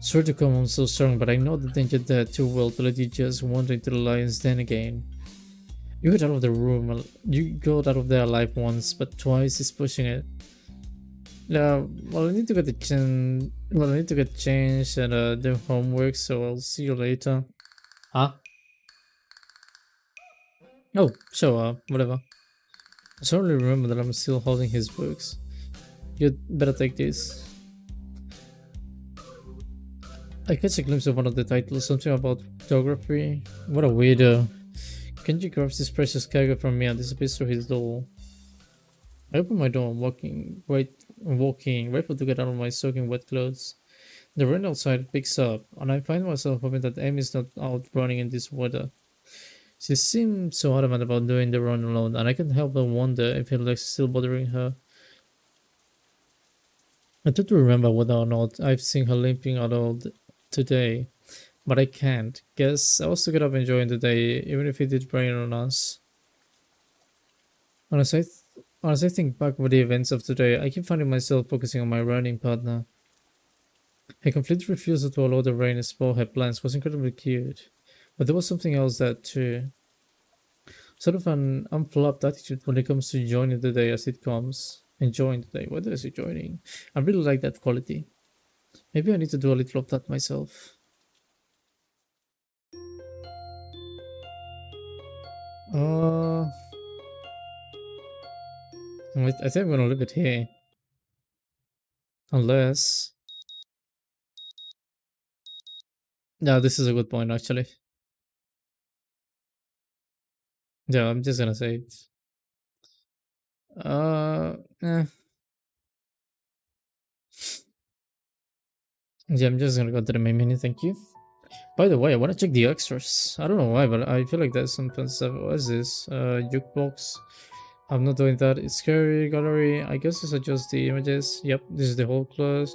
Sorry to come on so strong, but I know the danger there too well to let you just wander into the lion's den again. You got out of the room, you got out of there alive once, but twice is pushing it. Well, I need to get changed and do homework, so I'll see you later. Huh? Oh, sure, whatever. I suddenly remember that I'm still holding his books. You'd better take this. I catch a glimpse of one of the titles, something about photography. What a weirdo. Kenji grabs this precious cargo from me and disappears through his door. I open my door and walking, grateful to get out of my soaking wet clothes. The rain outside picks up, and I find myself hoping that Amy's not out running in this weather. She seems so adamant about doing the run alone, and I can't help but wonder if it likes still bothering her. I try to remember whether or not I've seen her limping at all today, but I can't. Guess I was to get up enjoying the day, even if it did rain on us. And as I think back over the events of today, I keep finding myself focusing on my running partner. Her complete refusal to allow the rain to spoil her plans was incredibly cute. But there was something else that too. Sort of an unflapped attitude when it comes to joining the day as it comes. Enjoying the day, whether it's joining. I really like that quality. Maybe I need to do a little of that myself. Uh, I think I'm gonna leave it here. Unless. Yeah, this is a good point actually. Yeah, I'm just gonna say it. Eh. Yeah, I'm just gonna go to the main menu, thank you. By the way, I wanna check the extras. I don't know why, but I feel like there's some fun stuff. What is this? Jukebox. I'm not doing that. It's scary gallery. I guess this is just the images. Yep, this is the whole class.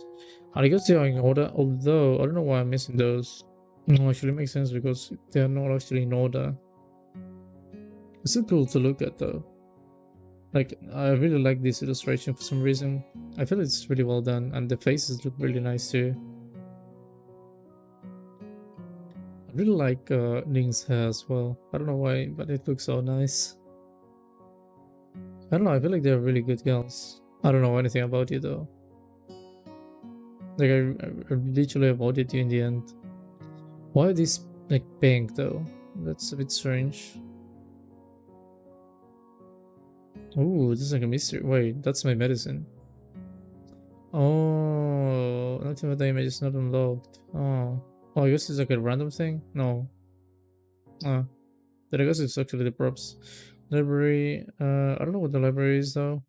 And I guess they are in order, although I don't know why I'm missing those. No, actually makes sense because they're not actually in order. It's still cool to look at though. Like, I really like this illustration for some reason. I feel it's really well done, and the faces look really nice too. I really like Ling's hair as well. I don't know why, but it looks so nice. I don't know, I feel like they're really good girls. I don't know anything about you though. Like, I literally avoided you in the end. Why are these like pink though? That's a bit strange. Ooh, this is like a mystery. Wait, that's my medicine. Oh, nothing but the image is not unlocked. Oh. Oh, I guess it's like a random thing? No. Ah. Then I guess it's actually the props. Library. I don't know what the library is though.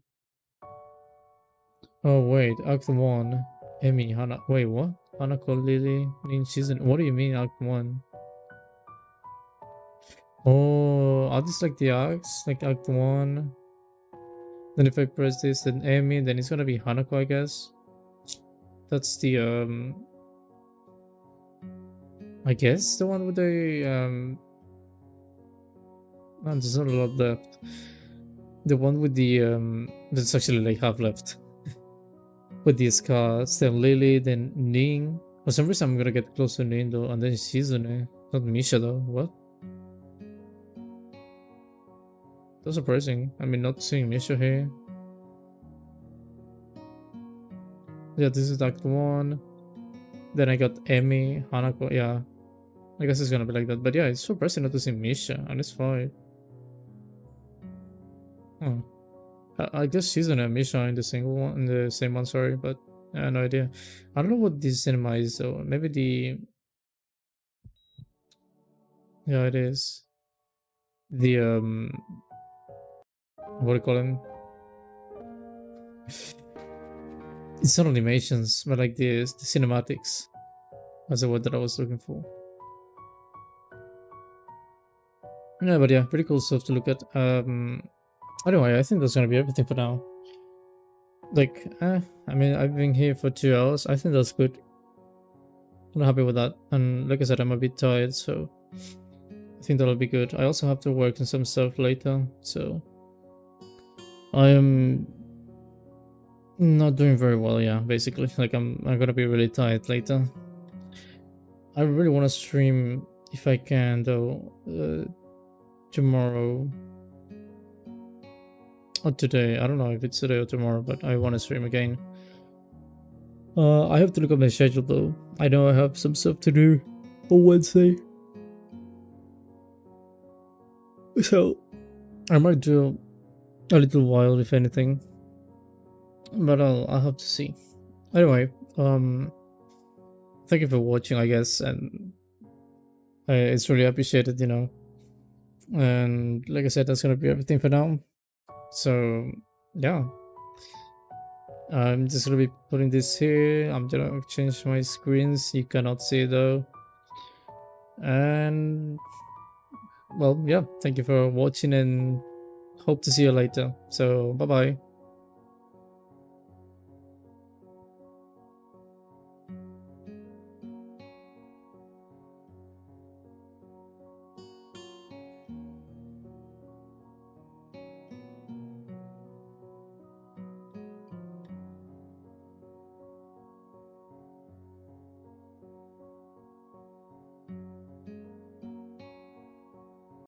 Oh, wait. Act 1. Emi, Hana. Wait, what? Hanako, Lily, Nin season. What do you mean, Act 1? Oh, are these like the acts? Like Act 1? Then if I press this, then Emi, then it's gonna be Hanako, I guess. That's the, I guess the one with the, man, there's not a lot left. The one with the, that's actually like half left. With the scars, then Lily, then Ning. For some reason, I'm gonna get close to Ning though, and then Shizune. Not Misha though. What? That's surprising. I mean, not seeing Misha here. Yeah, this is Act 1. Then I got Emi, Hanako. Yeah, I guess it's gonna be like that. But yeah, it's surprising not to see Misha, and it's fine. Huh. I guess Shizune and Misha in the single one, in the same one. Sorry, but I have no idea. I don't know what this cinema is though. Maybe the, yeah, it is the what do you call them? It's not animations, but like the cinematics. That's the word that I was looking for. Yeah, but yeah, pretty cool stuff to look at. Anyway, I think that's gonna be everything for now. Like, I mean, I've been here for 2 hours. I think that's good. I'm happy with that. And like I said, I'm a bit tired, so I think that'll be good. I also have to work on some stuff later, so I am not doing very well. Yeah, basically, like I'm gonna be really tired later. I really want to stream if I can though, tomorrow or today. I don't know if it's today or tomorrow, but I want to stream again. I have to look at my schedule though. I know I have some stuff to do on Wednesday, so I might do a little while if anything, but I'll have to see. Anyway, thank you for watching, I guess, and it's really appreciated, you know. And like I said, that's gonna be everything for now. So yeah, I'm just gonna be putting this here. I'm gonna change my screens. You cannot see though. And well, yeah, thank you for watching and hope to see you later. So bye bye.